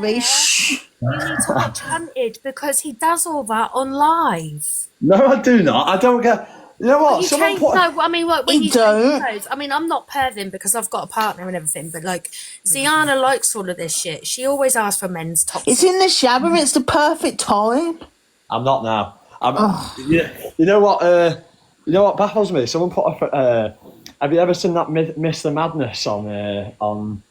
Corey. Shh. You need to watch Hunted because he does all that on live. No, I do not. I don't get. You know what? Someone put. No, I mean, like, when He you don't. change clothes, I mean, I'm not perving because I've got a partner and everything, but like, Ziana likes all of this shit. She always asks for men's tops. It's in the shower. It's the perfect time. I'm not now. You know what? You know what baffles me? Someone put a. Have you ever seen that Mr. Madness on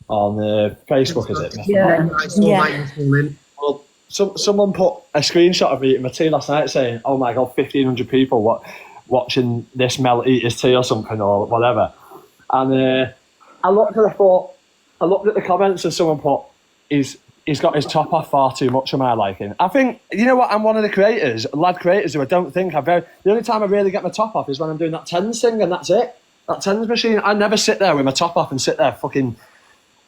Facebook? Is it? Yeah. I saw mine this morning. Well, someone put a screenshot of me eating my tea last night, saying, "Oh my god, 1,500 people watching this Mel eat his tea or something or whatever." And I looked at the comments and someone put, He's got his top off far too much for my liking. I think, you know what, I'm one of the lad creators who I don't think the only time I really get my top off is when I'm doing that tens thing, and that's it. That tens machine. I never sit there with my top off and sit there fucking...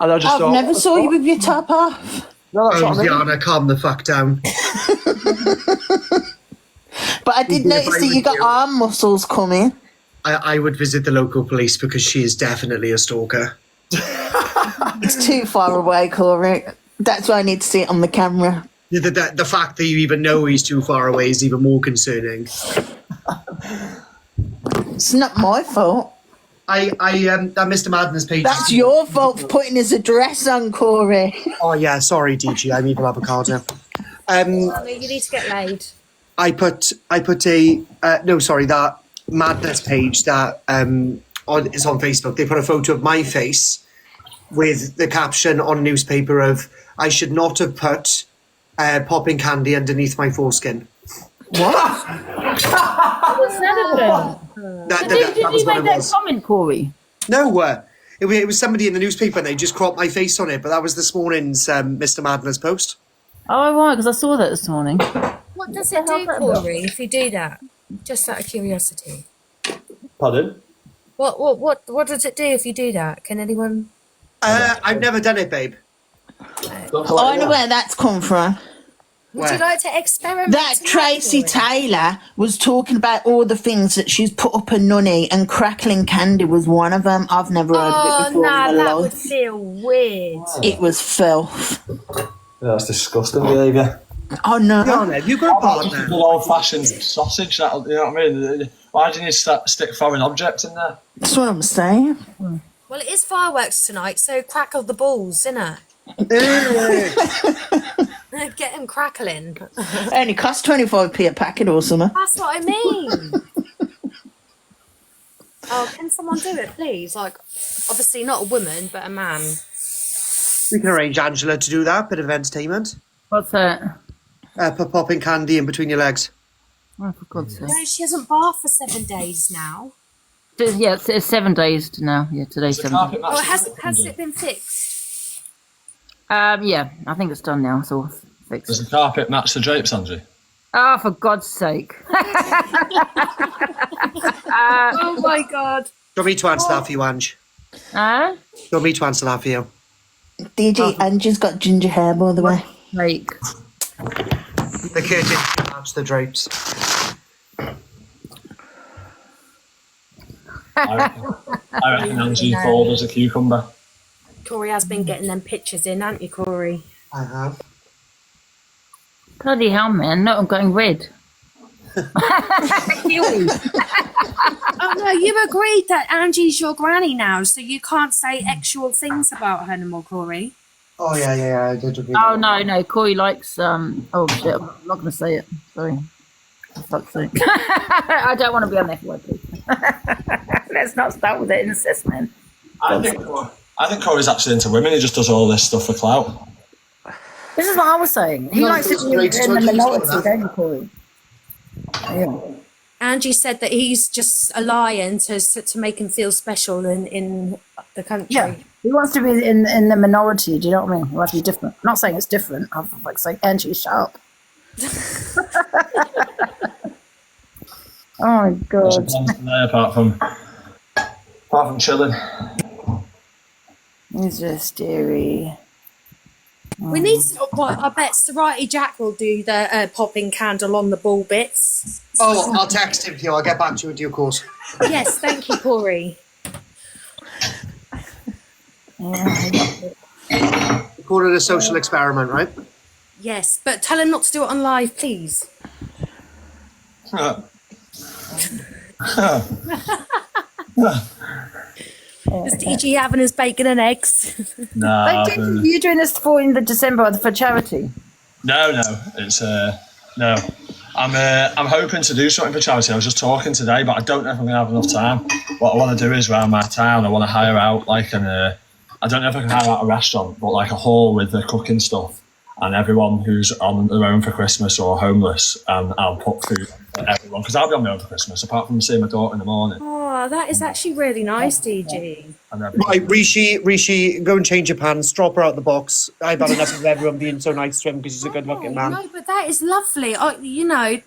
And I just I've never saw you with your top off. No, that's what I mean. Ziana, calm the fuck down. But I did notice that you got arm muscles coming. I would visit the local police because she is definitely a stalker. It's too far away, Corey. That's why I need to see it on the camera. The fact that you even know he's too far away is even more concerning. It's not my fault. That Mr. Madness page. That's your fault for putting his address on, Corey. Oh yeah, sorry, DG. I'm evil avocado. You need to get laid. I put that Madness page that is on Facebook. They put a photo of my face with the caption on a newspaper of, "I should not have put popping candy underneath my foreskin." What? What's that about? Did you make that comment, Corey? No, it was somebody in the newspaper and they just cropped my face on it, but that was this morning's Mr. Madness post. Oh, right, because I saw that this morning. What does it do, Corey, if you do that? Just out of curiosity. Pardon? What does it do if you do that? Can anyone... I've never done it, babe. I know where that's come from. Would you like to experiment? That Tracy Taylor was talking about all the things that she's put up her nunny, and crackling candy was one of them. I've never heard of it before in my that life. would feel weird. It was filth. Yeah, that's disgusting behaviour. Oh no! Have you got a partner? Good old-fashioned sausage. You know what I mean? Why do you need to stick foreign objects in there? That's what I'm saying. Well, it is fireworks tonight, so crackle the balls, innit? Get them crackling. It only costs 25p a packet or something. That's what I mean. Oh, can someone do it, please? Like, obviously not a woman, but a man. We can arrange Angela to do that. Bit of entertainment. What's that? Put popping candy in between your legs. Oh, for God's sake. No, she hasn't bathed for 7 days now. Yeah, it's 7 days to now. Yeah, today's 7 days. Oh, has it been fixed? Yeah, I think it's done now. It's all fixed. Does the carpet match the drapes, Angie? Oh, for God's sake. Oh, my God. Do you want me to answer that for you, Ange? Huh? Do you want me to answer that for you? DJ Angie's got ginger hair, by the way. Like, The curtains match the drapes. I reckon Angie cold as a cucumber. Corey has been getting them pictures in, hasn't you, Corey? I have. bloody hell, man. No, I'm going red. Oh no, you agreed that Angie's your granny now, so you can't say actual things about her anymore, Corey. Oh yeah, I did agree. Oh no, Corey likes oh shit, I'm not gonna say it. Sorry. For fuck's sake. I don't want to be on FYP. Let's not start with it incest, man. I think Corey's actually into women. He just does all this stuff for clout. This is what I was saying. He likes to be in the minority, don't you, Corey? Yeah. Angie said that he's just a lion to make him feel special in the country. Yeah, he wants to be in the minority. Do you know what I mean? He wants to be different. I'm not saying it's different. I'm like saying Angie, shut up. Oh my god! Apart from chilling. He's just eerie. We need to, I bet Sorority Jack will do the popping candle on the ball bits. Oh, I'll text him to you. I'll get back to you in due course. Yes, thank you, Corey. Yeah, Call it a social experiment, right? Yes, but tell him not to do it on live, please. Is DG having his bacon and eggs? No, You're doing this for in the December for charity? no. It's no. I'm hoping to do something for charity. I was just talking today, but I don't know if I'm gonna have enough time. What I want to do is around my town. I want to hire out like I don't know if I can hire out a restaurant, but like a hall with the cooking stuff, and everyone who's on their own for Christmas or homeless, and I'll put food for everyone because I'll be on my own for Christmas. Apart from seeing my daughter in the morning. Oh, that is actually really nice, DG. Right, Rishi, go and change your pants. Drop her out the box. I've had enough of everyone being so nice to him because he's a good-looking man. No, but that is lovely.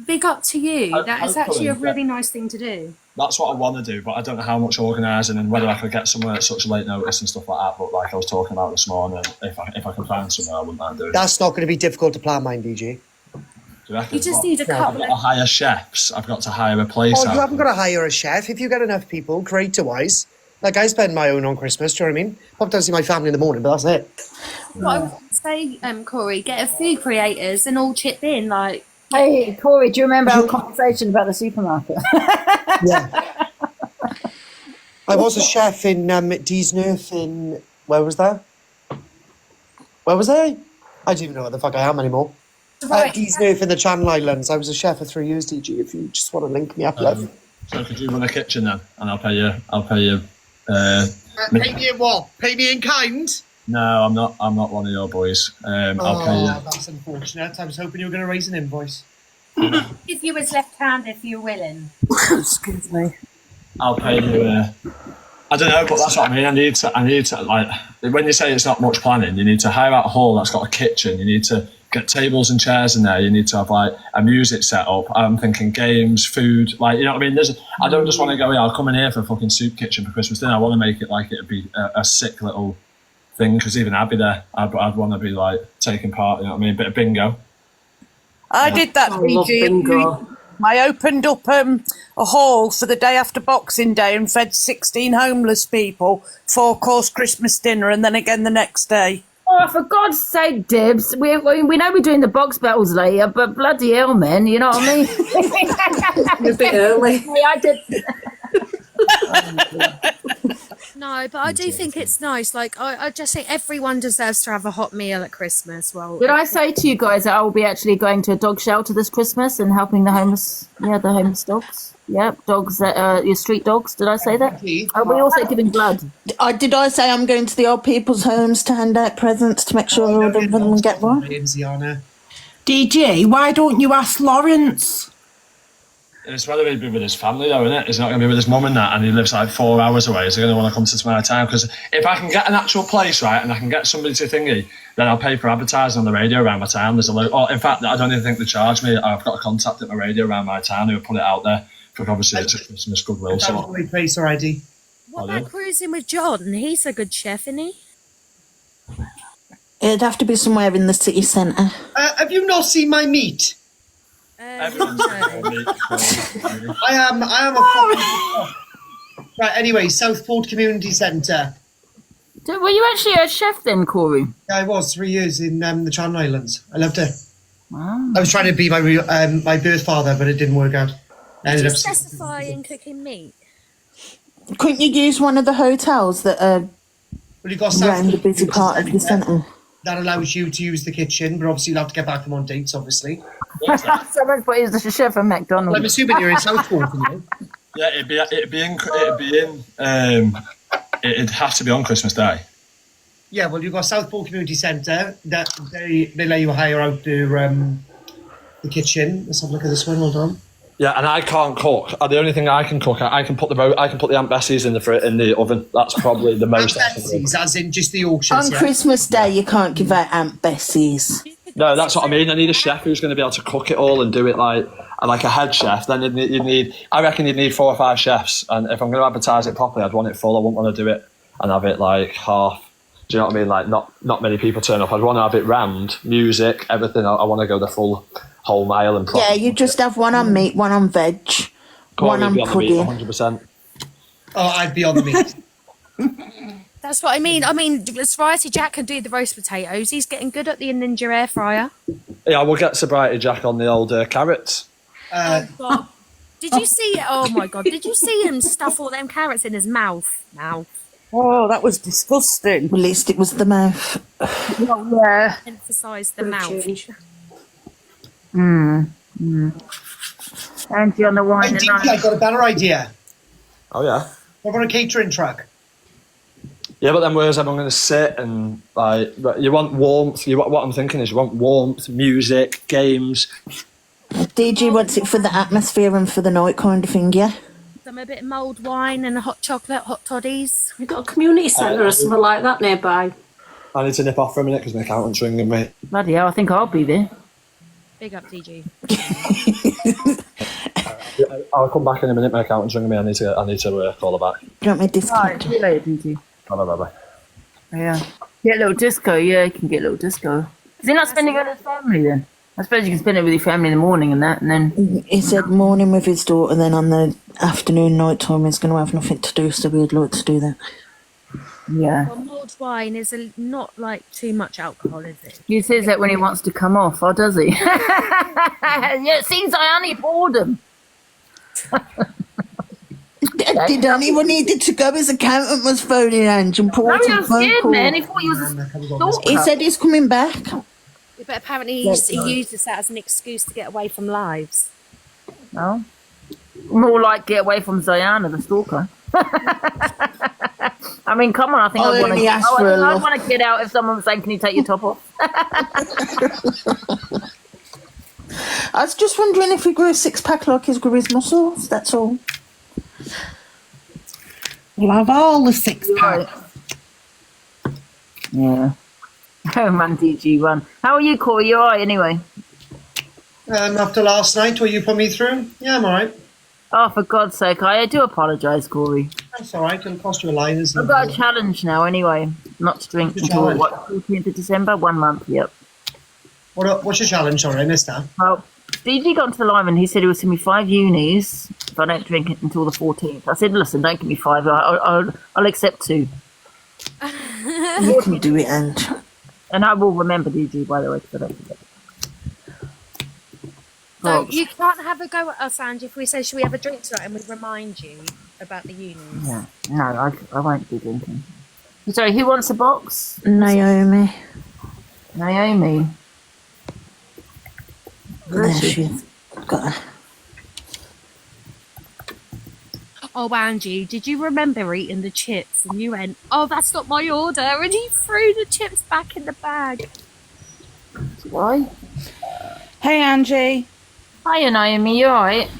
Big up to you. That is actually a really nice thing to do. That's what I want to do, but I don't know how much organising and whether I could get somewhere at such late notice and stuff like that. But like I was talking about this morning, if I can find somewhere, I wouldn't mind doing it. That's not going to be difficult to plan, mind, DG. You just need a couple I've got to hire chefs. I've got to hire a place. Oh, you haven't got to hire a chef. If you get enough people, creator-wise, like I spend my own on Christmas, do you know what I mean? Pop down to see my family in the morning, but that's it. What I would say, Corey, get a few creators and all chip in, like... Hey, Corey, do you remember our conversation about the supermarket? Yeah. I was a chef in Deesnerth in... Where was that? Where was I? I don't even know what the fuck I am anymore. Deesnerth in the Channel Islands. I was a chef for 3 years, DG, if you just want to link me up, love. So could you run a kitchen then? And I'll pay you... Pay me in what? Pay me in kind? No, I'm not one of your boys. I'll pay you... That's unfortunate. I was hoping you were going to raise an invoice. If you was left-handed, if you're willing. Excuse me. I'll pay you... I don't know, but that's what I mean. I need to, like... When you say it's not much planning, you need to hire out a hall that's got a kitchen. You need to get tables and chairs in there. You need to have, like, a music set up. I'm thinking games, food, like, you know what I mean? I don't just want to go, I'll come in here for a fucking soup kitchen for Christmas dinner. I want to make it like it'd be a sick little thing, because even I'd be there. I'd want to be, like, taking part, you know what I mean? A bit of bingo. I did that, BG. I opened up a hall for the day after Boxing Day and fed 16 homeless people, 4-course Christmas dinner, and then again the next day. Oh, for God's sake, Dibs. We know we're doing the box battles later, but bloody hell, man, you know what I mean? You're a bit early. Hey, I did... No, but I do think it's nice. Like, I just think everyone deserves to have a hot meal at Christmas. Well, Did I say to you guys that I will be actually going to a dog shelter this Christmas and helping the homeless dogs? Yeah, dogs, your street dogs. Did I say that? Are we also giving blood? Did I say I'm going to the old people's homes to hand out presents to make sure all of them get one? DG, why don't you ask Lawrence? It's whether he'd be with his family, though, isn't it? He's not going to be with his mum and that, and he lives like 4 hours away. Is he going to want to come to my town? Because if I can get an actual place, right, and I can get somebody to thingy, then I'll pay for advertising on the radio around my town. There's a load. Oh, in fact, I don't even think they charge me. I've got a contact at my radio around my town who will put it out there for obviously it's a Christmas goodwill. That's a great place already. what about cruising with John? He's a good chef, isn't he? It'd have to be somewhere in the city centre. Have you not seen my meat? Everyone's I am a right, anyway, Southport Community Centre. Were you actually a chef then, Corey? Yeah, I was 3 years in the Channel Islands. I loved it. Wow. I was trying to be my real, my birth father, but it didn't work out. I Did ended you up specify in cooking meat? Couldn't you use one of the hotels that are well, you got around the Southport busy Community part of the centre? That allows you to use the kitchen, but obviously you'll have to get back them on dates, obviously. Someone's put he's the chef at McDonald's. Well, I'm assuming you're in Southport, you know? Yeah, it'd have to be on Christmas Day. Yeah, well, you've got Southport Community Centre. That they let you hire out the kitchen. Let's have a look at this one. Hold on. Yeah, and I can't cook. The only thing I can cook, I can put the Aunt Bessie's in the oven. That's probably the most. Aunt Bessie's, as in just the Yorkshires. On Christmas Day, you can't give out Aunt Bessie's. No, that's what I mean. I need a chef who's going to be able to cook it all and do it like a head chef. Then you need. I reckon you'd need 4 or 5 chefs. And if I'm going to advertise it properly, I'd want it full. I wouldn't want to do it and have it like half. Do you know what I mean? Like not many people turn up. I'd want to have it rammed, music, everything. I want to go the full whole mile and. Yeah, you just have one on meat, one on veg, one on pudding. 100%. Oh, I'd be on the meat. That's what I mean. I mean, Sobriety Jack can do the roast potatoes. He's getting good at the Ninja air fryer. Yeah, we'll get Sobriety Jack on the old carrots. Oh, God. Did you see? Oh my God! Did you see him stuff all them carrots in his mouth? Oh, that was disgusting. At least it was the mouth. Oh, yeah. Emphasise the mouth. Angie on the wine Hey, at DP, night. I got a better idea. Oh, yeah? What about a catering truck? Yeah, but then where's everyone going to sit and, like, you want warmth. What I'm thinking is you want warmth, music, games. DG wants it for the atmosphere and for the night kind of thing, yeah? Some a bit of mulled wine and a hot chocolate, hot toddies. We've got a community centre or something like that nearby. I need to nip off for a minute because my accountant's ringing me. Bloody hell, I think I'll be there. Big up, DG. I'll come back in a minute. My accountant's ringing me. I need to call her back. Do you want me to disconnect? See you later, DG. Bye. Yeah. Get a little disco, yeah, you can get a little disco. Is he not spending it with his family then? I suppose you can spend it with your family in the morning and that, and then... He said morning with his daughter, then on the afternoon, night time, he's going to have nothing to do, so we'd like to do that. Yeah. Well, mulled wine is not like too much alcohol, is it? He says that when he wants to come off, or does he? Yeah, it seems I only boredom. Did anyone needed to go? His accountant was phoning Ange and No, Porter. he was scared, man. He thought he was a stalker. He said he's coming back. But apparently he uses that as an excuse to get away from lives. No. More like get away from Ziana, the stalker. I mean, come on, I think I I'd want only asked for a I'd look. want to get out if someone was saying, can you take your top off? I was just wondering if he grew a six-pack like he's grew his muscles, that's all. We'll have all the six pack. Yeah. Oh, man, DG1. How are you, Corey? You all right, anyway? After last night, where you put me through? Yeah, I'm all right. Oh, for God's sake, I do apologise, Corey. That's all right. It'll cost you a line, isn't I've got a challenge now, anyway. Not to drink What's your until, challenge? 14th of December? 1 month, yep. What's your challenge? Sorry, I missed that. Well, DG got into the line and he said he will send me 5 unis if I don't drink it until the 14th. I said, listen, don't give me 5. I'll accept 2. You can do it, Ange. And I will remember DG, by the way, because I don't forget. So you can't have a go at us, Ange, if we say, should we have a drink tonight, and we remind you about the unis. Yeah. No, I won't be drinking. Sorry, who wants a box? Naomi. Naomi. There she is. Got her. Oh, Angie, did you remember eating the chips? And you went, oh, that's not my order. And he threw the chips back in the bag. Why? Hey, Angie. Hiya, Naomi, you alright?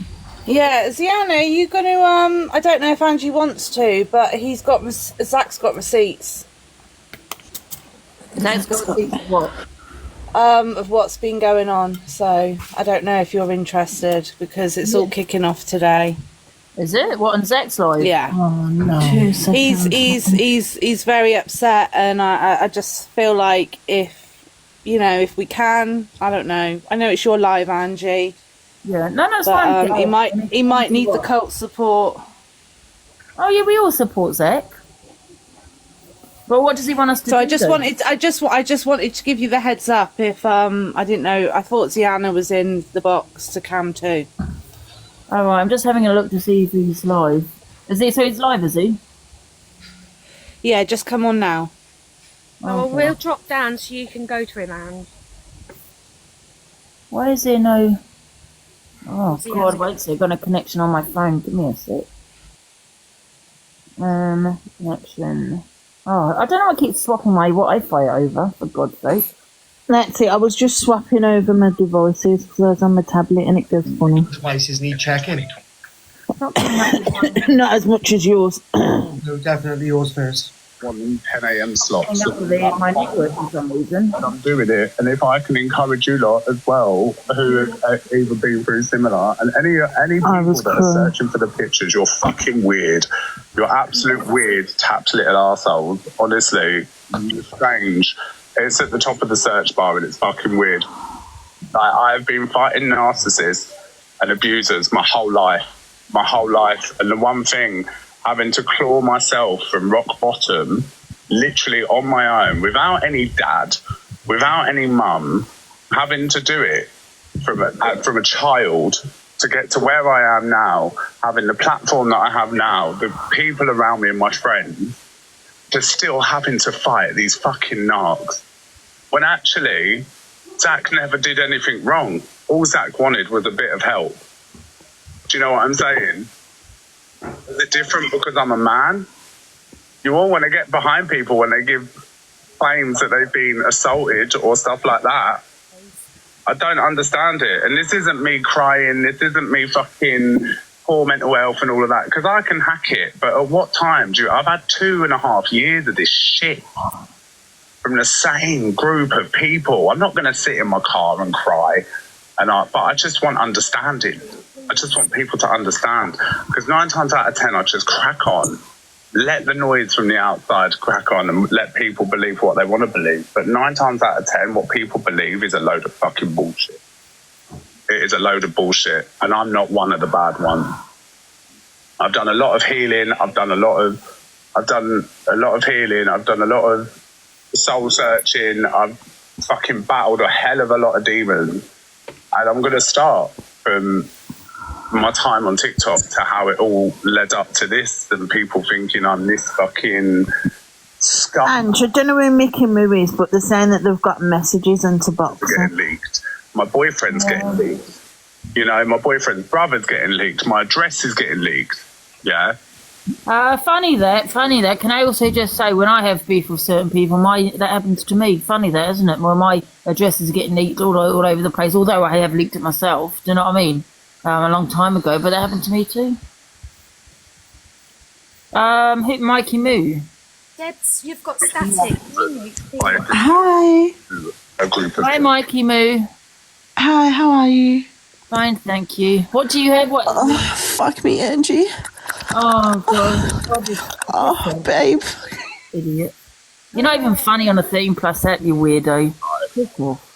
Yeah, Ziana, you going to, I don't know if Angie wants to, but Zach's got receipts. That's got what? Of what's been going on. So I don't know if you're interested because it's all kicking off today. Is it? What, on Zach's live? Yeah. Oh no. 2 seconds. He's very upset, and I just feel like if we can, I don't know. I know it's your live, Angie, Yeah. No, it's but fine. he might need the cult support. Oh yeah, we all support Zach. But what does he want us to do? So I just wanted to give you the heads up. If I didn't know, I thought Ziana was in the box to cam too. All right, I'm just having a look to see if he's live. Is he? So he's live, is he? Yeah, just come on now. Oh, well, we'll drop down so you can go to him, Ange. Why is there no? Oh He God! hasn't- Wait, so I've got a connection on my phone. Give me a sec. Connection. Oh, I don't know. I keep swapping my Wi-Fi over. For God's sake. That's it. I was just swapping over my devices because I was on my tablet and it goes funny. Devices need checking. Not as much as yours. No, definitely yours first. 1 and 10 a.m. slots. My network for some reason. I'm doing it, and if I can encourage you lot as well, who have either been through similar, and any people was that cool. are searching for the pictures, you're fucking weird. You're absolute weird, tapped little arseholes. Honestly, you're strange. It's at the top of the search bar, and it's fucking weird. Like, I've been fighting narcissists and abusers my whole life, and the one thing, having to claw myself from rock bottom literally on my own, without any dad, without any mum, having to do it from a child to get to where I am now, having the platform that I have now, the people around me and my friends, to still having to fight these fucking narcs. When actually, Zac never did anything wrong. All Zac wanted was a bit of help. Do you know what I'm saying? Is it different because I'm a man? You all want to get behind people when they give claims that they've been assaulted or stuff like that. I don't understand it. And this isn't me crying. This isn't me fucking poor mental health and all of that. Because I can hack it. But at what time I've had 2.5 years of this shit from the same group of people. I'm not going to sit in my car and cry. But I just want understanding. I just want people to understand. Because 9 times out of 10, I just crack on. Let the noise from the outside crack on and let people believe what they want to believe. But 9 times out of 10, what people believe is a load of fucking bullshit. It is a load of bullshit. And I'm not one of the bad ones. I've done a lot of healing. I've done a lot of healing. I've done a lot of soul searching. I've fucking battled a hell of a lot of demons. And I'm going to start from my time on TikTok to how it all led up to this and people thinking I'm this fucking scum. Angie, I don't know where Mickey Moo is, but they're saying that they've got messages into boxing. Getting leaked. My boyfriend's getting leaked. You know, my boyfriend's brother's getting leaked. My address is getting leaked. Yeah. Funny that. Can I also just say, when I have beef with certain people, that happens to me. Funny that, isn't it? Well, my address is getting leaked all over the place, although I have leaked it myself. Do you know what I mean? A long time ago, but that happened to me too. Hit Mikey Moo. Debs, you've got static. Hi. A group of Hi, Mikey Moo. Hi, how are you? Fine, thank you. What do you have? What? Oh, fuck me, Angie. Oh, God. Oh, babe. Idiot. You're not even funny on a 13+ set, you weirdo. Piss off.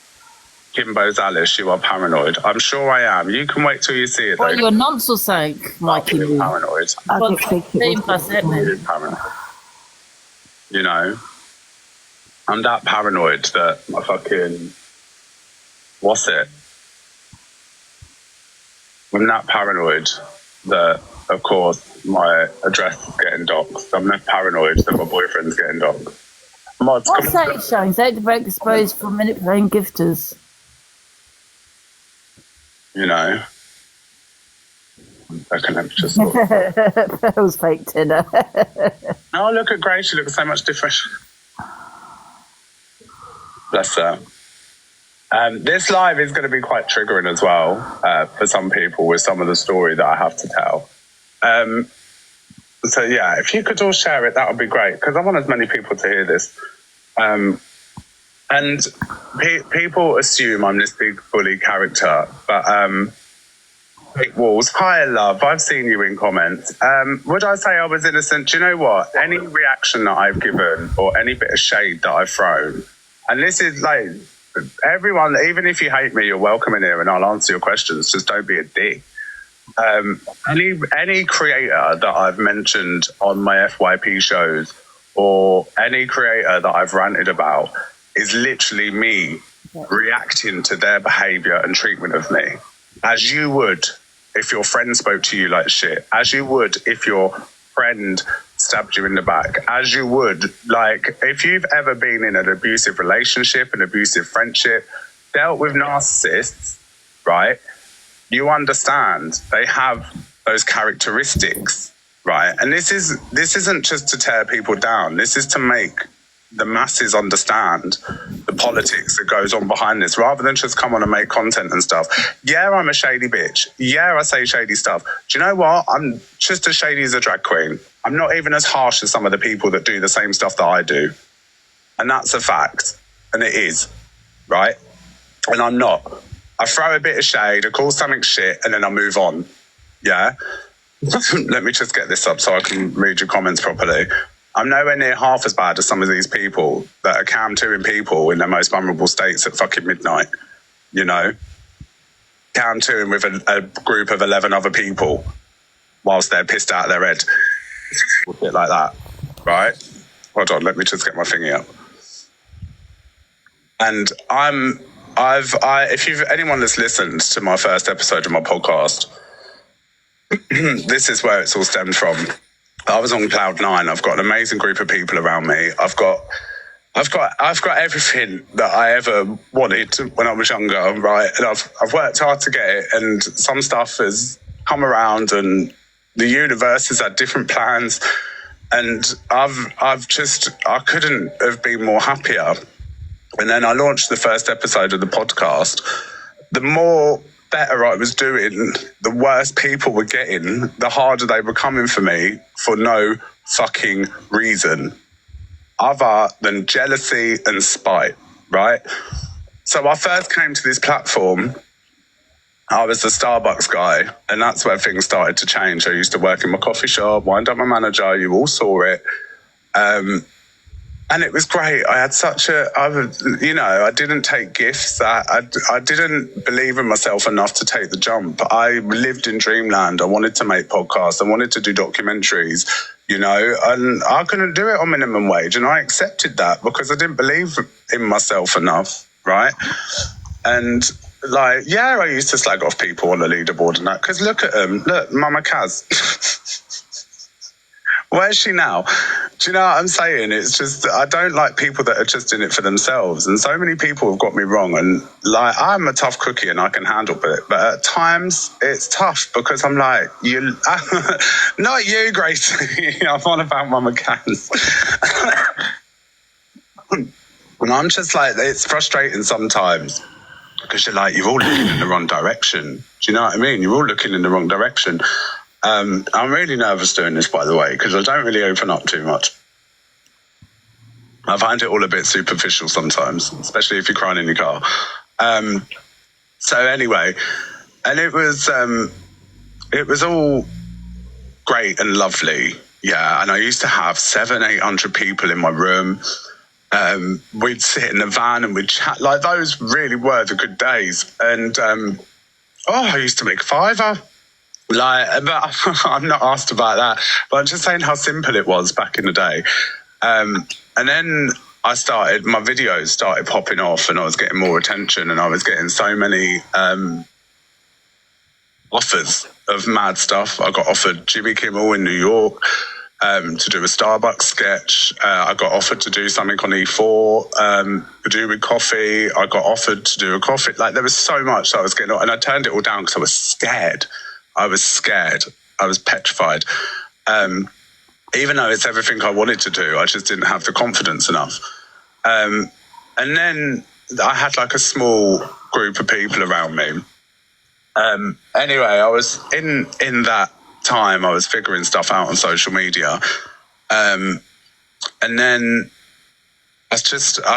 Kimbo's Alice, you are paranoid. I'm sure I am. You can wait till you see it. What, you're nonce or something, Mikey Moo? Paranoid. I don't think it was. You're paranoid. You know? I'm that paranoid that I fucking... What's it? I'm that paranoid that, of course, my address is getting doxed. I'm that paranoid that my boyfriend's getting doxed. What's that showing? Is that the break exposed for manipulating gifters? You know? I can have just... That was fake dinner. Oh, look at Grace. She looks so much different. Bless her. This live is going to be quite triggering as well for some people with some of the story that I have to tell. So, yeah, if you could all share it, that would be great, because I want as many people to hear this. And people assume I'm this big bully character, but big walls. Hi, love. I've seen you in comments. Would I say I was innocent? Do you know what? Any reaction that I've given or any bit of shade that I've thrown, and this is like everyone, even if you hate me, you're welcome in here and I'll answer your questions. Just don't be a dick. Any creator that I've mentioned on my FYP shows or any creator that I've ranted about is literally me reacting to their behaviour and treatment of me. As you would if your friend spoke to you like shit. As you would if your friend stabbed you in the back. As you would, like, if you've ever been in an abusive relationship, an abusive friendship, dealt with narcissists, right? You understand they have those characteristics, right? And this isn't just to tear people down. This is to make the masses understand the politics that goes on behind this, rather than just come on and make content and stuff. Yeah, I'm a shady bitch. Yeah, I say shady stuff. Do you know what? I'm just as shady as a drag queen. I'm not even as harsh as some of the people that do the same stuff that I do. And that's a fact. And it is, right? And I'm not. I throw a bit of shade, I call something shit, and then I move on. Yeah? Let me just get this up so I can read your comments properly. I'm nowhere near half as bad as some of these people that are cam-2ing people in their most vulnerable states at fucking midnight, you know? Cam-2ing with a group of 11 other people whilst they're pissed out of their head. A bit like that, right? Hold on, let me just get my thingy up. And if anyone that's listened to my first episode of my podcast, this is where it's all stemmed from. I was on cloud nine. I've got an amazing group of people around me. I've got everything that I ever wanted when I was younger, right? And I've worked hard to get it, and some stuff has come around, and the universe has had different plans, and I couldn't have been more happier. And then I launched the first episode of the podcast. The more better I was doing, the worse people were getting, the harder they were coming for me for no fucking reason other than jealousy and spite, right? So I first came to this platform, I was the Starbucks guy, and that's where things started to change. I used to work in my coffee shop, wind up my manager, you all saw it. And it was great. I had I didn't take gifts. I didn't believe in myself enough to take the jump. I lived in dreamland. I wanted to make podcasts. I wanted to do documentaries, and I couldn't do it on minimum wage. And I accepted that because I didn't believe in myself enough, right? And I used to slag off people on the leaderboard and that, because look at them. Look, Mama Kaz. Where's she now? Do you know what I'm saying? It's just, I don't like people that are just in it for themselves. And so many people have got me wrong. And I'm a tough cookie and I can handle it. But at times it's tough because I'm like, not you, Gracie. I'm on about Mama Cans. And I'm just like, it's frustrating sometimes because you're like, you're all looking in the wrong direction. Do you know what I mean? You're all looking in the wrong direction. I'm really nervous doing this, by the way, because I don't really open up too much. I find it all a bit superficial sometimes, especially if you're crying in your car. So anyway, and it was all great and lovely. Yeah. And I used to have 700-800 people in my room. We'd sit in the van and we'd chat. Like, those really were the good days. And, I used to make $5. But I'm not asked about that. But I'm just saying how simple it was back in the day. And then my videos started popping off and I was getting more attention and I was getting so many offers of mad stuff. I got offered Jimmy Kimmel in New York to do a Starbucks sketch. I got offered to do something on E4 to do with coffee. I got offered to do a coffee. Like, there was so much that I was getting on, and I turned it all down because I was scared. I was petrified. Even though it's everything I wanted to do, I just didn't have the confidence enough. And then I had like a small group of people around me. Anyway, I was in that time, I was figuring stuff out on social media. And then I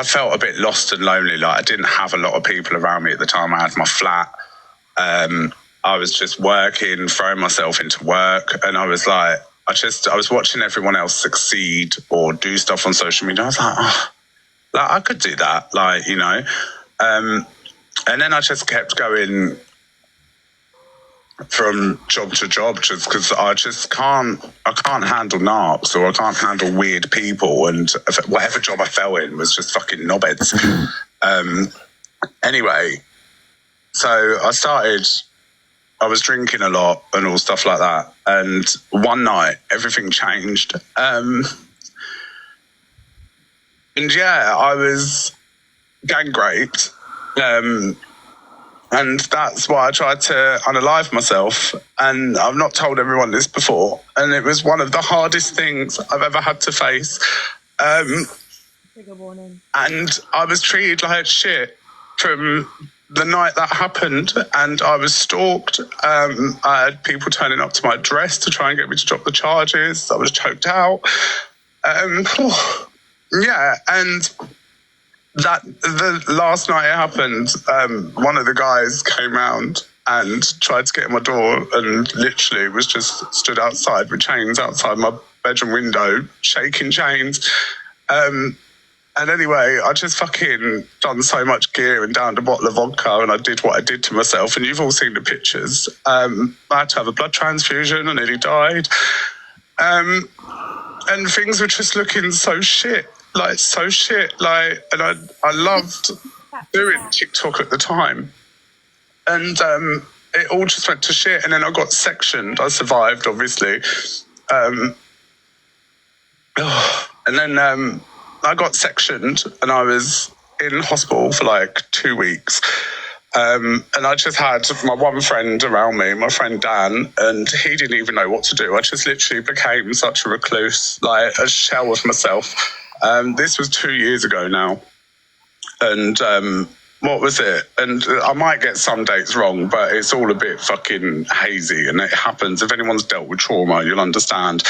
felt a bit lost and lonely. Like, I didn't have a lot of people around me at the time. I had my flat. I was just working, throwing myself into work. And I was like, I was watching everyone else succeed or do stuff on social media. I was like, I could do that. And then I just kept going from job to job just because I can't handle narcs, or I can't handle weird people. And whatever job I fell in was just fucking knobheads. Anyway, so I was drinking a lot and all stuff like that. And one night, everything changed. And yeah, I was going great. And that's why I tried to unalive myself. And I've not told everyone this before. And it was one of the hardest things I've ever had to face. Trigger warning. And I was treated like shit from the night that happened, and I was stalked. I had people turning up to my address to try and get me to drop the charges. I was choked out. Yeah, and the last night it happened, one of the guys came round and tried to get in my door and literally was just stood outside with chains outside my bedroom window, shaking chains. And anyway, I just fucking done so much gear and downed a bottle of vodka, and I did what I did to myself. And you've all seen the pictures. I had to have a blood transfusion. I nearly died. And and things were just looking so shit, so shit. And I loved doing TikTok at the time. And it all just went to shit. And then I got sectioned. I survived, obviously. And then I got sectioned and I was in hospital for like 2 weeks. And I just had my one friend around me, my friend Dan, and he didn't even know what to do. I just literally became such a recluse, like a shell of myself. This was 2 years ago now. And what was it? And I might get some dates wrong, but it's all a bit fucking hazy, and it happens. If anyone's dealt with trauma, you'll understand.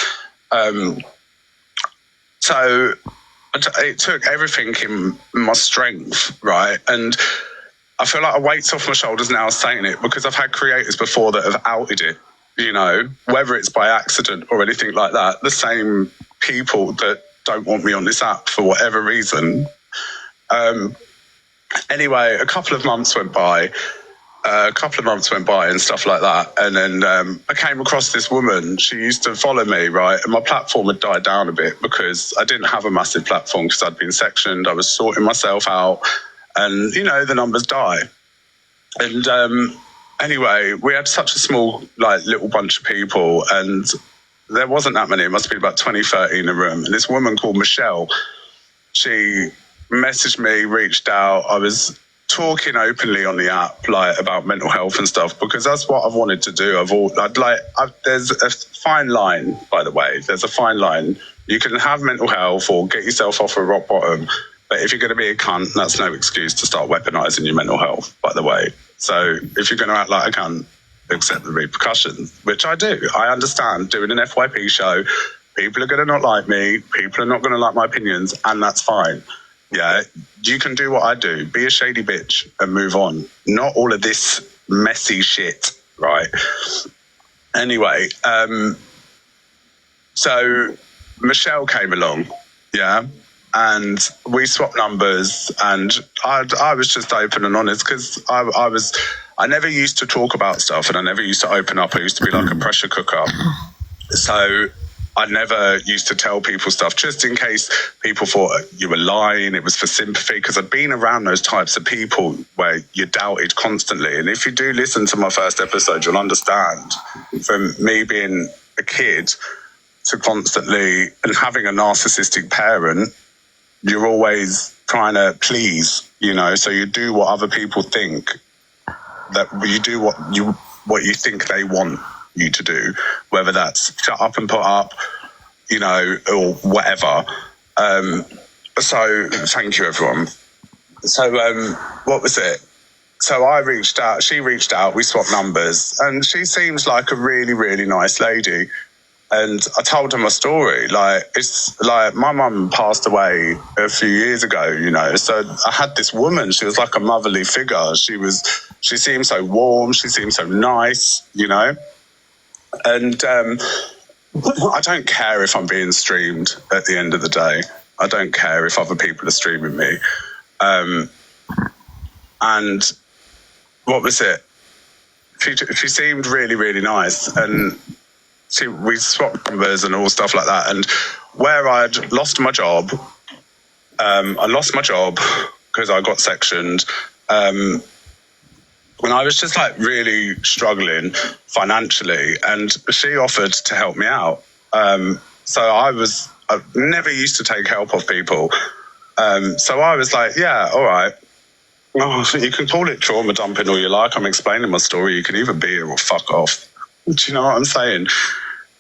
So it took everything in my strength, right? And I feel like a weight's off my shoulders now saying it, because I've had creators before that have outed it, you know, whether it's by accident or anything like that. The same people that don't want me on this app for whatever reason. Anyway, a couple of months went by and stuff like that. And then I came across this woman. She used to follow me, right? And my platform had died down a bit because I didn't have a massive platform because I'd been sectioned. I was sorting myself out. And, you know, the numbers die. And anyway, we had such a small, like, little bunch of people, and there wasn't that many. It must have been about 20, 30 in the room. And this woman called Michelle, she messaged me, reached out. I was talking openly on the app, like, about mental health and stuff, because that's what I've wanted to do. There's a fine line, by the way. There's a fine line. You can have mental health or get yourself off a rock bottom. But if you're going to be a cunt, that's no excuse to start weaponising your mental health, by the way. So if you're going to act like a cunt, accept the repercussions, which I do. I understand. Doing an FYP show, people are going to not like me, people are not going to like my opinions, and that's fine. Yeah, you can do what I do. Be a shady bitch and move on. Not all of this messy shit, right? Anyway, so Michelle came along, yeah? And we swapped numbers, and I was just open and honest, because I never used to talk about stuff, and I never used to open up. I used to be like a pressure cooker. So I never used to tell people stuff just in case people thought you were lying. It was for sympathy, because I'd been around those types of people where you doubted constantly. And if you do listen to my first episode, you'll understand, from me being a kid to constantly and having a narcissistic parent, you're always trying to please, you know, so you do what other people think, that you do what you think they want you to do, whether that's shut up and put up, you know, or whatever. So thank you, everyone. So what was it? So I reached out, she reached out, we swapped numbers, and she seems like a really, really nice lady. And I told her my story. Like, it's like my mum passed away a few years ago, you know. So I had this woman. She was like a motherly figure. She seemed so warm. She seemed so nice, you know. And I don't care if I'm being streamed at the end of the day. I don't care if other people are streaming me. And what was it? She seemed really, really nice. And we swapped numbers and all stuff like that. And where I'd lost my job, I lost my job because I got sectioned. And I was just like really struggling financially, and she offered to help me out. So I never used to take help off people. So I was like, yeah, all right. Oh, you can call it trauma dumping all you like. I'm explaining my story. You can either be here or fuck off. Do you know what I'm saying?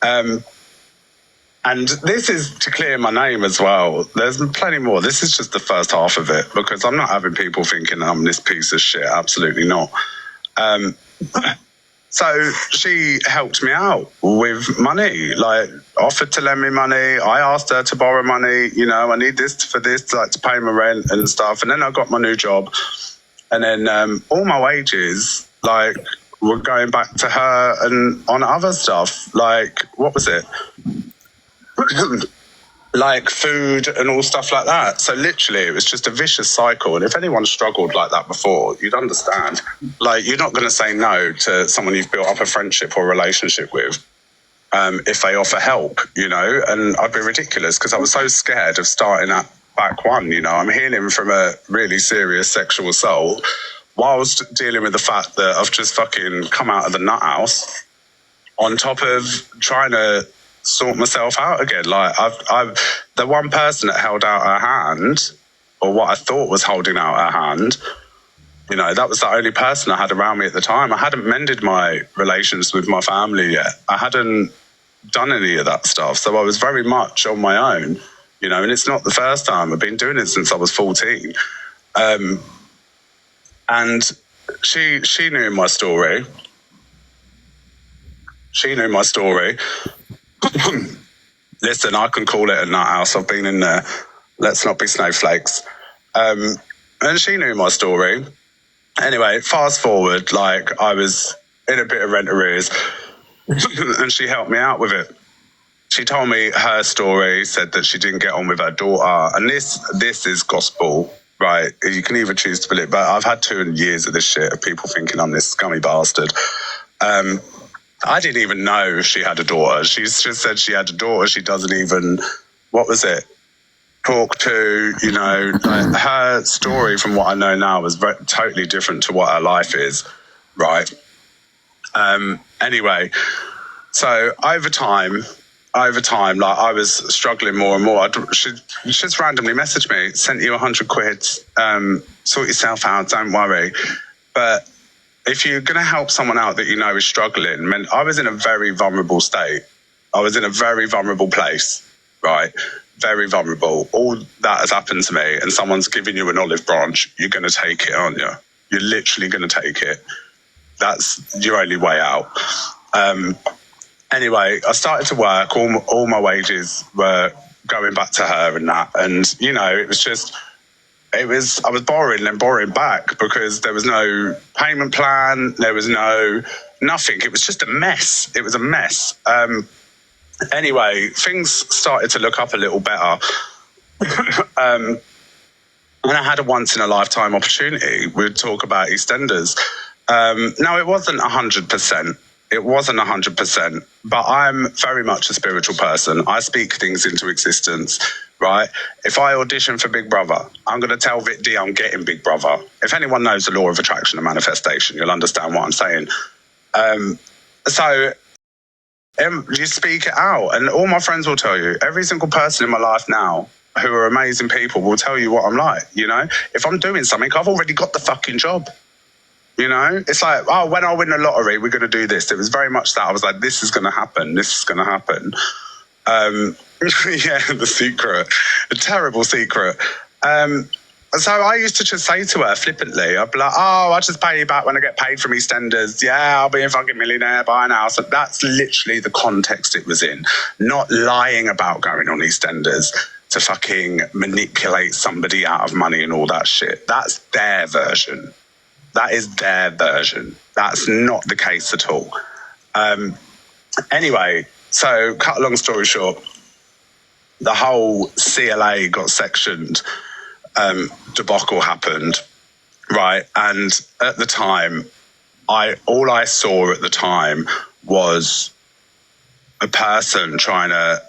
And this is to clear my name as well. There's plenty more. This is just the first half of it, because I'm not having people thinking I'm this piece of shit. Absolutely not. So she helped me out with money, like offered to lend me money. I asked her to borrow money. You know, I need this for this, like to pay my rent and stuff. And then I got my new job. And then all my wages, like, were going back to her and on other stuff. Like, what was it? Like food and all stuff like that. So literally it was just a vicious cycle. And if anyone struggled like that before, you'd understand. Like, you're not going to say no to someone you've built up a friendship or relationship with. if they offer help, you know, and I'd be ridiculous because I was so scared of starting at back one, you know. I'm healing from a really serious sexual assault whilst dealing with the fact that I've just fucking come out of the nut house on top of trying to sort myself out again. Like, I've the one person that held out her hand, or what I thought was holding out her hand, you know, that was the only person I had around me at the time. I hadn't mended my relations with my family yet. I hadn't done any of that stuff. So I was very much on my own, you know, and it's not the first time. I've been doing it since I was 14. And she knew my story. She knew my story. Listen, I can call it a nut house. I've been in there. Let's not be snowflakes. And she knew my story. Anyway, fast forward, like, I was in a bit of rent arrears and she helped me out with it. She told me her story, said that she didn't get on with her daughter. And this is gospel, right? You can either choose to believe, but I've had 2 years of this shit of people thinking I'm this scummy bastard. I didn't even know she had a daughter. She's just said she had a daughter. She doesn't even, what was it? Talk to, you know, like, her story from what I know now was totally different to what her life is, right? Anyway, so over time, like, I was struggling more and more. She just randomly messaged me, sent you 100 quid, sort yourself out, don't worry. But if you're going to help someone out that you know is struggling, man, I was in a very vulnerable state. I was in a very vulnerable place, right? Very vulnerable. All that has happened to me, and someone's giving you an olive branch, you're going to take it, aren't you? You're literally going to take it. That's your only way out. Anyway, I started to work. All my wages were going back to her and that. And, you know, I was borrowing and borrowing back because there was no payment plan. There was nothing. It was just a mess. It was a mess. Anyway, things started to look up a little better. And I had a once in a lifetime opportunity. We'd talk about EastEnders. No, it wasn't 100%. It wasn't 100%, but I'm very much a spiritual person. I speak things into existence, right? If I audition for Big Brother, I'm going to tell Vic D I'm getting Big Brother. If anyone knows the law of attraction and manifestation, you'll understand what I'm saying. So you speak it out, and all my friends will tell you, every single person in my life now who are amazing people will tell you what I'm like, you know? If I'm doing something, I've already got the fucking job. You know, it's like, oh, when I win the lottery, we're going to do this. It was very much that. I was like, this is going to happen. This is going to happen. Yeah, the secret, a terrible secret. So I used to just say to her flippantly, I'd be like, oh, I'll just pay you back when I get paid from EastEnders. Yeah, I'll be a fucking millionaire, buy an house. So that's literally the context it was in. Not lying about going on EastEnders to fucking manipulate somebody out of money and all that shit. That's their version. That is their version. That's not the case at all. Anyway, so cut a long story short, the whole CLA got sectioned debacle happened, right? And at the time, all I saw at the time was a person trying to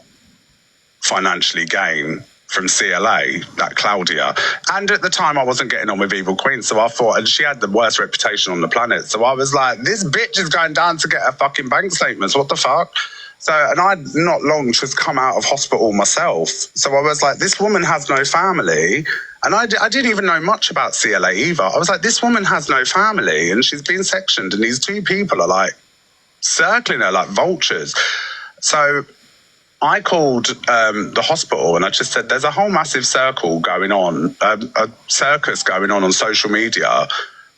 financially gain from CLA, that Claudia. And at the time, I wasn't getting on with Evil Queen, so I thought, and she had the worst reputation on the planet. So I was like, this bitch is going down to get her fucking bank statements. What the fuck? So, and I'd not long just come out of hospital myself. So I was like, this woman has no family. And I didn't even know much about CLA either. I was like, this woman has no family and she's been sectioned and these two people are like circling her like vultures. So I called the hospital and I just said, there's a whole massive circle going on, a circus going on social media,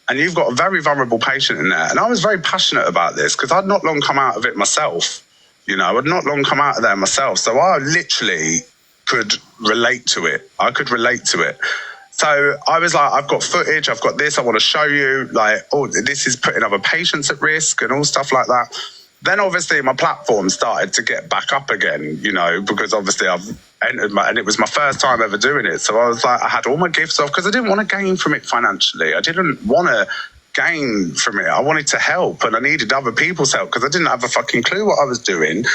and you've got a very vulnerable patient in there. And I was very passionate about this because I'd not long come out of it myself. You know, I'd not long come out of there myself. So I literally could relate to it. I could relate to it. So I was like, I've got footage, I've got this, I want to show you, like, oh, this is putting other patients at risk and all stuff like that. Then obviously my platform started to get back up again, you know, because obviously I've entered and it was my first time ever doing it. So I was like, I had all my gifts off because I didn't want to gain from it financially. I didn't want to gain from it. I wanted to help, and I needed other people's help because I didn't have a fucking clue what I was doing.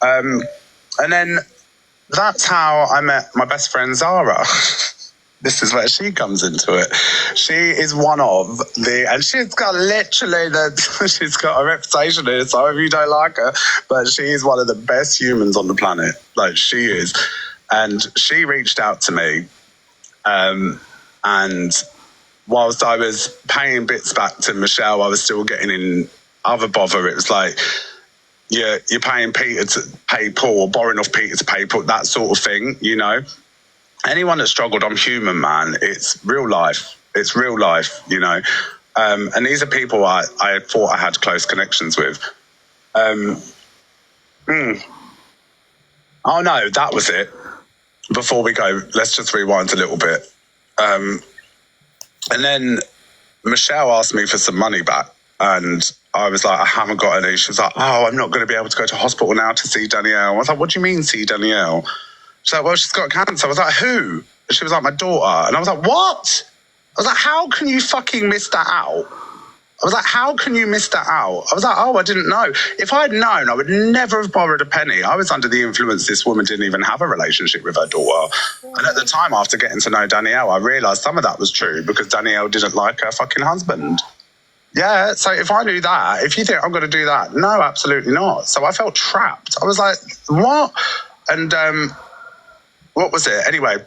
And then that's how I met my best friend Zara. This is where she comes into it. She is one of and she's got literally she's got a reputation here, so if you don't like her, but she is one of the best humans on the planet. Like, she is. And she reached out to me, and whilst I was paying bits back to Michelle, I was still getting in other bother. It was like, you're paying Peter to pay Paul, or borrowing off Peter to pay Paul, that sort of thing, you know. Anyone that struggled, I'm human, man. It's real life. It's real life, you know. And these are people I thought I had close connections with. Oh, no, that was it. Before we go, let's just rewind a little bit. And then Michelle asked me for some money back. And I was like, I haven't got any. She was like, oh, I'm not going to be able to go to hospital now to see Danielle. I was like, what do you mean see Danielle? She's like, well, she's got cancer. I was like, who? And she was like, my daughter. And I was like, what? I was like, how can you fucking miss that out? I was like, how can you miss that out? I was like, oh, I didn't know. If I'd known, I would never have borrowed a penny. I was under the influence. This woman didn't even have a relationship with her daughter. And at the time, after getting to know Danielle, I realised some of that was true because Danielle didn't like her fucking husband. Yeah, so if I knew that, if you think I'm going to do that, no, absolutely not. So I felt trapped. I was like, what? And what was it? Anyway,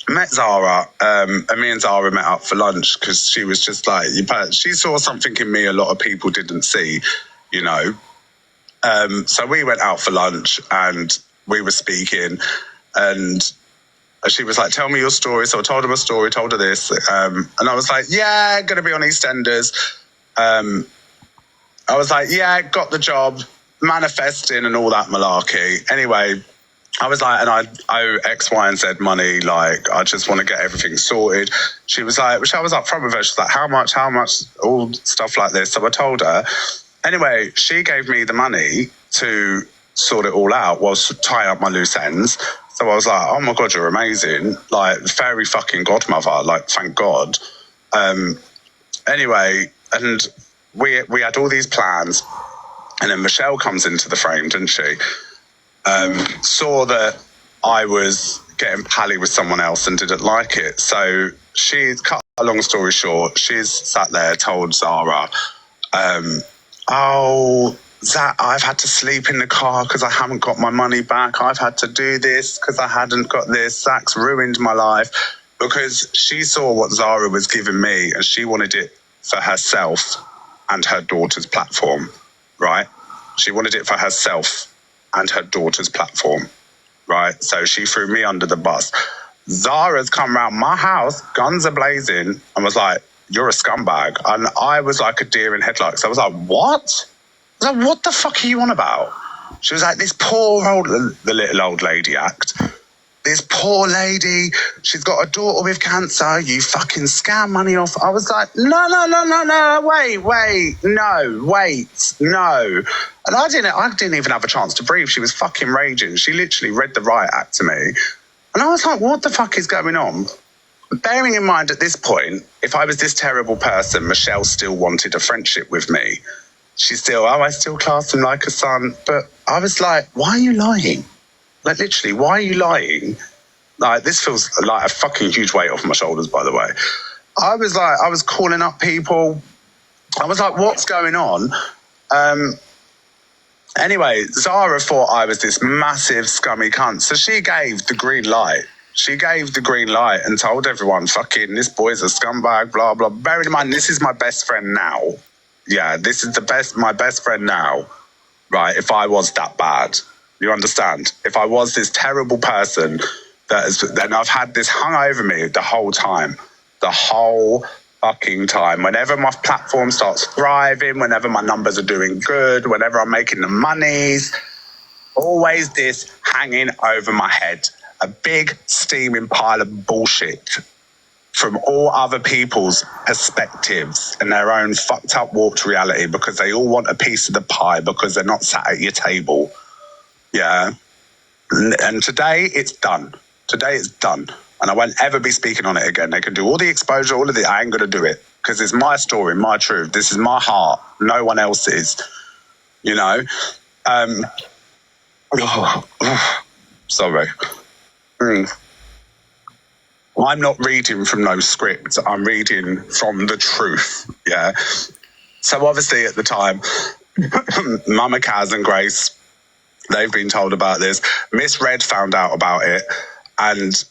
met Zara, and me and Zara met up for lunch because she was just like, she saw something in me a lot of people didn't see, you know. So we went out for lunch and we were speaking, and she was like, tell me your story. So I told her my story, told her this, and I was like, yeah, going to be on EastEnders. I was like, yeah, got the job, manifesting and all that malarkey. Anyway, I was like, and I owe X, Y, and Z money. Like, I just want to get everything sorted. She was like, which I was up front with her. She's like, how much, all stuff like this. So I told her. Anyway, she gave me the money to sort it all out whilst tying up my loose ends. So I was like, oh my God, you're amazing. Like, fairy fucking godmother. Like, thank God. Anyway, and we had all these plans. And then Michelle comes into the frame, didn't she? Saw that I was getting pally with someone else and didn't like it. So she, cut a long story short, she's sat there, told Zara, oh, Zac, I've had to sleep in the car because I haven't got my money back. I've had to do this because I hadn't got this. Zac's ruined my life, because she saw what Zara was giving me and she wanted it for herself and her daughter's platform, right? She wanted it for herself and her daughter's platform, right? So she threw me under the bus. Zara's come round my house, guns are blazing, and was like, you're a scumbag. And I was like a deer in headlights. I was like, what? I was like, what the fuck are you on about? She was like, this poor old, the little old lady act. This poor lady, she's got a daughter with cancer, you fucking scam money off. I was like, no, wait, no. And I didn't even have a chance to breathe. She was fucking raging. She literally read the riot act to me. And I was like, what the fuck is going on? Bearing in mind at this point, if I was this terrible person, Michelle still wanted a friendship with me. I still class him like a son. But I was like, why are you lying? Like, literally, why are you lying? Like, this feels like a fucking huge weight off my shoulders, by the way. I was calling up people. I was like, what's going on? Anyway, Zara thought I was this massive scummy cunt. So she gave the green light. She gave the green light and told everyone, fucking, this boy's a scumbag, blah, blah. Bearing in mind, this is my best friend now. Yeah, this is my best friend now, right? If I was that bad. You understand? If I was this terrible person, then I've had this hung over me the whole time. The whole fucking time. Whenever my platform starts thriving, whenever my numbers are doing good, whenever I'm making the monies, always this hanging over my head. A big steaming pile of bullshit from all other people's perspectives and their own fucked up warped reality, because they all want a piece of the pie because they're not sat at your table. Yeah. And today it's done. Today it's done. And I won't ever be speaking on it again. They can do all the exposure, all of the, I ain't going to do it because it's my story, my truth. This is my heart, no one else's, you know. Sorry. I'm not reading from no script. I'm reading from the truth, yeah. So obviously at the time, Mama Kaz and Grace, they've been told about this. Miss Red found out about it, and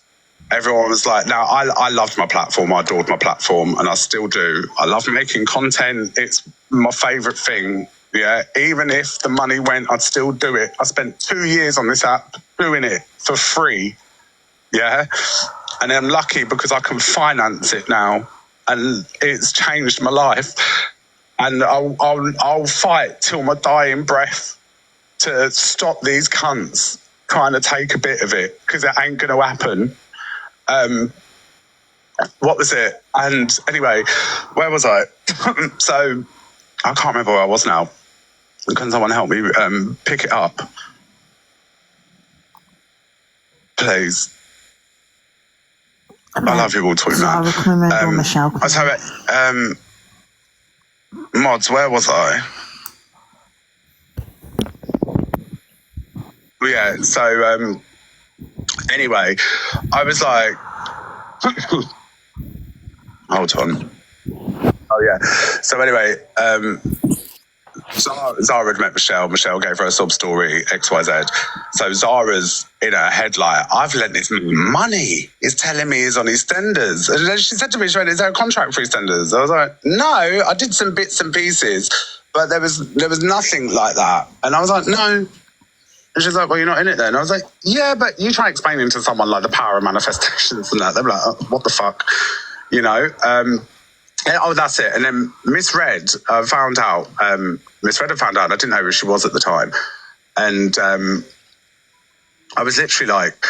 everyone was like, now, I loved my platform. I adored my platform, and I still do. I love making content. It's my favourite thing, yeah. Even if the money went, I'd still do it. I spent 2 years on this app doing it for free, yeah. And I'm lucky because I can finance it now, and it's changed my life. And I'll fight till my dying breath to stop these cunts trying to take a bit of it, because it ain't going to happen. What was it? And anyway, where was I? So I can't remember where I was now. Can someone help me pick it up, please? I love you all too, man. Michelle. Sorry, Mods, where was I? Yeah, so anyway, I was like, hold on. Oh yeah. So anyway, Zara had met Michelle. Michelle gave her a sob story, XYZ. So Zara's in her head like, I've lent this man money. He's telling me he's on EastEnders. And then she said to me, she went, is there a contract for EastEnders? I was like, no, I did some bits and pieces, but there was nothing like that. And I was like, no. And she's like, well, you're not in it then. I was like, yeah, but you try explaining to someone like the power of manifestations and that. They're like, oh, what the fuck? You know? Oh, that's it. And then Miss Red found out. Miss Red had found out. I didn't know who she was at the time. And I was literally like,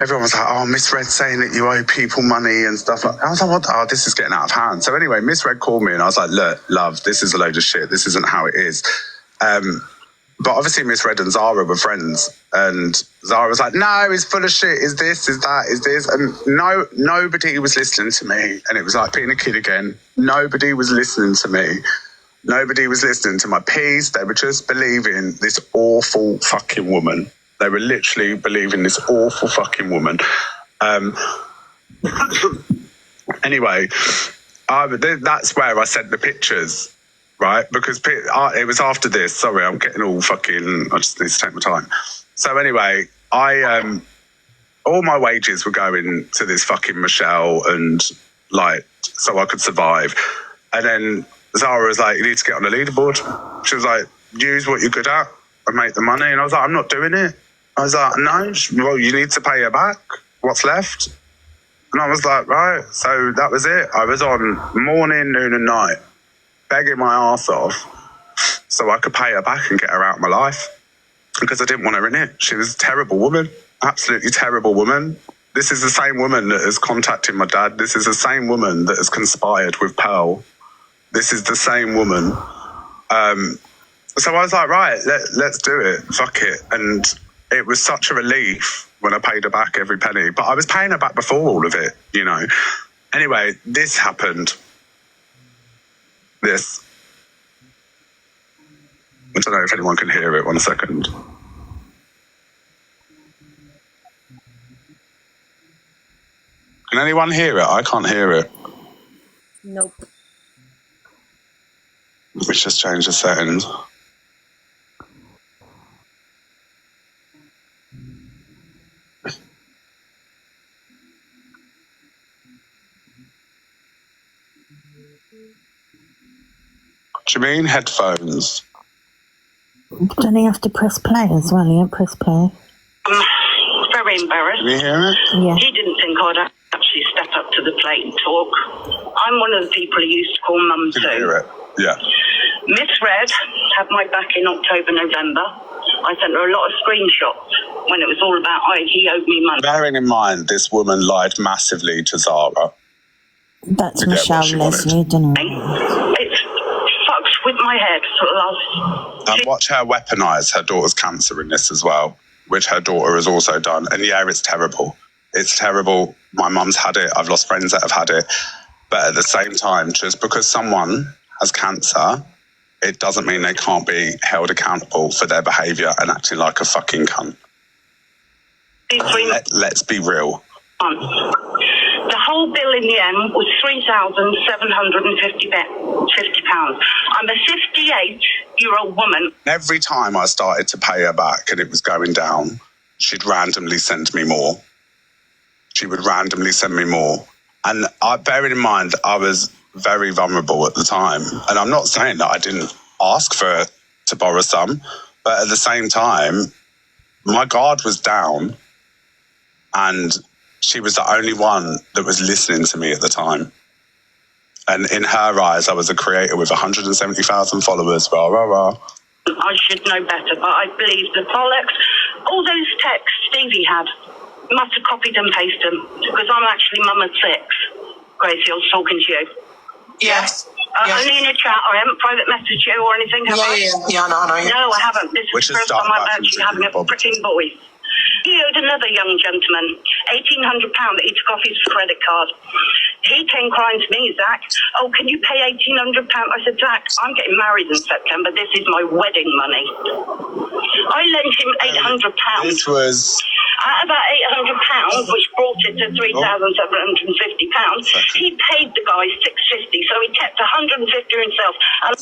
everyone was like, oh, Miss Red saying that you owe people money and stuff like that. I was like, what? Oh, this is getting out of hand. So anyway, Miss Red called me and I was like, look, love, this is a load of shit. This isn't how it is. But obviously Miss Red and Zara were friends, and Zara was like, no, it's full of shit, is this, is that, is this, and nobody was listening to me, and it was like being a kid again. Nobody was listening to me. Nobody was listening to my piece. They were just believing this awful fucking woman. They were literally believing this awful fucking woman. Anyway, that's where I sent the pictures. Right, because it was after this. Sorry, I'm getting all fucking. I just need to take my time. So anyway, all my wages were going to this fucking Michelle, and like, so I could survive. And then Zara was like, "You need to get on the leaderboard." She was like, "Use what you're good at and make the money." And I was like, "I'm not doing it." I was like, "No, well, you need to pay her back. What's left?" And I was like, "Right." So that was it. I was on morning, noon, and night, begging my ass off so I could pay her back and get her out of my life, because I didn't want her in it. She was a terrible woman, absolutely terrible woman. This is the same woman that has contacted my dad. This is the same woman that has conspired with Pearl. This is the same woman. So I was like, right, let's do it. Fuck it. And it was such a relief when I paid her back every penny. But I was paying her back before all of it, you know. Anyway, this happened. This. I don't know if anyone can hear it. 1 second. Can anyone hear it? I can't hear it. Nope. Let's just change the settings. Do you mean headphones? Don't you have to press play as well? Yeah, press play. Very embarrassed. Can you hear it? Yeah. He didn't think I'd actually step up to the plate and talk. I'm one of the people he used to call Mum Can you too. hear it? Yeah. Miss Red had my back in October, November. I sent her a lot of screenshots when it was all about he owed me money. Bearing in mind, this woman lied massively to Zara. That's To get what Michelle she Leslie, wanted. don't it? It's fucked with my head for the last... And watch her weaponise her daughter's cancer in this as well, which her daughter has also done. And yeah, it's terrible. It's terrible. My mum's had it. I've lost friends that have had it. But at the same time, just because someone has cancer, it doesn't mean they can't be held accountable for their behaviour and acting like a fucking cunt. Let's be real. The whole bill in the end was £3,750. I'm a 58-year-old woman. Every time I started to pay her back and it was going down, she'd randomly send me more. She would randomly send me more. And bearing in mind, I was very vulnerable at the time. And I'm not saying that I didn't ask for her to borrow some, but at the same time, my guard was down and she was the only one that was listening to me at the time. And in her eyes, I was a creator with 170,000 followers, rah, rah, rah. I should know better, but I believe the bollocks. All those texts Stevie had, must have copied and pasted them, because I'm actually mum of 6. Gracie, I was talking to you. Yes. Only in a chat. I haven't private messaged you or anything, have I? Yeah, no. No, I haven't. This is the first time I'm actually having a freaking voice. He owed another young gentleman £1,800 that he took off his credit card. He came crying to me, Zac, oh, can you pay £1,800? I said, Zac, I'm getting married in September. This is my wedding money. I lent him £800. This was... Out of that £800, which brought it to £3,750, he paid the guy $650, so he kept £150 himself.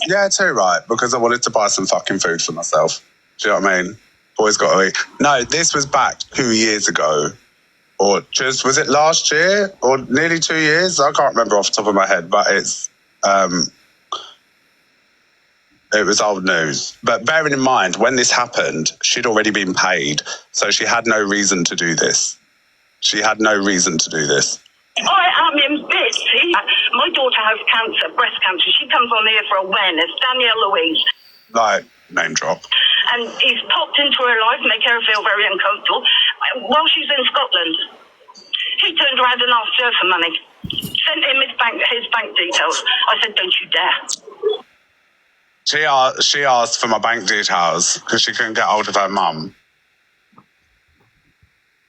Yeah, too right, because I wanted to buy some fucking food for myself. Do you know what I mean? Boys got to eat. No, this was back 2 years ago, or just, was it last year, or nearly 2 years? I can't remember off the top of my head, but it was old news. But bearing in mind, when this happened, she'd already been paid, so she had no reason to do this. She had no reason to do this. I am in bits. My daughter has cancer, breast cancer. She comes on here for awareness, Danielle Louise. Like, name drop. And he's popped into her life, make her feel very uncomfortable, while she's in Scotland. He turned around and asked her for money. Sent him his bank details. I said, don't you dare. She asked for my bank details because she couldn't get hold of her mum.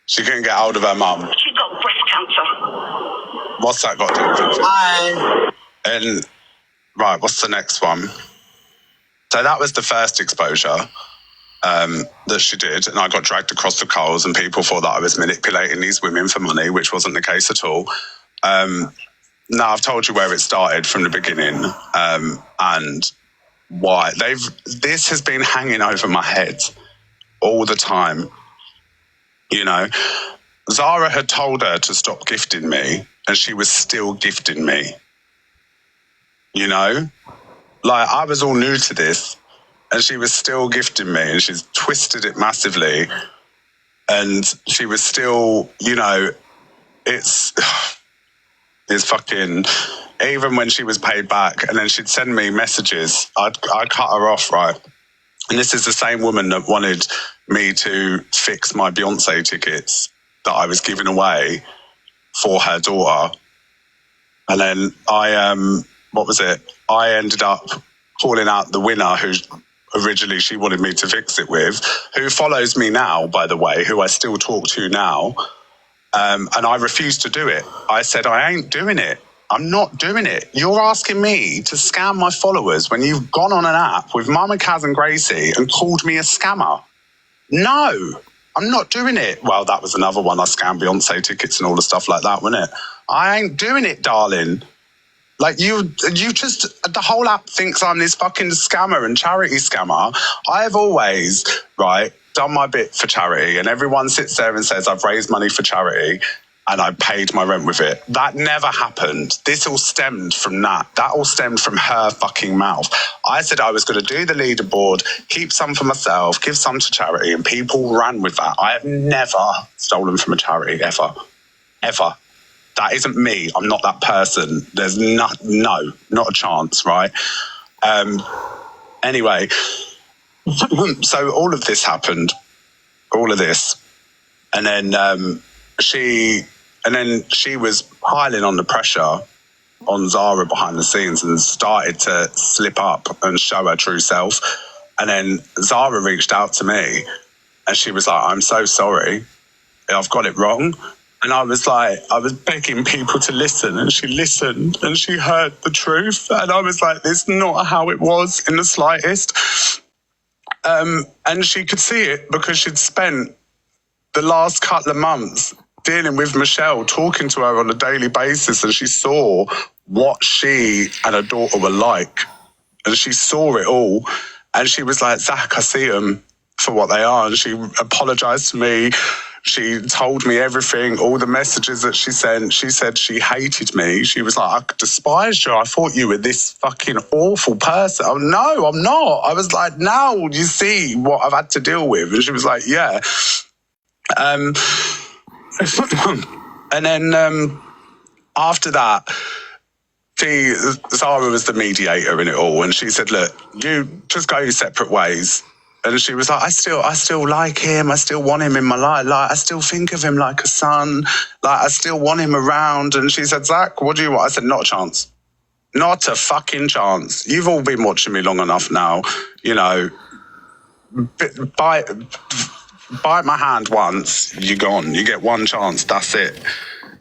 She couldn't get hold of her mum. She's got breast cancer. What's that got to do with it? And, right, what's the next one? So that was the first exposure that she did, and I got dragged across the coals and people thought that I was manipulating these women for money, which wasn't the case at all. Now, I've told you where it started from the beginning and why. This has been hanging over my head all the time. You know, Zara had told her to stop gifting me and she was still gifting me. You know? Like, I was all new to this and she was still gifting me and she's twisted it massively. And she was still, you know, it's fucking, even when she was paid back and then she'd send me messages, I'd cut her off, right? And this is the same woman that wanted me to fix my Beyonce tickets that I was giving away for her daughter. And then I ended up calling out the winner who originally she wanted me to fix it with, who follows me now, by the way, who I still talk to now. And I refused to do it. I said, I ain't doing it. I'm not doing it. You're asking me to scam my followers when you've gone on an app with Mama Kaz and Gracie and called me a scammer. No, I'm not doing it. Well, that was another one. I scammed Beyonce tickets and all the stuff like that, wasn't it? I ain't doing it, darling. Like, you just, the whole app thinks I'm this fucking scammer and charity scammer. I've always, right, done my bit for charity, and everyone sits there and says, I've raised money for charity and I paid my rent with it. That never happened. This all stemmed from that. That all stemmed from her fucking mouth. I said I was going to do the leaderboard, keep some for myself, give some to charity, and people ran with that. I have never stolen from a charity, ever. Ever. That isn't me. I'm not that person. There's not a chance, right? Anyway, so all of this happened, all of this. And then she was piling on the pressure on Zara behind the scenes and started to slip up and show her true self. And then Zara reached out to me and she was like, I'm so sorry. I've got it wrong. And I was begging people to listen, and she listened and she heard the truth. And I was like, this is not how it was in the slightest. And she could see it because she'd spent the last couple of months dealing with Michelle, talking to her on a daily basis, and she saw what she and her daughter were like. And she saw it all. And she was like, Zac, I see them for what they are. And she apologised to me. She told me everything, all the messages that she sent. She said she hated me. She was like, I despised you. I thought you were this fucking awful person. Oh, no, I'm not. I was like, now you see what I've had to deal with. And she was like, yeah. And then after that, Zara was the mediator in it all. And she said, look, you just go your separate ways. And she was like, I still like him. I still want him in my life. Like, I still think of him like a son. Like, I still want him around. And she said, Zac, what do you want? I said, not a chance. Not a fucking chance. You've all been watching me long enough now. You know, bite my hand once, you're gone. You get one chance, that's it.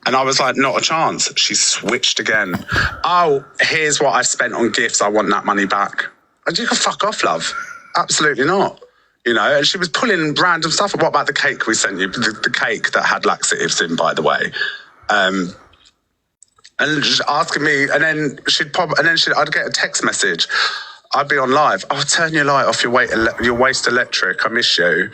And I was like, not a chance. She switched again. Oh, here's what I've spent on gifts. I want that money back. And you can fuck off, love. Absolutely not. You know, and she was pulling random stuff. What about the cake we sent you? The cake that had laxatives in, by the way. And just asking me, and then I'd get a text message. I'd be on live. Oh, turn your light off, your waste electric. I miss you.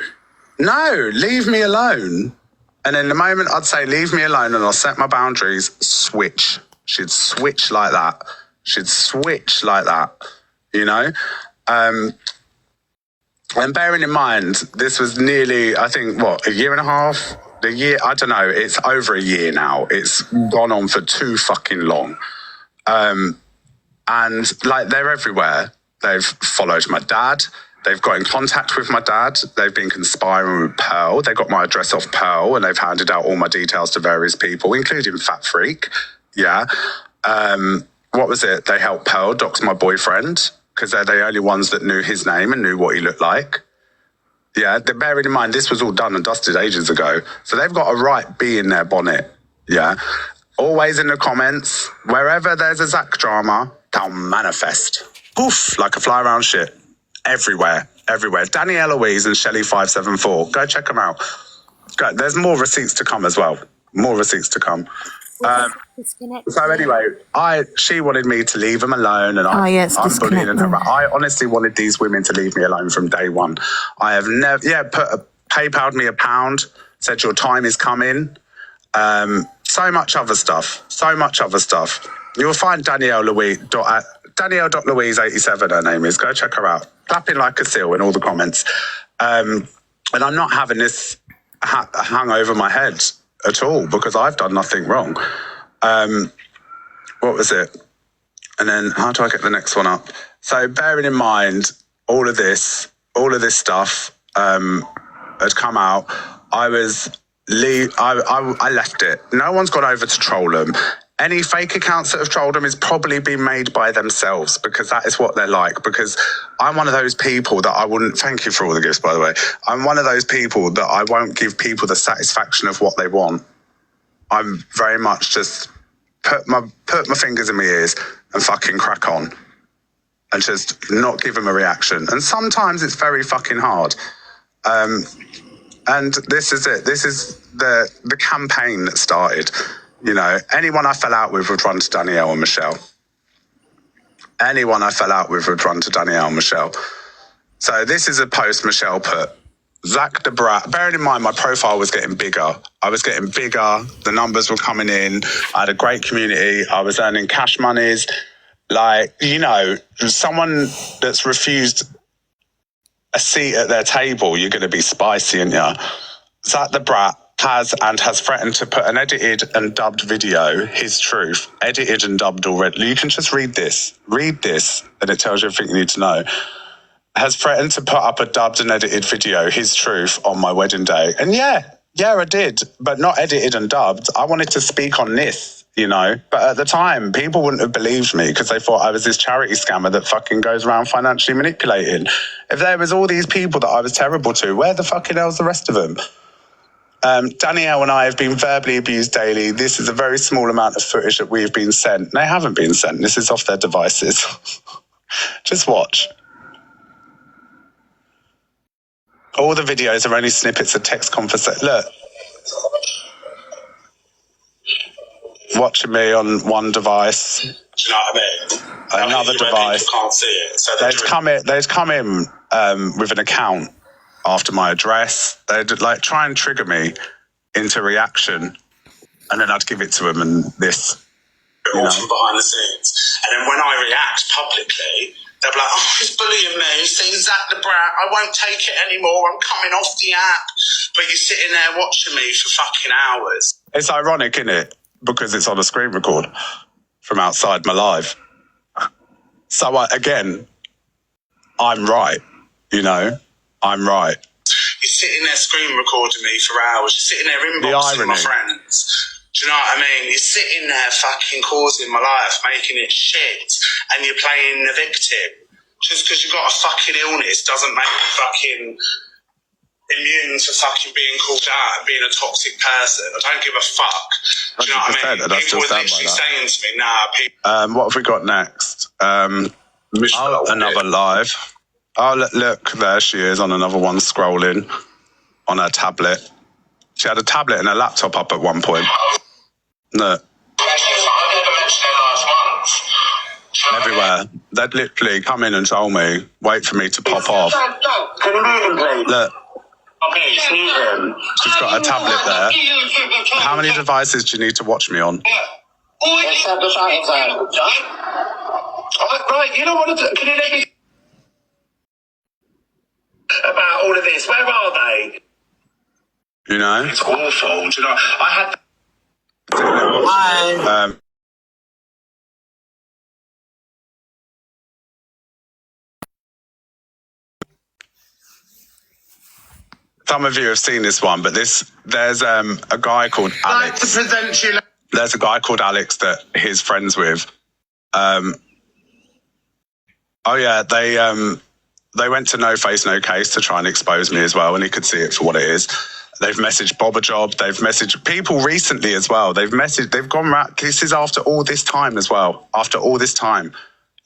No, leave me alone. And then the moment I'd say, leave me alone, and I'll set my boundaries, switch. She'd switch like that. You know? And bearing in mind, this was nearly, I think, a year and a half? I don't know, it's over a year now. It's gone on for too fucking long. And, like, they're everywhere. They've followed my dad. They've got in contact with my dad. They've been conspiring with Pearl. They got my address off Pearl, and they've handed out all my details to various people, including Fat Freak. Yeah. What was it? They helped Pearl dox my boyfriend, because they're the only ones that knew his name and knew what he looked like. Yeah, they're bearing in mind, this was all done and dusted ages ago. So they've got a right bee in their bonnet. Yeah. Always in the comments, wherever there's a Zac drama, they'll manifest. Poof, like a fly around shit. Everywhere. Danny Eloise and Shelley574. Go check them out. There's more receipts to come as well. So anyway, she wanted me to leave them alone, and I'm bullying her. I honestly wanted these women to leave me alone from day one. I have never, PayPal'd me £1, said your time is coming. So much other stuff. You'll find Danielle.Louise87, her name is. Go check her out. Clapping like a seal in all the comments. And I'm not having this hung over my head at all, because I've done nothing wrong. What was it? And then how do I get the next one up? So bearing in mind all of this stuff had come out, I left it. No one's gone over to troll them. Any fake accounts that have trolled them is probably been made by themselves, because that is what they're like. Because I'm one of those people that I wouldn't, thank you for all the gifts, by the way. I'm one of those people that I won't give people the satisfaction of what they want. I'm very much just put my fingers in my ears and fucking crack on, and just not give them a reaction. And sometimes it's very fucking hard. And this is it. This is the campaign that started. You know, anyone I fell out with would run to Danielle and Michelle. So this is a post Michelle put. Zac the Brat. Bearing in mind, my profile was getting bigger. The numbers were coming in. I had a great community. I was earning cash monies. Like, you know, someone that's refused a seat at their table, you're going to be spicy, aren't you? Zac the Brat has threatened to put an edited and dubbed video, his truth, edited and dubbed already. You can just read this, and it tells you everything you need to know. Has threatened to put up a dubbed and edited video, his truth, on my wedding day. And yeah, I did, but not edited and dubbed. I wanted to speak on this, you know, but at the time, people wouldn't have believed me, because they thought I was this charity scammer that fucking goes around financially manipulating. If there was all these people that I was terrible to, where the fucking hell's the rest of them? Danielle and I have been verbally abused daily. This is a very small amount of footage that we've been sent. They haven't been sent. This is off their devices. Just watch. All the videos are only snippets of text conversation. Look. Watching me on one device. Do you know what I mean? Another device. Can't see it. So they'd come in with an account after my address. They'd like try and trigger me into reaction, and then I'd give it to them and this. All from behind the scenes. And then when I react publicly, they'll be like, "Oh, he's bullying me. He's saying Zac the brat. I won't take it anymore. I'm coming off the app." But you're sitting there watching me for fucking hours. It's ironic, isn't it? Because it's on a screen record from outside my live. So again, I'm right, you know, I'm right. You're sitting there screen recording me for hours. You're sitting there inboxing my friends. Do you know what I mean? You're sitting there fucking causing my life, making it shit, and you're playing the victim. Just because you've got a fucking illness doesn't make you fucking immune to fucking being called out and being a toxic person. I don't give a fuck. Do you know what I mean? People were literally saying to me, nah, people... what have we got next? Another live. Oh, look, there she is on another one scrolling on her tablet. She had a tablet and a laptop up at one point. Look. Everywhere. They'd literally come in and tell me, wait for me to pop off. Look. She's got a tablet there. How many devices do you need to watch me on? Right, you know what? Can you let me about all of this? Where are they? You know? It's awful. Do you know? I had... some of you have seen this one, but there's a guy called Alex. There's a guy called Alex that he's friends with. They went to No Face No Case to try and expose me as well, and he could see it for what it is. They've messaged Bob a Job. They've messaged people recently as well. They've gone round. This is after all this time as well. After all this time,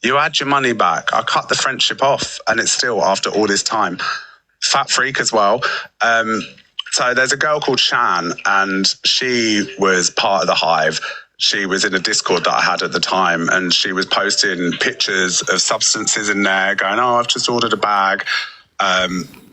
you had your money back. I cut the friendship off, and it's still after all this time. Fat freak as well. So there's a girl called Shan, and she was part of the Hive. She was in a Discord that I had at the time, and she was posting pictures of substances in there, going, "Oh, I've just ordered a bag."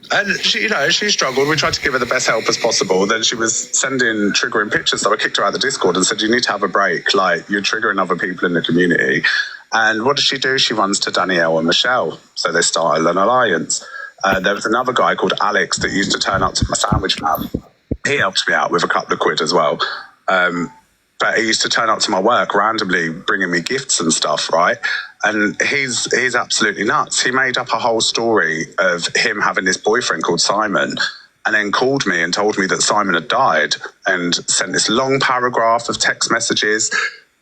And she, she struggled. We tried to give her the best help as possible. Then she was sending triggering pictures, so I kicked her out of the Discord and said, "You need to have a break. Like, you're triggering other people in the community." And what does she do? She runs to Danielle and Michelle, so they started an alliance. There was another guy called Alex that used to turn up to my sandwich man. He helped me out with a couple of quid as well. But he used to turn up to my work randomly, bringing me gifts and stuff, right? And he's absolutely nuts. He made up a whole story of him having this boyfriend called Simon, and then called me and told me that Simon had died, and sent this long paragraph of text messages.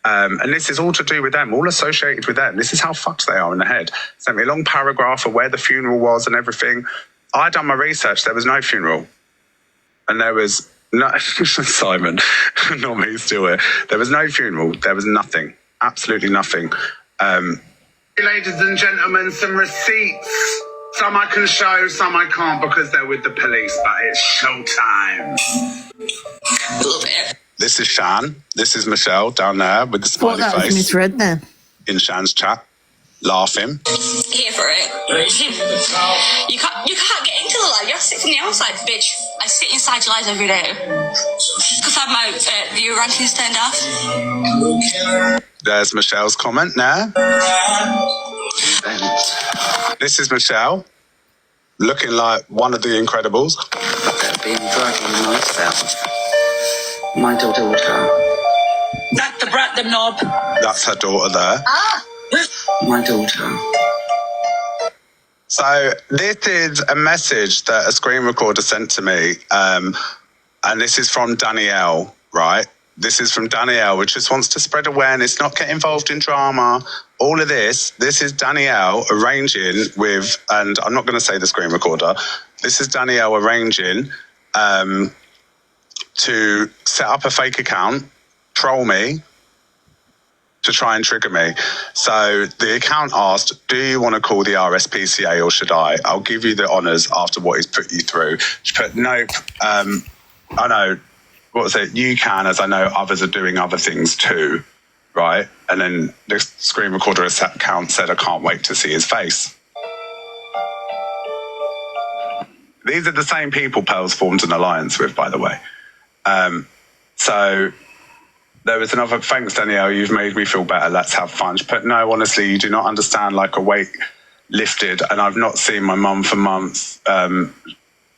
And this is all to do with them, all associated with them. This is how fucked they are in the head. Sent me a long paragraph of where the funeral was and everything. I done my research. There was no funeral. And there was no... Simon, not me, still here. There was no funeral. There was nothing. Absolutely nothing. Ladies and gentlemen, some receipts. Some I can show, some I can't because they're with the police, but it's showtime. This is Shan. This is Michelle down there with the smiley face. That was misread then. In Shan's chat, laughing. Here for it. You can't get into the live. You have to sit from the outside, bitch. I sit inside your lives every day because I have my viewer rankings turned off. There's Michelle's comment there. This is Michelle, looking like one of the Incredibles. I've been dragging myself. My daughter. Zac the brat, the knob. That's her daughter there. My daughter. So this is a message that a screen recorder sent to me, and this is from Danielle, right? This is from Danielle, which just wants to spread awareness, not get involved in drama. All of this is Danielle arranging with, and I'm not going to say the screen recorder, this is Danielle arranging to set up a fake account, troll me, to try and trigger me. So the account asked, do you want to call the RSPCA or should I? I'll give you the honours after what he's put you through. She put, nope, I know, what was it? You can, as I know others are doing other things too, right? And then the screen recorder account said, I can't wait to see his face. These are the same people Pearl's formed an alliance with, by the way. So there was another, thanks Danielle, you've made me feel better, let's have fun. She put, no, honestly, you do not understand, like a weight lifted, and I've not seen my mum for months.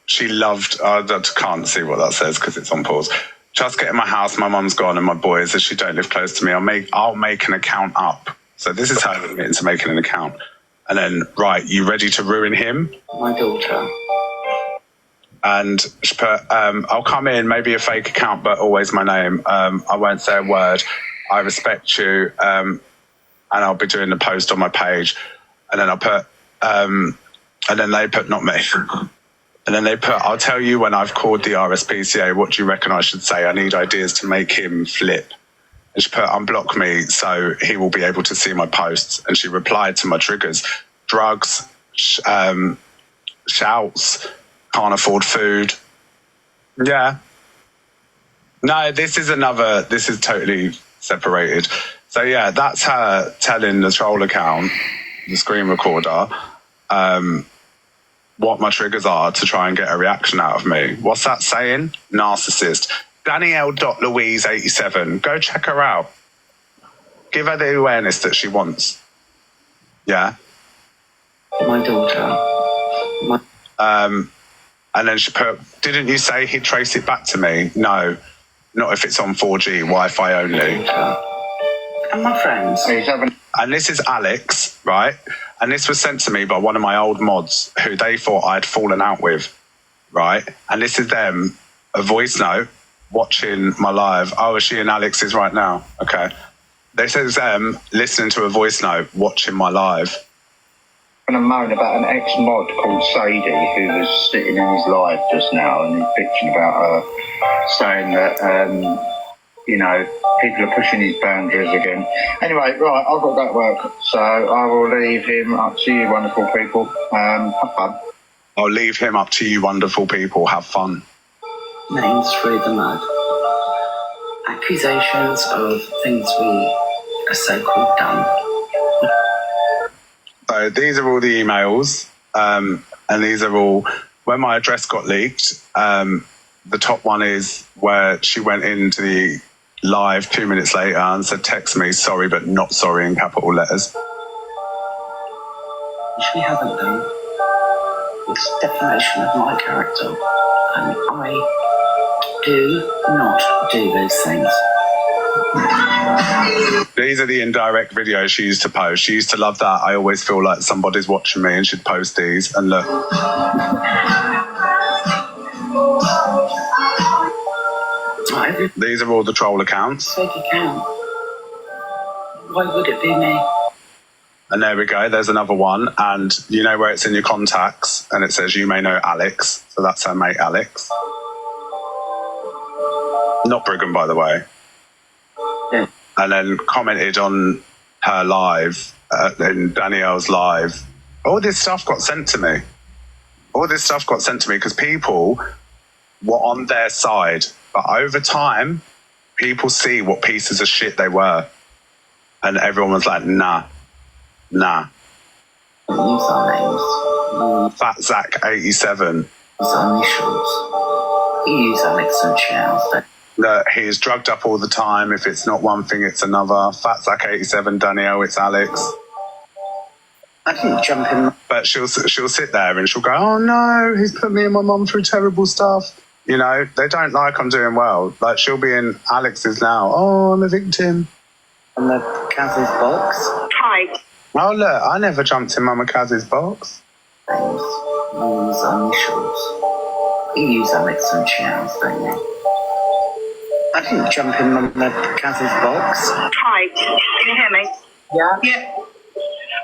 She loved, I can't see what that says because it's on pause. Just get in my house, my mum's gone and my boys, as she don't live close to me, I'll make an account up. So this is how I get into making an account. And then, right, you ready to ruin him? My daughter. And she put, I'll come in, maybe a fake account, but always my name. I won't say a word. I respect you. And I'll be doing the post on my page. And then I'll put, and then they put, not me. And then they put, I'll tell you when I've called the RSPCA, what do you reckon I should say? I need ideas to make him flip. And she put, unblock me so he will be able to see my posts. And she replied to my triggers, drugs, shouts, can't afford food. Yeah. No, this is totally separated. So yeah, that's her telling the troll account, the screen recorder, what my triggers are to try and get a reaction out of me. What's that saying? Narcissist. Danielle.Louise87. Go check her out. Give her the awareness that she wants. Yeah. My daughter. And then she put, didn't you say he'd trace it back to me? No, not if it's on 4G, Wi-Fi only. And my friends. And this is Alex, right? And this was sent to me by one of my old mods who they thought I'd fallen out with, right? And this is them, a voice note, watching my live. Oh, is she and Alex is right now? Okay. This is them listening to a voice note, watching my live. And a moan about an ex-mod called Sadie who was sitting in his live just now and he's bitching about her, saying that, people are pushing his boundaries again. Anyway, right, I've got that work, so I will leave him up to you wonderful people. Have fun. I'll leave him up to you wonderful people. Have fun. Names through the mud. Accusations of things we are so-called done. So these are all the emails, and these are all, when my address got leaked, the top one is where she went into the live 2 minutes later and said, text me, sorry, but not sorry in capital letters. Which we haven't done. It's defamation of my character, and I do not do those things. These are the indirect videos she used to post. She used to love that. I always feel like somebody's watching me, and she'd post these. And look. These are all the troll accounts. Fake account. Why would it be me? And there we go. There's another one. And you know where it's in your contacts, and it says you may know Alex. So that's her mate Alex. Not Brigham, by the way. Yeah. And then commented on her live, in Danielle's live. All this stuff got sent to me. Because people were on their side. But over time, people see what pieces of shit they were. And everyone was like, nah. Use our names. Fat Zac 87. Use our initials. You use Alex and Charles. That he's drugged up all the time. If it's not one thing, it's another. Fat Zac 87, Danielle, it's Alex. I didn't jump in. But she'll sit there and she'll go, oh no, he's put me and my mum through terrible stuff. You know, they don't like I'm doing well. Like she'll be in Alex's now. Oh, I'm a victim. On the Kaz's box. Hi. Oh look, I never jumped in Mama Kaz's box. Names. You use our initials. You use Alex and Charles, don't you? I didn't jump in on the Kaz's box. Hi, can you hear me? Yeah. Yeah.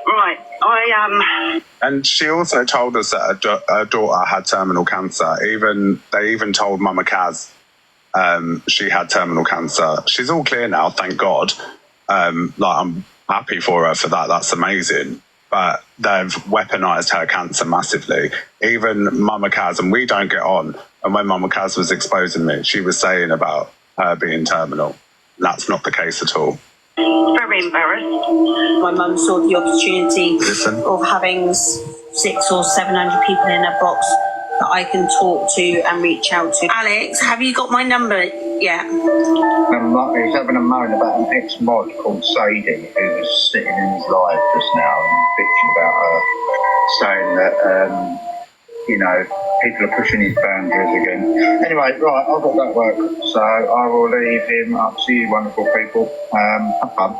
Right, I am. And she also told us that her daughter had terminal cancer. They even told Mama Kaz she had terminal cancer. She's all clear now, thank God. I'm happy for her for that. That's amazing. But they've weaponized her cancer massively. Even Mama Kaz, and we don't get on. And when Mama Kaz was exposing me, she was saying about her being terminal. That's not the case at all. Very embarrassed. My mum saw the opportunity of having 600 or 700 people in a box that I can talk to and reach out to. Alex, have you got my number yet? He's having a moan about an ex-mod called Sadie who was sitting in his live just now and bitching about her, saying that, people are pushing his boundaries again. Anyway, right, I've got that work, so I will leave him up to you wonderful people. Have fun.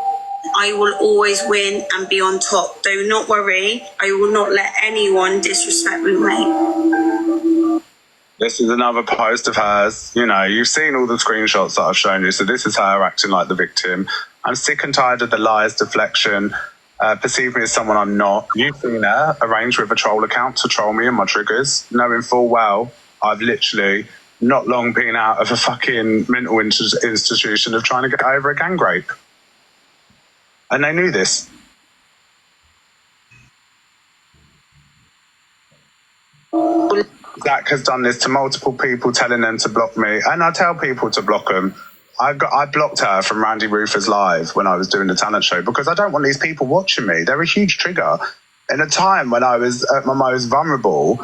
I will always win and be on top. Do not worry. I will not let anyone disrespect me, mate. This is another post of hers. You've seen all the screenshots that I've shown you. So this is her acting like the victim. I'm sick and tired of the lies, deflection, perceive me as someone I'm not. You've seen her arrange with a troll account to troll me and my triggers, knowing full well I've literally not long been out of a fucking mental institution of trying to get over a gang rape. And they knew this. Zac has done this to multiple people, telling them to block me. And I tell people to block them. I blocked her from Randy Roofer's live when I was doing the talent show because I don't want these people watching me. They're a huge trigger. In a time when I was at my most vulnerable,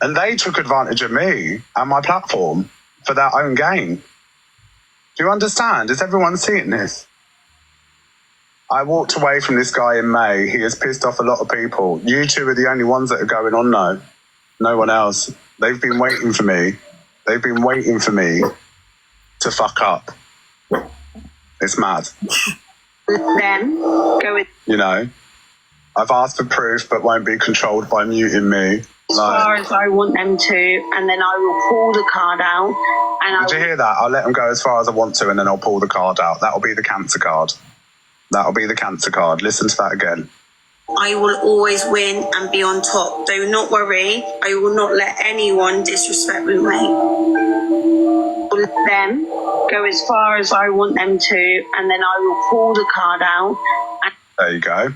and they took advantage of me and my platform for their own gain. Do you understand? Is everyone seeing this? I walked away from this guy in May. He has pissed off a lot of people. You two are the only ones that are going on now. No one else. They've been waiting for me. They've been waiting for me to fuck up. It's mad. Then go with. I've asked for proof but won't be controlled by muting me. As far as I want them to, and then I will pull the card out. And Did you hear that? I'll let them go as far as I want to and then I'll pull the card out. That'll be the cancer card. That'll be the cancer card. Listen to that again. I will always win and be on top. Do not worry. I will not let anyone disrespect me, mate. Them go as far as I want them to, and then I will pull the card out. There you go.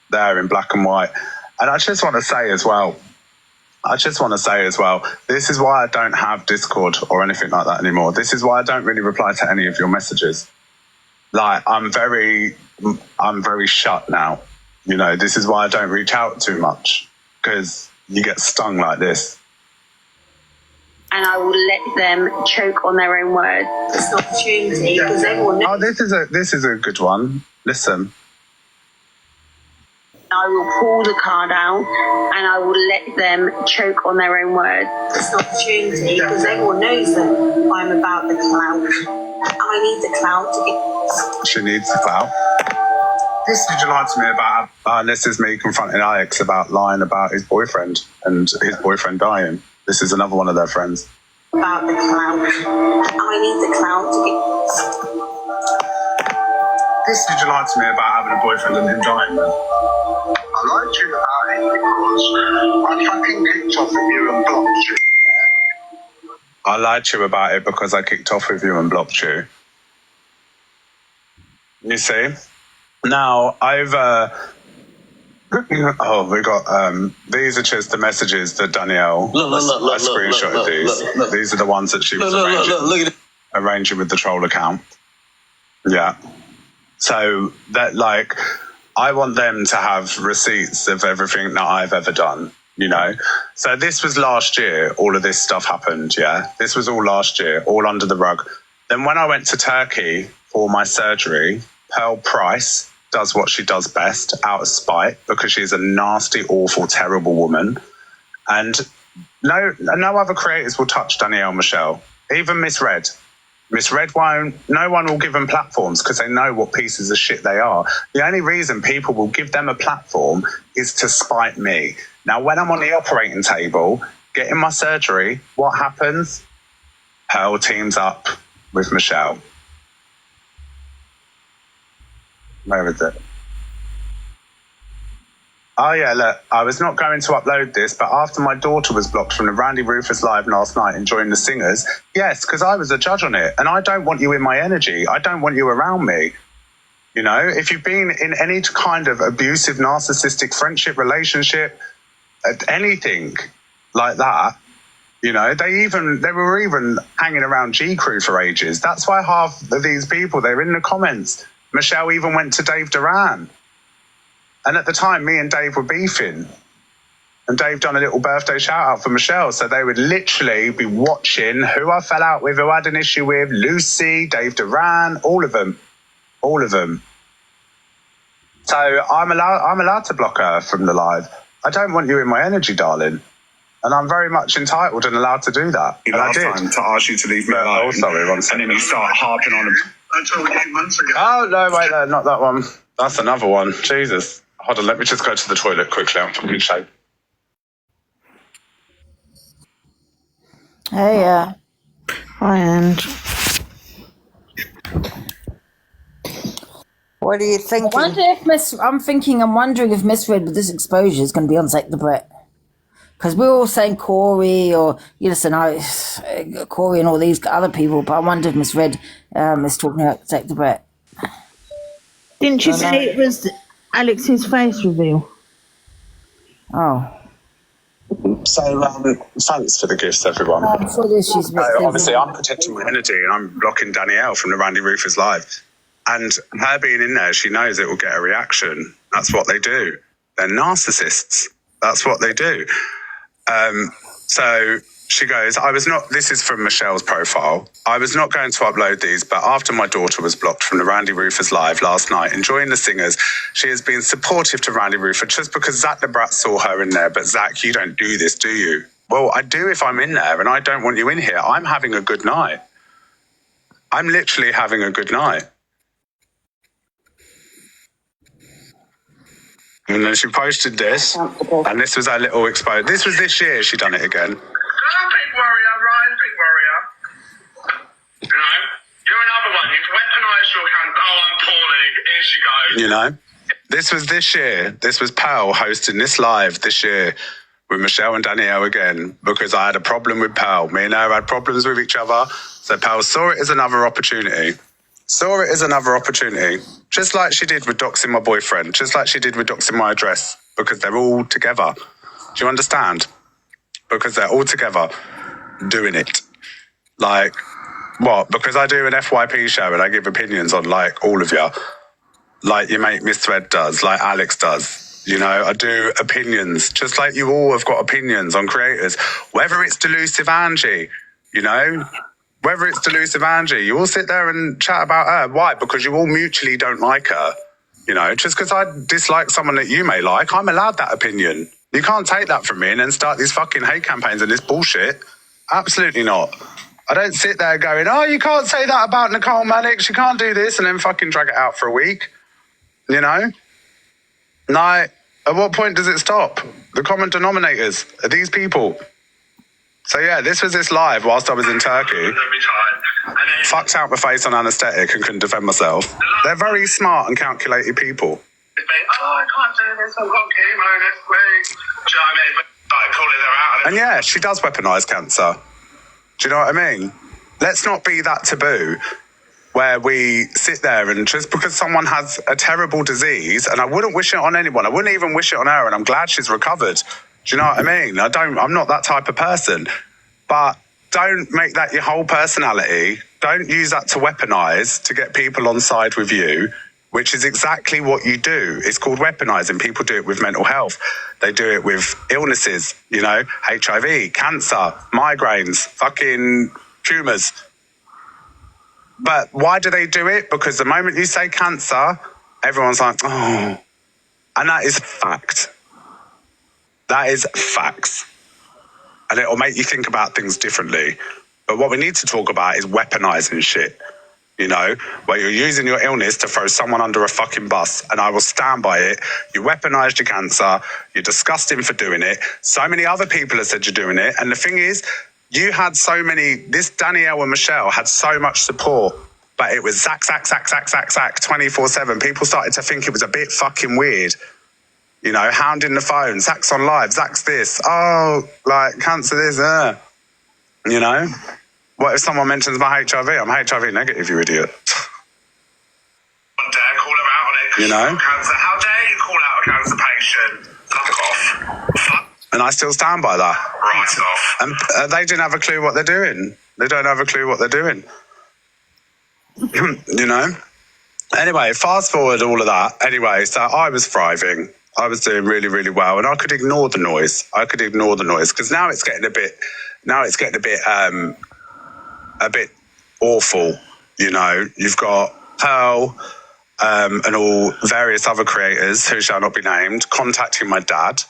There in black and white. And I just want to say as well, this is why I don't have Discord or anything like that anymore. This is why I don't really reply to any of your messages. Like, I'm very shut now. This is why I don't reach out too much, because you get stung like this. And I will let them choke on their own words. It's an opportunity because everyone knows. Oh, this is a good one. Listen. I will pull the card out and I will let them choke on their own words. It's an opportunity because everyone knows that I'm about the clout. I need the clout to get. She needs the clout. Did you lie to me about? This is me confronting Alex about lying about his boyfriend and his boyfriend dying. This is another one of their friends. About the clout. I need the clout to get. Did you lie to me about having a boyfriend and him dying then? I lied to you about it because I fucking kicked off with you and blocked you. I lied to you about it because I kicked off with you and blocked you. You see? Now, I've... we got... these are just the messages that Danielle... I screenshotted these. These are the ones that she was arranging with the troll account. Yeah. So, that, like... I want them to have receipts of everything that I've ever done, So this was last year, all of this stuff happened, yeah? This was all last year, all under the rug. Then when I went to Turkey for my surgery, Pearl Price does what she does best, out of spite, because she's a nasty, awful, terrible woman. And no other creators will touch Danielle Michelle, even Miss Red. Miss Red won't, no one will give them platforms because they know what pieces of shit they are. The only reason people will give them a platform is to spite me. Now, when I'm on the operating table, getting my surgery, what happens? Pearl teams up with Michelle. Where is it? Oh yeah, look, I was not going to upload this, but after my daughter was blocked from the Randy Rufus live last night enjoying the singers, yes, because I was a judge on it, and I don't want you in my energy. I don't want you around me. You know, if you've been in any kind of abusive, narcissistic friendship, relationship, anything like that, you know, they were even hanging around G Crew for ages. That's why half of these people, they're in the comments. Michelle even went to Dave Duran. And at the time, me and Dave were beefing. And Dave done a little birthday shout out for Michelle. So they would literally be watching who I fell out with, who I had an issue with, Lucy, Dave Duran, all of them. All of them. So I'm allowed to block her from the live. I don't want you in my energy, darling. And I'm very much entitled and allowed to do that. And I did. Time to ask you to leave me alone. Oh, sorry, one second. And then you start harping on him. Until 8 months ago. Oh, no, wait, no, not that one. That's another one. Jesus. Hold on, let me just go to the toilet quickly. I'm fucking shape. Hey, Hi, Ange. What are you thinking? I'm wondering if Miss Red with this exposure is going to be on Zac the Bret. Because we're all saying Corey or, Corey and all these other people, but I wonder if Miss Red is talking about Zac the Bret. Didn't you say it was Alex's face reveal? Oh. So, thanks for the gifts, everyone. Obviously, I'm protecting my energy and I'm blocking Danielle from the Randy Rufus live. And her being in there, she knows it will get a reaction. That's what they do. They're narcissists. That's what they do. So she goes, this is from Michelle's profile. I was not going to upload these, but after my daughter was blocked from the Randy Rufus live last night, enjoying the singers, she has been supportive to Randy Rufus just because Zac the Brat saw her in there. But Zac, you don't do this, do you? Well, I do if I'm in there, and I don't want you in here. I'm having a good night. I'm literally having a good night. And then she posted this, and this was her little expose. This was this year she done it again. Big warrior, Ryan, big warrior. You know, you're another one. You've weaponised your account. Oh, I'm poorly. Here she goes. You know, this was this year. This was Pearl hosting this live this year with Michelle and Danielle again, because I had a problem with Pearl. Me and her had problems with each other. So Pearl saw it as another opportunity. Saw it as another opportunity, just like she did with doxing my boyfriend, just like she did with doxing my address, because they're all together. Do you understand? Because they're all together doing it. Like, what? Because I do an FYP show and I give opinions on, like, all of you. Like your mate Miss Thread does, like Alex does. You know, I do opinions, just like you all have got opinions on creators. Whether it's Delusive Angie, you know... Whether it's Delusive Angie, you all sit there and chat about her. Why? Because you all mutually don't like her. You know, just because I dislike someone that you may like, I'm allowed that opinion. You can't take that from me and then start these fucking hate campaigns and this bullshit. Absolutely not. I don't sit there going, oh, you can't say that about Nicole Mannix, you can't do this, and then fucking drag it out for a week. You know? No, at what point does it stop? The common denominators are these people. So yeah, this was this live whilst I was in Turkey. Fucked out my face on anaesthetic and couldn't defend myself. They're very smart and calculated people. I can't do this, I've got chemo next week. Do you know what I mean? But like calling her out. And yeah, she does weaponise cancer. Do you know what I mean? Let's not be that taboo where we sit there and just because someone has a terrible disease, and I wouldn't wish it on anyone, I wouldn't even wish it on her, and I'm glad she's recovered. Do you know what I mean? I'm not that type of person. But don't make that your whole personality. Don't use that to weaponize to get people on side with you, which is exactly what you do. It's called weaponizing. People do it with mental health. They do it with illnesses, you know, HIV, cancer, migraines, fucking tumours. But why do they do it? Because the moment you say cancer, everyone's like, oh. And that is fact. That is facts. And it'll make you think about things differently. But what we need to talk about is weaponizing shit. You know, where you're using your illness to throw someone under a fucking bus. And I will stand by it. You weaponized your cancer. You're disgusting for doing it. So many other people have said you're doing it. And the thing is, you had so many, this Danielle and Michelle had so much support. But it was Zac, 24/7. People started to think it was a bit fucking weird. You know, hounding the phone. Zac's on live. Zac's this. Oh, like, cancel this. You know? What if someone mentions my HIV? I'm HIV negative, you idiot. One dare call him out on it. You know? Cancer. How dare you call out a cancer patient? Fuck off. And I still stand by that. Right off. And they didn't have a clue what they're doing. They don't have a clue what they're doing. You know? Anyway, fast forward all of that. Anyway, so I was thriving. I was doing really, really well, and I could ignore the noise. Because now it's getting a bit awful. You know, you've got Pearl and all various other creators who shall not be named contacting my dad.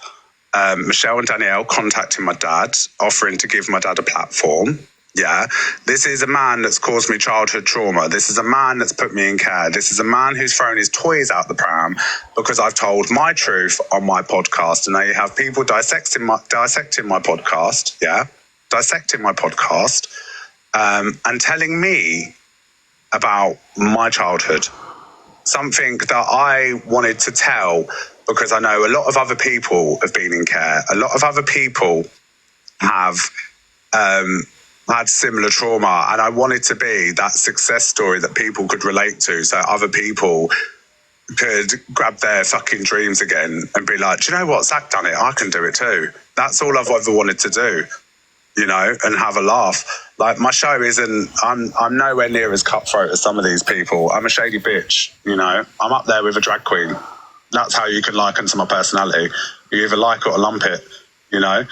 Michelle and Danielle contacting my dad, offering to give my dad a platform. Yeah, this is a man that's caused me childhood trauma. This is a man that's put me in care. This is a man who's thrown his toys out the pram because I've told my truth on my podcast. And now you have people dissecting my podcast, and telling me about my childhood. Something that I wanted to tell because I know a lot of other people have been in care. A lot of other people have had similar trauma, and I wanted to be that success story that people could relate to, so other people could grab their fucking dreams again and be like, do you know what, Zac done it, I can do it too. That's all I've ever wanted to do, you know, and have a laugh. Like, my show isn't, I'm nowhere near as cutthroat as some of these people. I'm a shady bitch, you know. I'm up there with a drag queen. That's how you can liken to my personality. You either like it or lump it, you know.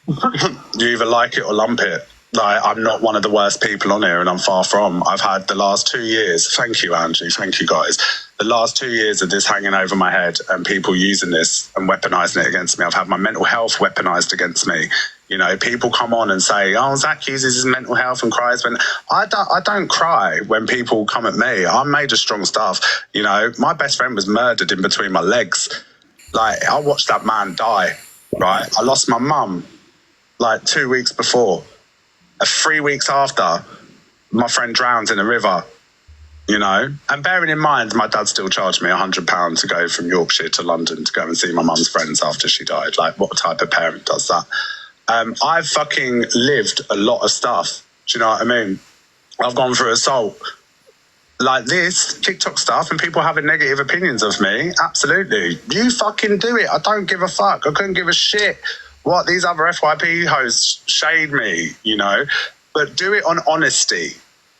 You either like it or lump it. Like, I'm not one of the worst people on here, and I'm far from. I've had the last 2 years, thank you, Angie, thank you guys, the last 2 years of this hanging over my head and people using this and weaponising it against me. I've had my mental health weaponised against me. You know, people come on and say, oh, Zac uses his mental health and cries. When I don't cry when people come at me. I'm made of strong stuff. You know, my best friend was murdered in between my legs. Like, I watched that man die, right? I lost my mum like 2 weeks before. 3 weeks after, my friend drowned in a river, you know? And bearing in mind, my dad still charged me £100 to go from Yorkshire to London to go and see my mum's friends after she died. Like, what type of parent does that? I've fucking lived a lot of stuff. Do you know what I mean? I've gone through assault like this, TikTok stuff, and people having negative opinions of me. Absolutely. You fucking do it. I don't give a fuck. I couldn't give a shit what these other FYP hosts shade me, you know, but do it on honesty.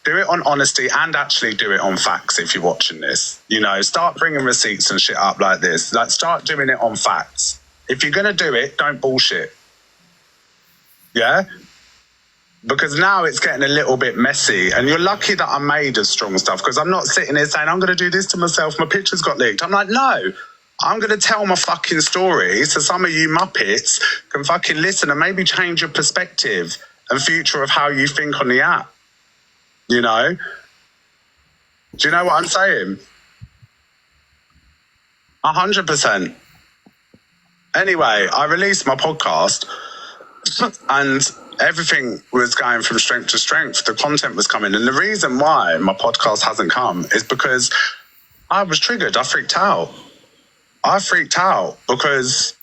Do it on honesty, and actually do it on facts if you're watching this. You know, start bringing receipts and shit up like this. Like, start doing it on facts. If you're going to do it, don't bullshit. Yeah? Because now it's getting a little bit messy, and you're lucky that I'm made of strong stuff, because I'm not sitting here saying, I'm going to do this to myself, my pictures got leaked. I'm like, no. I'm going to tell my fucking story so some of you Muppets can fucking listen and maybe change your perspective and future of how you think on the app. You know? Do you know what I'm saying? 100%. Anyway, I released my podcast and everything was going from strength to strength. The content was coming. And the reason why my podcast hasn't come is because I was triggered. I freaked out because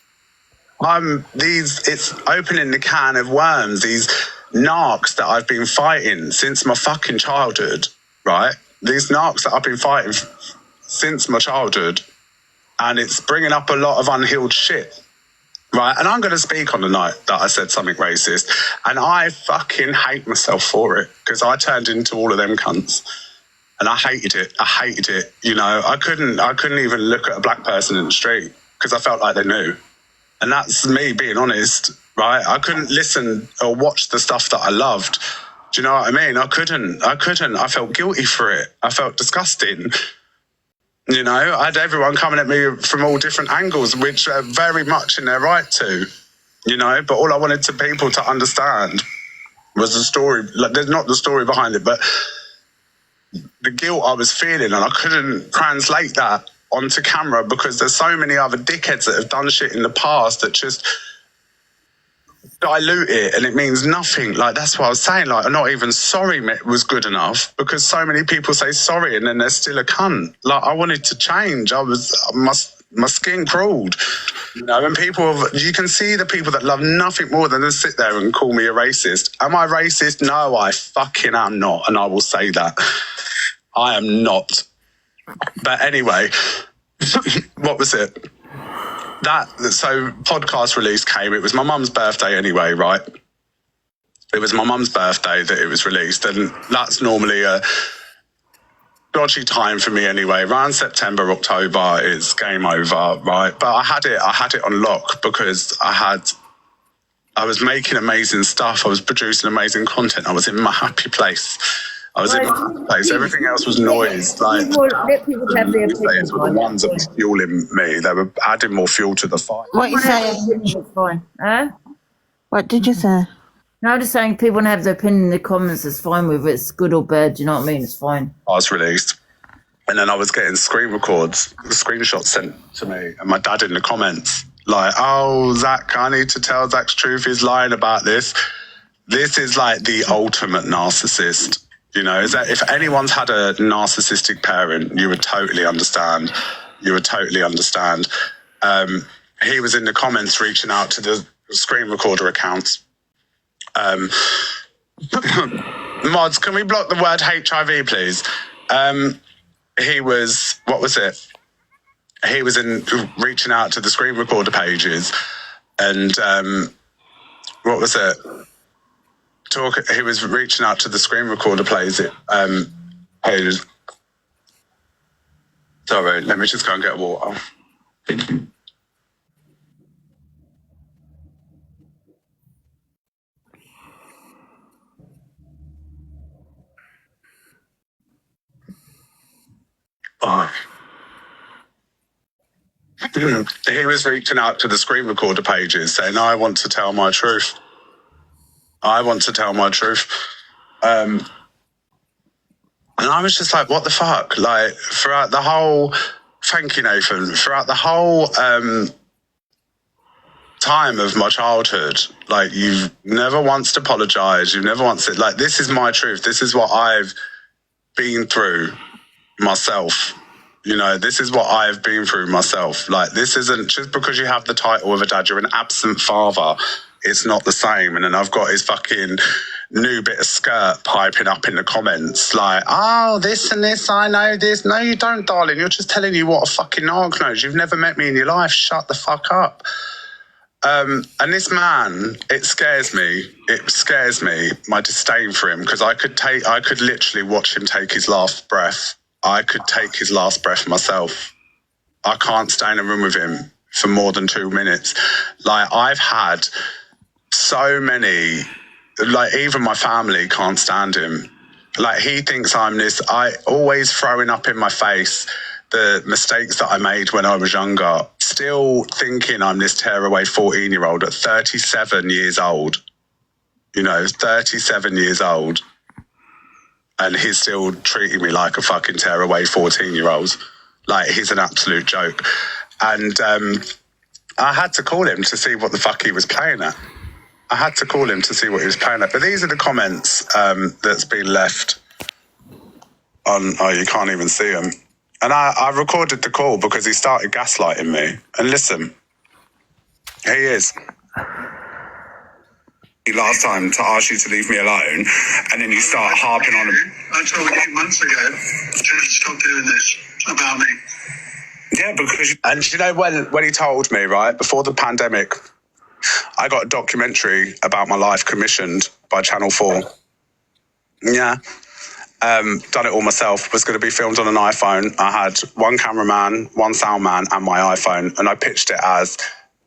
it's opening the can of worms, these narcs that I've been fighting since my fucking childhood, right? These narcs that I've been fighting since my childhood, and it's bringing up a lot of unhealed shit, right? And I'm going to speak on the night that I said something racist, and I fucking hate myself for it, because I turned into all of them cunts. And I hated it. You know, I couldn't even look at a black person in the street because I felt like they knew. And that's me being honest, right? I couldn't listen or watch the stuff that I loved. Do you know what I mean? I couldn't. I felt guilty for it. I felt disgusting. You know, I had everyone coming at me from all different angles, which are very much in their right to, you know, but all I wanted to people to understand was the story. Like, there's not the story behind it, but the guilt I was feeling, and I couldn't translate that onto camera because there's so many other dickheads that have done shit in the past that just dilute it, and it means nothing. Like, that's what I was saying. Like, I'm not even sorry was good enough because so many people say sorry and then they're still a cunt. Like, I wanted to change. I must my skin crawled. You know, and you can see the people that love nothing more than to sit there and call me a racist. Am I racist? No, I fucking am not, and I will say that. I am not. But anyway, what was it? So podcast release came. It was my mum's birthday anyway, right? It was my mum's birthday that it was released, and that's normally a dodgy time for me anyway. Around September, October is game over, right? But I had it on lock because I was making amazing stuff. I was producing amazing content. I was in my happy place. Everything else was noise. Like, let people have their opinions. Were the ones that were fueling me. They were adding more fuel to the fire. What you saying? It's fine. Huh? What did you say? No, I'm just saying people want to have their opinion in the comments. It's fine with it. It's good or bad. Do you know what I mean? It's fine. I was released. And then I was getting screenshots sent to me, and my dad in the comments, like, oh, Zac, I need to tell Zac's truth. He's lying about this. This is like the ultimate narcissist. You know, is that if anyone's had a narcissistic parent, you would totally understand. He was in the comments reaching out to the screen recorder accounts. Mods, can we block the word HIV, please? He was reaching out to the screen recorder pages, and he was reaching out to the screen recorder pages. Sorry, let me just go and get water. Oh. He was reaching out to the screen recorder pages saying, I want to tell my truth. And I was just like, what the fuck? Like, throughout the whole, thank you, Nathan, throughout the whole time of my childhood, like, you've never once apologized. You've never once said, like, this is my truth. This is what I've been through myself. You know, this is what I've been through myself. Like, this isn't just because you have the title of a dad, you're an absent father. It's not the same. And then I've got his fucking new bit of skirt piping up in the comments like, oh, this and this, I know this. No, you don't, darling. You're just telling you what a fucking narc knows. You've never met me in your life. Shut the fuck up. And this man, it scares me. My disdain for him, because I could literally watch him take his last breath. I could take his last breath myself. I can't stay in a room with him for more than 2 minutes. Like, I've had so many, like, even my family can't stand him. Like, he thinks I'm this, I always throwing up in my face the mistakes that I made when I was younger, still thinking I'm this tearaway 14-year-old at 37 years old. You know, 37 years old. And he's still treating me like a fucking tearaway 14-year-old. Like, he's an absolute joke. And I had to call him to see what the fuck he was playing at. But these are the comments that's been left on, oh, you can't even see them. And I recorded the call because he started gaslighting me. And listen, he is. Last time to ask you to leave me alone, and then you start harping on him. I told you months ago to stop doing this about me. Yeah, because, and you know, when he told me, right, before the pandemic, I got a documentary about my life commissioned by Channel 4. Yeah. Done it all myself. Was going to be filmed on an iPhone. I had one cameraman, one sound man, and my iPhone, and I pitched it as,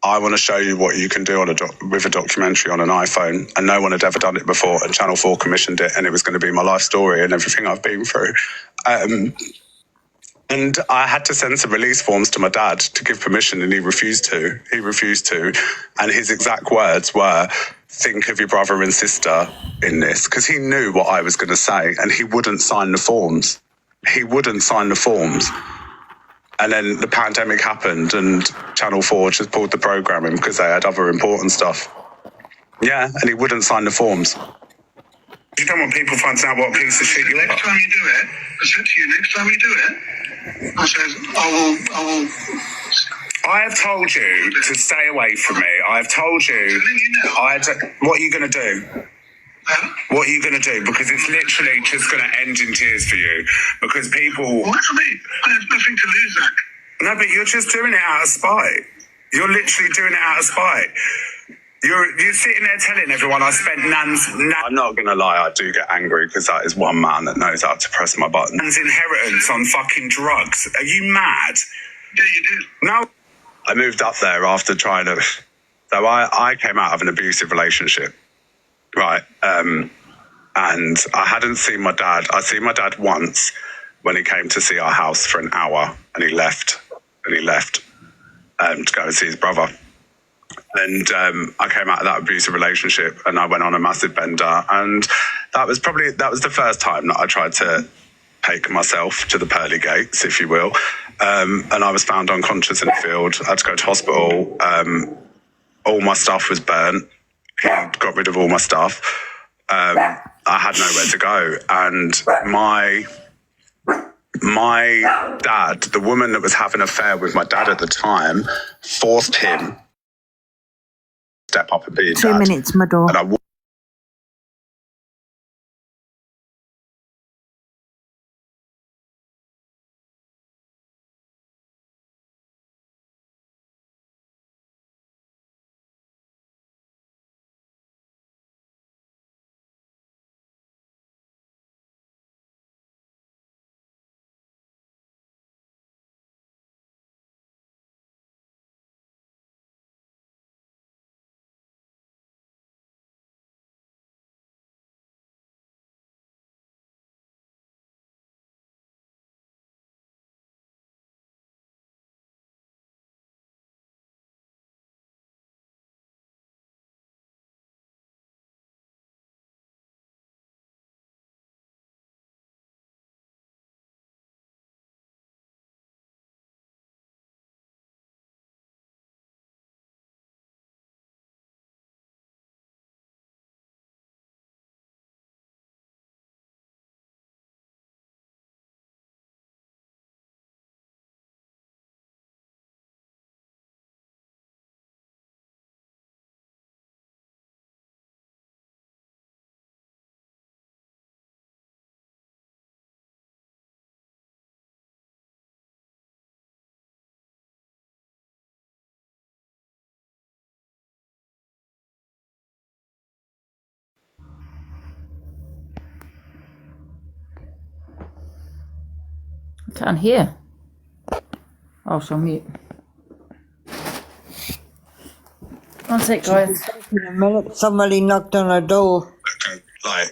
I want to show you what you can do on with a documentary on an iPhone, and no one had ever done it before, and Channel 4 commissioned it, and it was going to be my life story and everything I've been through. And I had to send some release forms to my dad to give permission, and he refused to. And his exact words were, think of your brother and sister in this, because he knew what I was going to say, and he wouldn't sign the forms. And then the pandemic happened, and Channel 4 just pulled the programming because they had other important stuff. Yeah, and he wouldn't sign the forms. You don't want people finding out what piece of shit you are. Next time you do it, I said to you, next time you do it, I said, I will. I have told you to stay away from me. I have told you. What are you going to do? What are you going to do? Because it's literally just going to end in tears for you. Because people... What for me? I have nothing to lose, Zach. No, but you're just doing it out of spite. You're literally doing it out of spite. You're sitting there telling everyone I spent Nan's... I'm not going to lie, I do get angry because that is one man that knows how to press my button. Nan's inheritance on fucking drugs. Are you mad? Yeah, you did. No. I moved up there after trying to... So I came out of an abusive relationship, right? And I hadn't seen my dad. I'd seen my dad once when he came to see our house for an hour, and he left to go and see his brother. And I came out of that abusive relationship and I went on a massive bender. And that was the first time that I tried to take myself to the pearly gates, if you will. And I was found unconscious in the field. I had to go to hospital. All my stuff was burnt. He got rid of all my stuff. I had nowhere to go. And my dad, the woman that was having an affair with my dad at the time, forced him to step up and be a dad. 2 minutes, my door. And I Can't hear. Oh, so mute. One sec, guys. In a minute, somebody knocked on our door.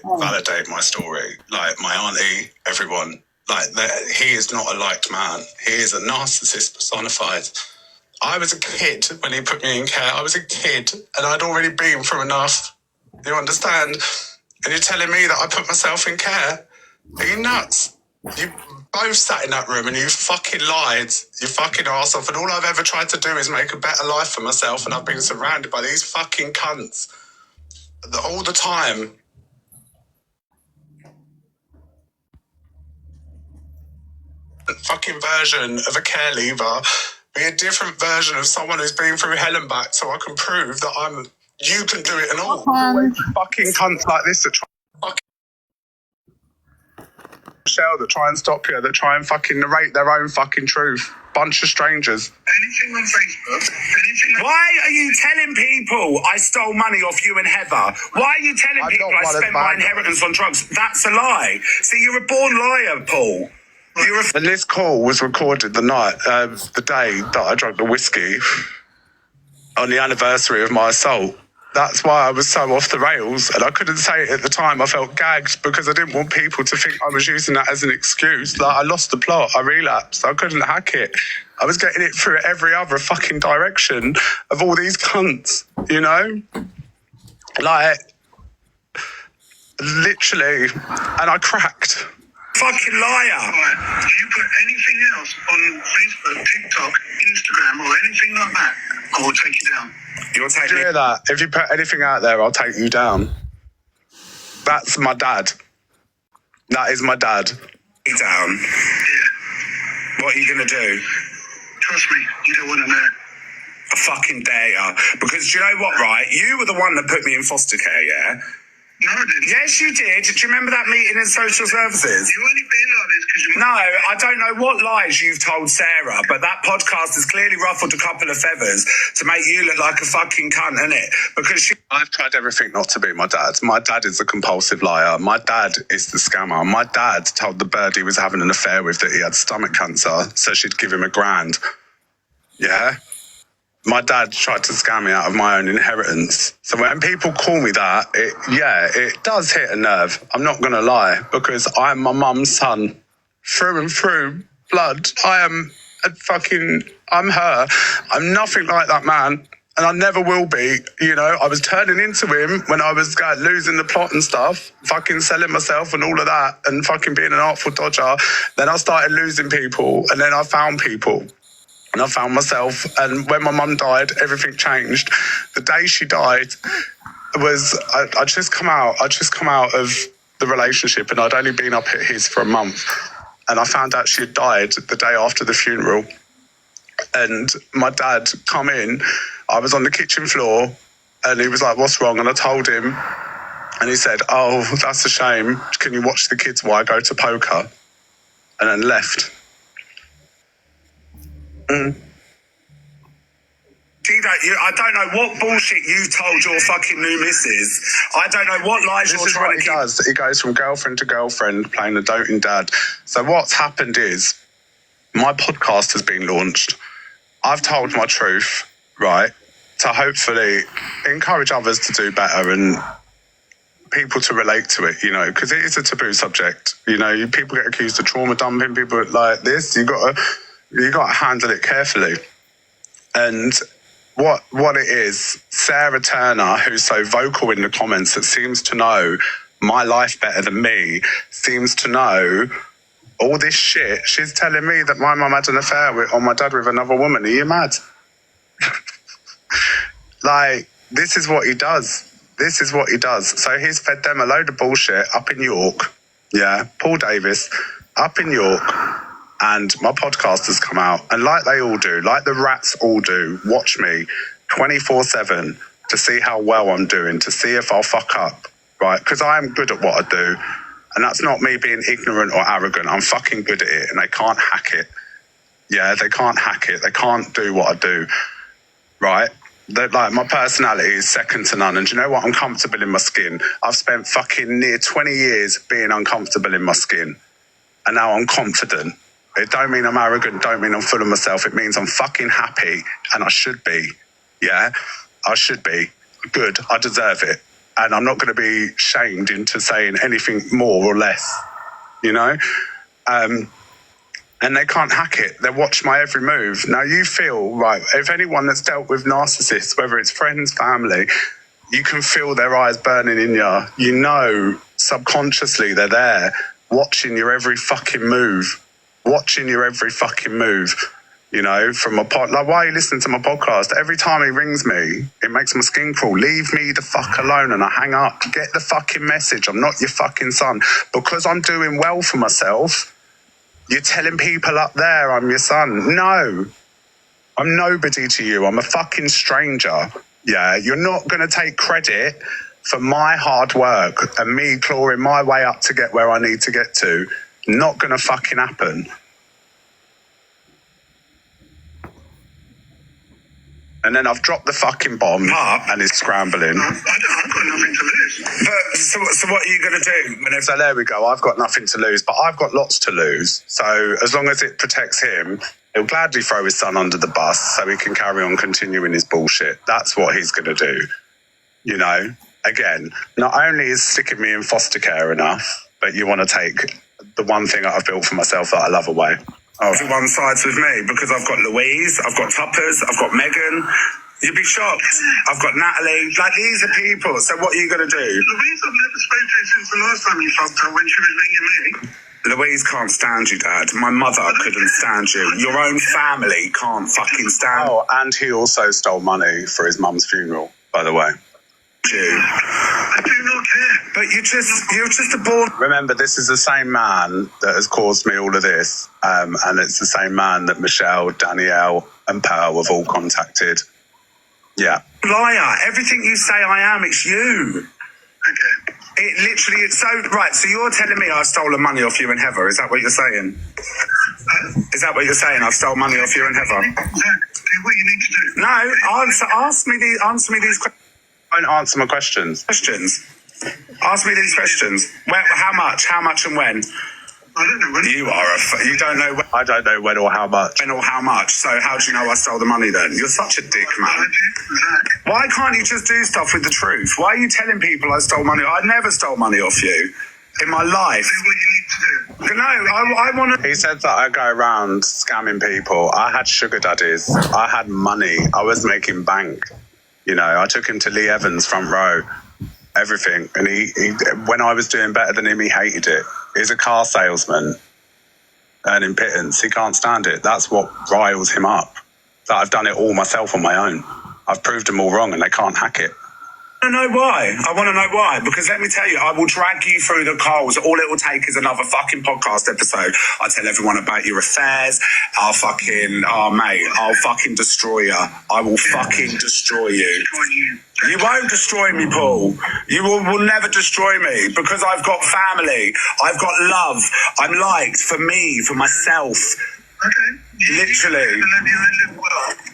Validate my story. Like, my auntie, everyone. Like, he is not a liked man. He is a narcissist personified. I was a kid when he put me in care. I was a kid, and I'd already been through enough. You understand? And you're telling me that I put myself in care? Are you nuts? You both sat in that room and you fucking lied. You fucking arse off. And all I've ever tried to do is make a better life for myself. And I've been surrounded by these fucking cunts all the time. Fucking version of a care leaver. Be a different version of someone who's been through hell and back so I can prove that you can do it and all. Fucking cunts like this that try Michelle, that try and stop you, that try and fucking narrate their own fucking truth. Bunch of strangers. Anything on Facebook, Why are you telling people I stole money off you and Heather? Why are you telling people I spent my inheritance on drugs? That's a lie. See, you're a born liar, Paul. And this call was recorded the day that I drank the whiskey on the anniversary of my assault. That's why I was so off the rails, and I couldn't say it at the time. I felt gagged because I didn't want people to think I was using that as an excuse. Like, I lost the plot, I relapsed, I couldn't hack it. I was getting it through every other fucking direction of all these cunts, you know? Like, literally, and I cracked. Fucking liar. Right. If you put anything else on Facebook, TikTok, Instagram, or anything like that, I will take you down. You'll take me. Hear that? If you put anything out there, I'll take you down. That's my dad. That is my dad. You down? Yeah. What are you going to do? Trust me, you don't want to know. I fucking dare you. Because do you know what, right? You were the one that put me in foster care, yeah? No, I didn't. Yes, you did. Do you remember that meeting in social services? You only being like this because you... No, I don't know what lies you've told Sarah, but that podcast has clearly ruffled a couple of feathers to make you look like a fucking cunt, innit? Because I've tried everything not to be my dad. My dad is a compulsive liar. My dad is the scammer. My dad told the bird he was having an affair with that he had stomach cancer, so she'd give him £1,000. Yeah? My dad tried to scam me out of my own inheritance. So when people call me that, it does hit a nerve. I'm not going to lie, because I'm my mum's son through and through, blood. I'm her. I'm nothing like that man, and I never will be. You know, I was turning into him when I was losing the plot and stuff, fucking selling myself and all of that, and fucking being an artful dodger. Then I started losing people, and then I found people. And I found myself, and when my mum died, everything changed. The day she died was I just come out of the relationship, and I'd only been up at his for a month, and I found out she had died the day after the funeral. And my dad come in, I was on the kitchen floor, and he was like, "What's wrong?" And I told him, and he said, "Oh, that's a shame. Can you watch the kids while I go to poker?" And then left. I don't know what bullshit you've told your fucking new missus. I don't know what lies you're trying to keep. This is what he does. He goes from girlfriend to girlfriend playing the doting dad. So what's happened is my podcast has been launched. I've told my truth, right, to hopefully encourage others to do better and people to relate to it, you know, because it is a taboo subject. You know, people get accused of trauma dumping, people like this. You got to handle it carefully. And what it is, Sarah Turner, who's so vocal in the comments, that seems to know my life better than me, seems to know all this shit. She's telling me that my mum had an affair on my dad with another woman. Are you mad? Like, this is what he does. This is what he does. So he's fed them a load of bullshit up in York. Yeah, Paul Davis, up in York. And my podcast has come out. And like they all do, like the rats all do, watch me 24/7 to see how well I'm doing, to see if I'll fuck up, right? Because I am good at what I do. And that's not me being ignorant or arrogant. I'm fucking good at it, and they can't hack it. Yeah, they can't hack it. They can't do what I do, right? Like, my personality is second to none. And do you know what? I'm comfortable in my skin. I've spent fucking near 20 years being uncomfortable in my skin. And now I'm confident. It don't mean I'm arrogant, don't mean I'm full of myself. It means I'm fucking happy, and I should be. Yeah, I should be. Good, I deserve it. And I'm not going to be shamed into saying anything more or less, you know? And they can't hack it. They watch my every move. Now, you feel, right, if anyone that's dealt with narcissists, whether it's friends, family, you can feel their eyes burning in you. You know, subconsciously they're there, watching your every fucking move. Watching your every fucking move, you know, from a pod. Like, why are you listening to my podcast? Every time he rings me, it makes my skin crawl. Leave me the fuck alone, and I hang up. Get the fucking message. I'm not your fucking son. Because I'm doing well for myself, you're telling people up there I'm your son. No, I'm nobody to you. I'm a fucking stranger. Yeah, you're not going to take credit for my hard work and me clawing my way up to get where I need to get to. Not gonna fucking happen. And then I've dropped the fucking bomb and it's scrambling. I've got nothing to lose. But so what are you gonna do? So there we go. I've got nothing to lose, but I've got lots to lose. So as long as it protects him, he'll gladly throw his son under the bus so he can carry on continuing his bullshit. That's what he's gonna do. You know, again, not only is sticking me in foster care enough, but you want to take the one thing that I've built for myself that I love away. Everyone sides with me because I've got Louise, I've got Tuppers, I've got Megan. You'd be shocked. I've got Natalie. Like, these are people. So what are you going to do? Louise, I've never spoken to since the last time you fucked her when she was ringing me. Louise can't stand you, Dad. My mother couldn't stand you. Your own family can't fucking stand. Oh, and he also stole money for his mum's funeral, by the way. I do not care. But you're just a born. Remember, this is the same man that has caused me all of this, and it's the same man that Michelle, Danielle, and Pearl have all contacted. Yeah. Liar! Everything you say I am, it's you. Okay. It literally, it's so right. So you're telling me I've stolen money off you and Heather? Is that what you're saying? Is that what you're saying? I've stolen money off you and Heather? Zach, do what you need to do. No, answer me these questions. Don't answer my questions. Ask me these questions. Where, how much and when? I don't know when. You don't know when. I don't know when or how much. When or how much. So how do you know I stole the money then? You're such a dick, man. I do, Zach. Why can't you just do stuff with the truth? Why are you telling people I stole money? I never stole money off you in my life. Do what you need to do. No, I want to. He said that I go around scamming people. I had sugar daddies. I had money. I was making bank. You know, I took him to Lee Evans' front row. Everything. And he when I was doing better than him, he hated it. He's a car salesman earning pittance. He can't stand it. That's what riles him up. That I've done it all myself on my own. I've proved them all wrong and they can't hack it. I want to know why. Because let me tell you, I will drag you through the coals. All it will take is another fucking podcast episode. I'll tell everyone about your affairs. I'll fucking destroy you. I will fucking destroy you. You won't destroy me, Paul. You will never destroy me because I've got family. I've got love. I'm liked for me, for myself. Okay. Literally.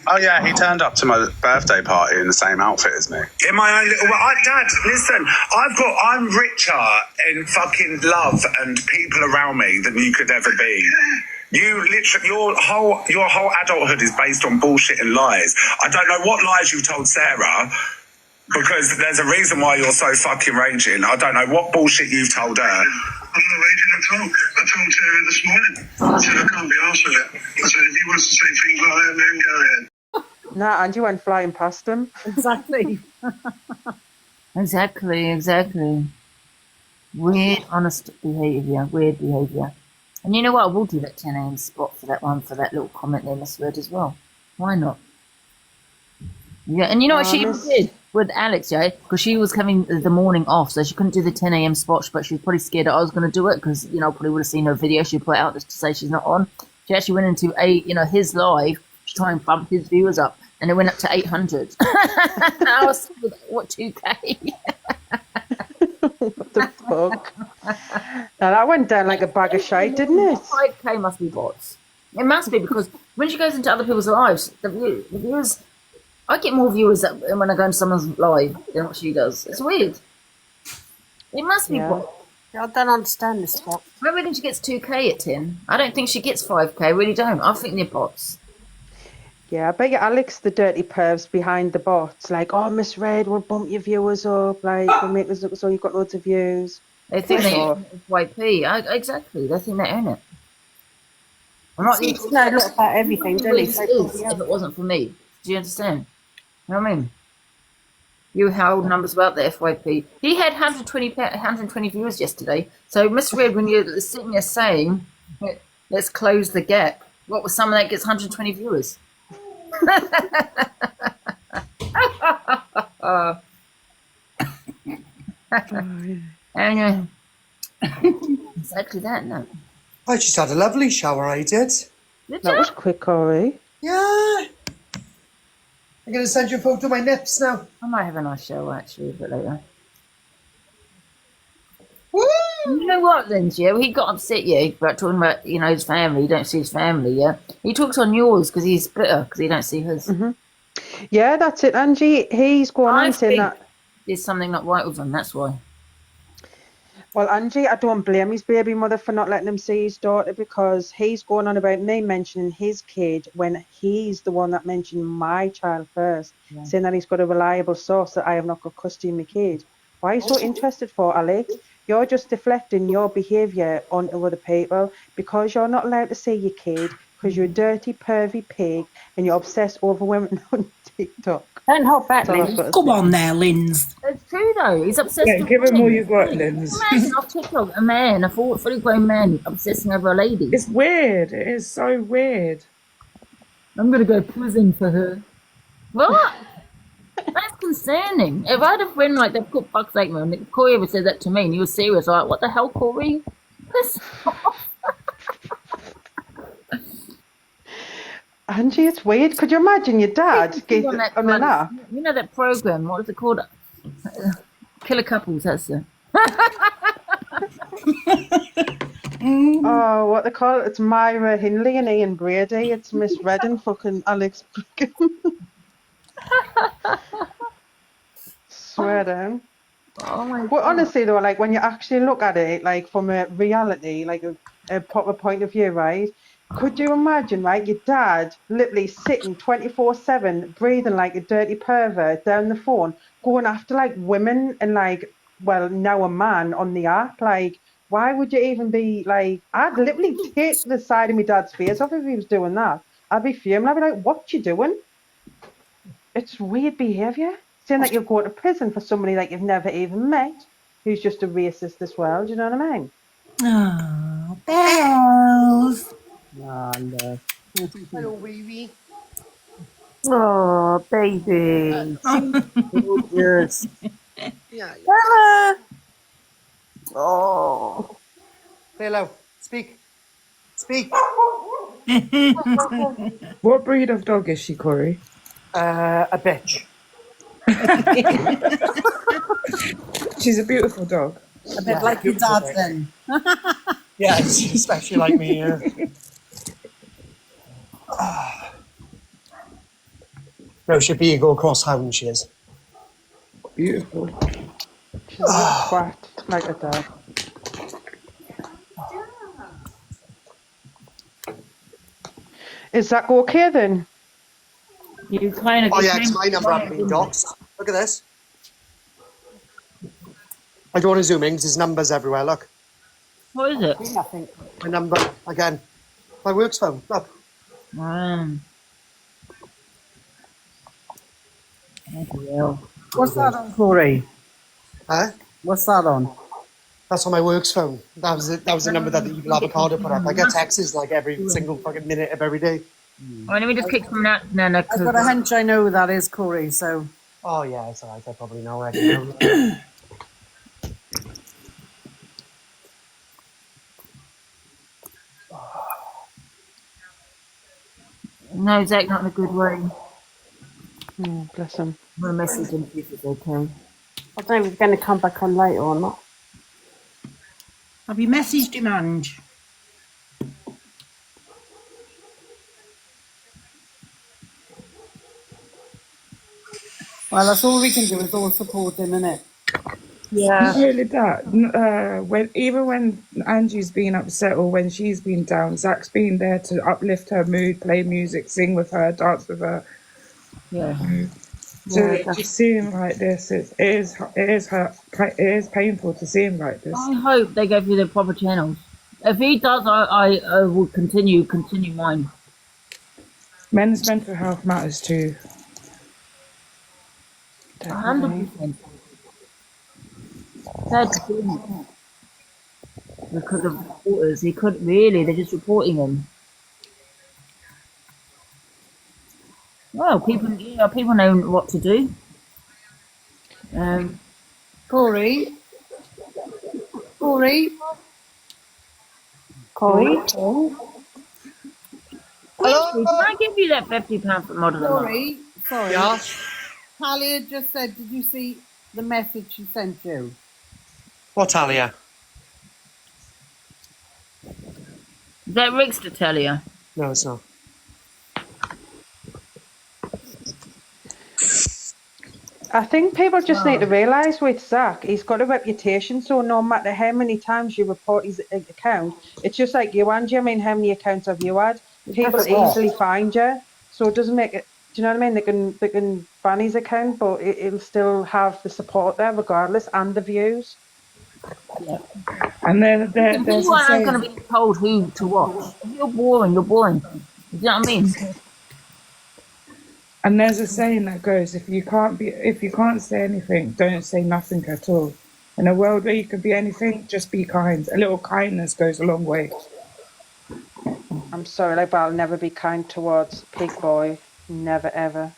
Oh yeah, he turned up to my birthday party in the same outfit as me. In my own little Dad, listen, I'm richer in fucking love and people around me than you could ever be. You literally, your whole adulthood is based on bullshit and lies. I don't know what lies you've told Sarah, because there's a reason why you're so fucking raging. I don't know what bullshit you've told her. I'm not raging at all. I told Sarah this morning. I said I can't be arsed with it. I said if he wants to say things like that, then go ahead. Nah, Angie went flying past him. Exactly. Exactly. Weird, honest behaviour. Weird behaviour. And you know what? I will do that 10 a.m. spot for that little comment they misread as well. Why not? Yeah, and you know what she did with Alex, yeah? Because she was having the morning off, so she couldn't do the 10 a.m. spot, but she was probably scared that I was going to do it because, you know, probably would have seen her video she put out just to say she's not on. She actually went into his live to try and bump his viewers up, and it went up to 800. I was, what, 2K? What the fuck? Now that went down like a bag of shite, didn't it? 5K must be bots. It must be, because when she goes into other people's lives, the viewers... I get more viewers when I go into someone's live than what she does. It's weird. It must be bots. I don't understand this spot. I reckon she gets 2K at 10. I don't think she gets 5K. I really don't. I think they're bots. Yeah, I bet you Alex, the dirty pervs behind the bots, like, oh, Miss Red, we'll bump your viewers up, like, we'll make this look so you've got loads of views. They think they own FYP. Exactly. They think they own it. I'm not He knows a lot about everything, doesn't he? If it wasn't for me. Do you understand? You know what I mean? You held numbers about the FYP. He had 120 viewers yesterday. So, Miss Red, when you're sitting there saying, let's close the gap, what was someone that gets 120 viewers? And exactly that, no. I just had a lovely shower, I did. That was quick, Corey. Yeah. I'm going to send you a photo of my nips now. I might have a nice show, actually, a bit later. Woo! You know what, Lindsay? Yeah? He got upset, about talking about, his family. You don't see his family, yeah? He talks on yours because he's bitter because he don't see his. Mm-hmm. Yeah, that's it, Angie. He's going on saying that there's something not right with him, that's why. Well, Angie, I don't blame his baby mother for not letting him see his daughter, because he's going on about me mentioning his kid when he's the one that mentioned my child first, saying that he's got a reliable source that I have not got custody of my kid. Why are you so interested for, Alex? You're just deflecting your behaviour onto other people because you're not allowed to see your kid because you're a dirty, pervy pig and you're obsessed over women on TikTok. Don't hold back, Linz. Come on there, Linz. It's true, though. He's obsessed with give him women. all you got, Linz. Imagine off TikTok, a fully grown man obsessing over a lady. It's weird. It is so weird. I'm going to go to prison for her. What? That's concerning. If I had a friend like that put fuck's sake, man, Corey ever said that to me and he was serious, like, what the hell, Corey? Angie, it's weird. Could you imagine your dad get on on an app? You know that program, what is it called? Killer Couples, that's it. Oh, what they call it? It's Myra Hindley and Ian Brady. It's Miss Red and fucking Alex Brigham. Swear down. Oh my Well, God. honestly though, like when you actually look at it, like from a reality, like a proper point of view, right? Could you imagine, right, your dad literally sitting 24/7, breathing like a dirty pervert down the phone, going after like women and like, well, now a man on the app? Like, why would you even be like? I'd literally take the side of my dad's face off if he was doing that. I'd be fuming. I'd be like, what you doing? It's weird behaviour. Saying that you'll go to prison for somebody that you've never even met, who's just a racist as well. Do you know what I mean? Oh, bells. Oh, no. Hello, baby. Oh, baby. Gorgeous. Yeah. Bella. Oh. Say hello. Speak. Speak. What breed of dog is she, Corey? A bitch. She's a beautiful dog. A bit like your dad then. Yes, especially like me. No, she'd be Eagle Cross Hound, she is. Beautiful. She's a little twat, like her dad. Is that okay then? You kind of. Oh yeah, it's my number. I've been doxed. Look at this. I don't want to zoom in because there's numbers everywhere. Look. What is it? Nothing. My number again. My works phone. Look. What's that on, Corey? Huh? What's that on? That's on my works phone. That was the number that the Evil Avocado put up. I get texts like every single fucking minute of every day. Oh, let me just kick some out. No, I've got a hunch I know who that is, Corey, so... Oh yeah, it's alright. I probably know it. No, Zach, not in a good way. Oh, bless him. I'm going to message him if it's okay. I don't know if he's going to come back on later or not. Have you messaged him, Ange? Well, that's all we can do is all support him, innit? Yeah. Not only that, even when Angie's been upset or when she's been down, Zach's been there to uplift her mood, play music, sing with her, dance with her. Yeah. To just see him like this, it is painful to see him like this. I hope they go through the proper channels. If he does, I will continue mine. Men's mental health matters too. 100%. Sad to see him. Because of reporters, he couldn't really. They're just reporting him. Well, people know what to do. Corey? Corey? Hello? Can I give you that £50 for modern Corey? Sorry. Yeah. Talia just said, did you see the message she sent you? What, Talia? Is that Rick's to tell you? No, it's not. I think people just need to realise with Zac, he's got a reputation, so no matter how many times you report his account, it's just like you, Angie. I mean, how many accounts have you had? People easily find you, so it doesn't make it. Do you know what I mean? They can ban his account, but it'll still have the support there regardless, and the views. Yeah. And there's you aren't going to be told who to watch. If you're boring, you're boring. Do you know what I mean? And there's a saying that goes, if you can't say anything, don't say nothing at all. In a world where you can be anything, just be kind. A little kindness goes a long way. I'm sorry, like, but I'll never be kind towards Pig Boy. Never, ever.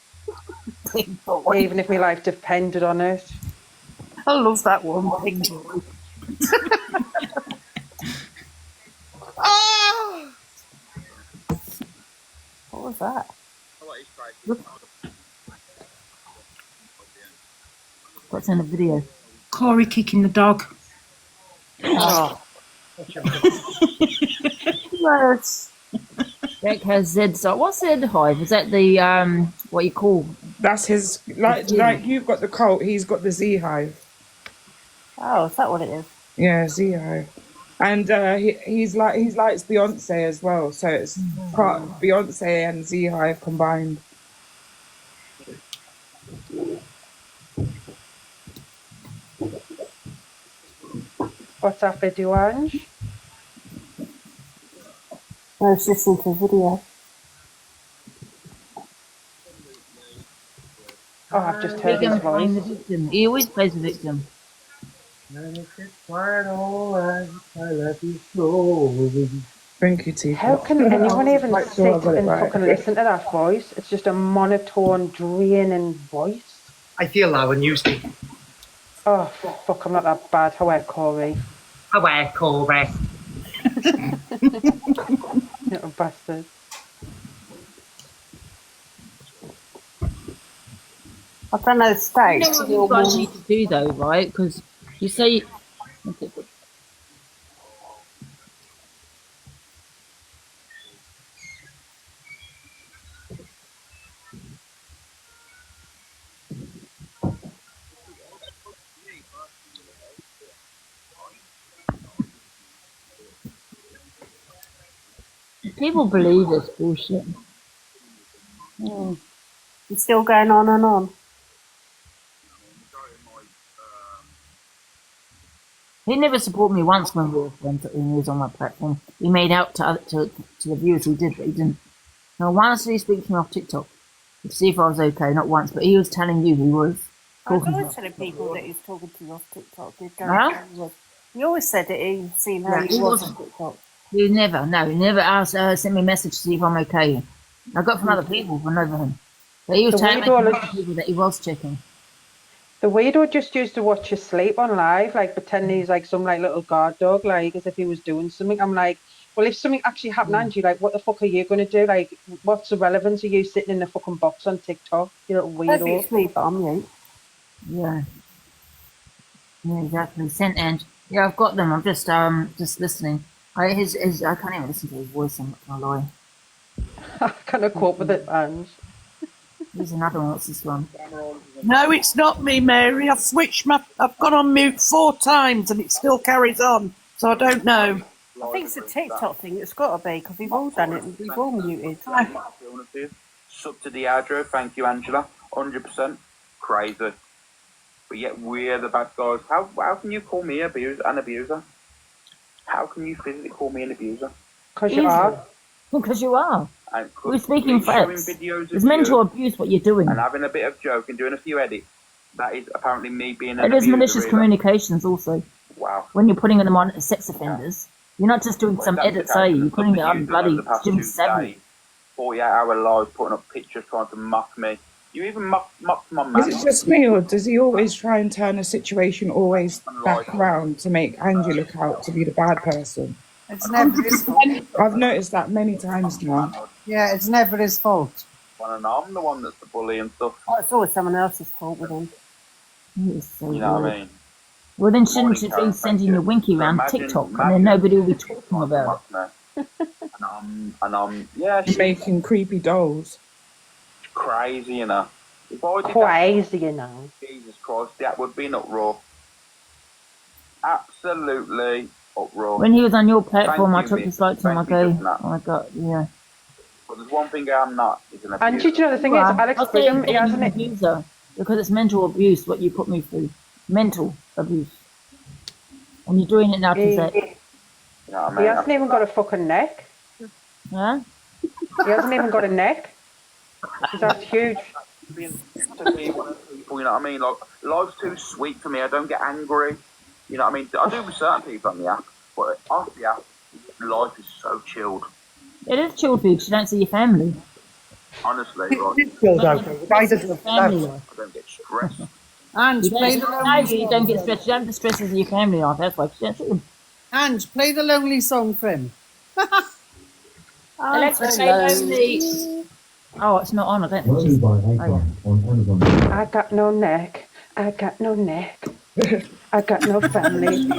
Pink boy. Even if my life depended on it. I love that one, Pink boy. Oh! What was that? What's in the video? Corey kicking the dog. Oh. Yes. Jack has Zed's. What's Zed Hive? Is that the what you call? That's his. Like you've got the cult, he's got the Z Hive. Oh, is that what it is? Yeah, Z Hive. And he likes Beyonce as well, so it's part Beyonce and Z Hive combined. What's that video, Ange? I was listening to a video. Oh, I've just heard his voice. The victim. He always plays the victim. Thank you, T. How can anyone even Quite sit sure I got it and right. fucking listen to that voice? It's just a monotone, draining voice. I feel that when you speak. Oh, fuck, I'm not that bad. How are Corey? Hello, Corey. Little bastard. I've done those steaks. You know what you guys need to do though, right? Because you say. People believe this bullshit. It's still going on and on. He never supported me once when we were friends, when he was on my platform. He made out to the viewers he did, but he didn't. Now, once did he speak to me off TikTok to see if I was okay, not once, but he was telling you he was. I was always telling people that he's talking to you off TikTok. He always said that he'd seen how he was on TikTok. He never asked, sent me a message to see if I'm okay. I got from other people, but never him. But he was telling people that he was checking. The weirdo just used to watch you sleep on live, like pretending he's like some like little guard dog, like as if he was doing something. I'm like, well, if something actually happened, Angie, like what the fuck are you going to do? Like, what's the relevance of you sitting in the fucking box on TikTok? You little weirdo. It's me, but I'm mute. Yeah. Yeah, exactly. Sent Ange. Yeah, I've got them. I'm just listening. I can't even listen to his voice. I'm not gonna lie. I can't cope with it, Ange. There's another one. What's this one? No, it's not me, Mary. I've gone on mute 4 times and it still carries on. So I don't know. I think it's a TikTok thing. It's got to be because we've all done it and we've all muted. Sub to Diageo, thank you, Angela. 100% crazy. But yet we're the bad guys. How can you call me an abuser? How can you physically call me an abuser? Because you are. Because you are. And We're speaking facts. Videos It's mental abuse what you're doing. and having a bit of joke and doing a few edits. That is apparently me being an It is abuser. malicious either. communications also. Wow. When you're putting them on sex offenders, you're not just doing some edits, are you? You're putting it on bloody Jim Savage. 48-hour live, putting up pictures, trying to mock me. You even mocked my man. Is it just me, or does he always try and turn a situation always back around to make Angie look out to be the bad person? It's never his fault. I've noticed that many times now. Yeah, it's never his fault. And I'm the one that's the bully and stuff. Oh, it's always someone else's fault with him. So You know what weird. I mean? Well, then shouldn't you be sending your winky around TikTok and then nobody will be talking about it? And I'm yeah, she's Making creepy dolls. crazy, you know. If I did Crazy, you know. that, Jesus Christ, that would be an uproar. Absolutely uproar. When he was on your platform, I Thank you, took dislike to him. I Thank you, go, just that. oh my god, yeah. But there's one thing I'm not, is an abuser. Angie, do you know the thing is, Well, Alex I'll say Brigham, he he's an hasn't it? abuser because it's mental abuse what you put me through. Mental abuse. And you're doing it now to Zach. You know what I He mean? hasn't even got a fucking neck. Huh? He hasn't even got a neck. That's huge. To be one of the people, you know what I mean? Like, life's too sweet for me. I don't get angry. You know what I mean? I do with certain people on the app, but off the app, life is so chilled. It is chilled for you 'cause you don't see your family. Honestly, right. Filled out. The guy that does Family that. life. I don't get stressed. Ange, You play the don't, no, lonely you song. don't get stressed. You don't get stressed as your family life. That's why you don't see them. Ange, play the lonely song for him. Alexa, play lonely. Oh, it's not on. I don't think she's. Oh, yeah. I got no neck. I got no neck. I got no family.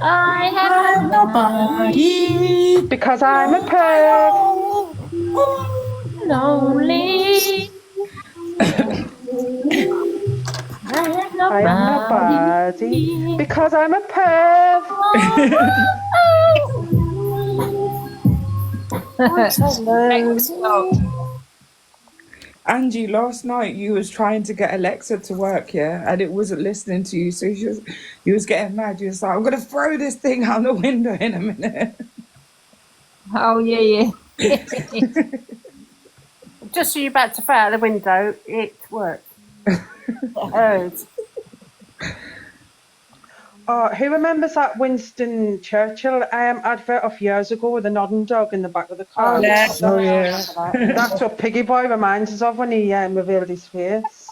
I have nobody Because I'm a perv. lonely. I have I am nobody. Because I'm a perv. Angie, last night you was trying to get Alexa to work, yeah, and it wasn't listening to you, so you was getting mad. You was like, "I'm gonna throw this thing out the window in a minute." Oh yeah. Just as you're about to throw out the window, it worked. It heard. Oh, who remembers that Winston Churchill advert of years ago with the nodding dog in the back of the car? Oh, yeah. Oh yeah. That's what Piggy Boy reminds us of when he revealed his face.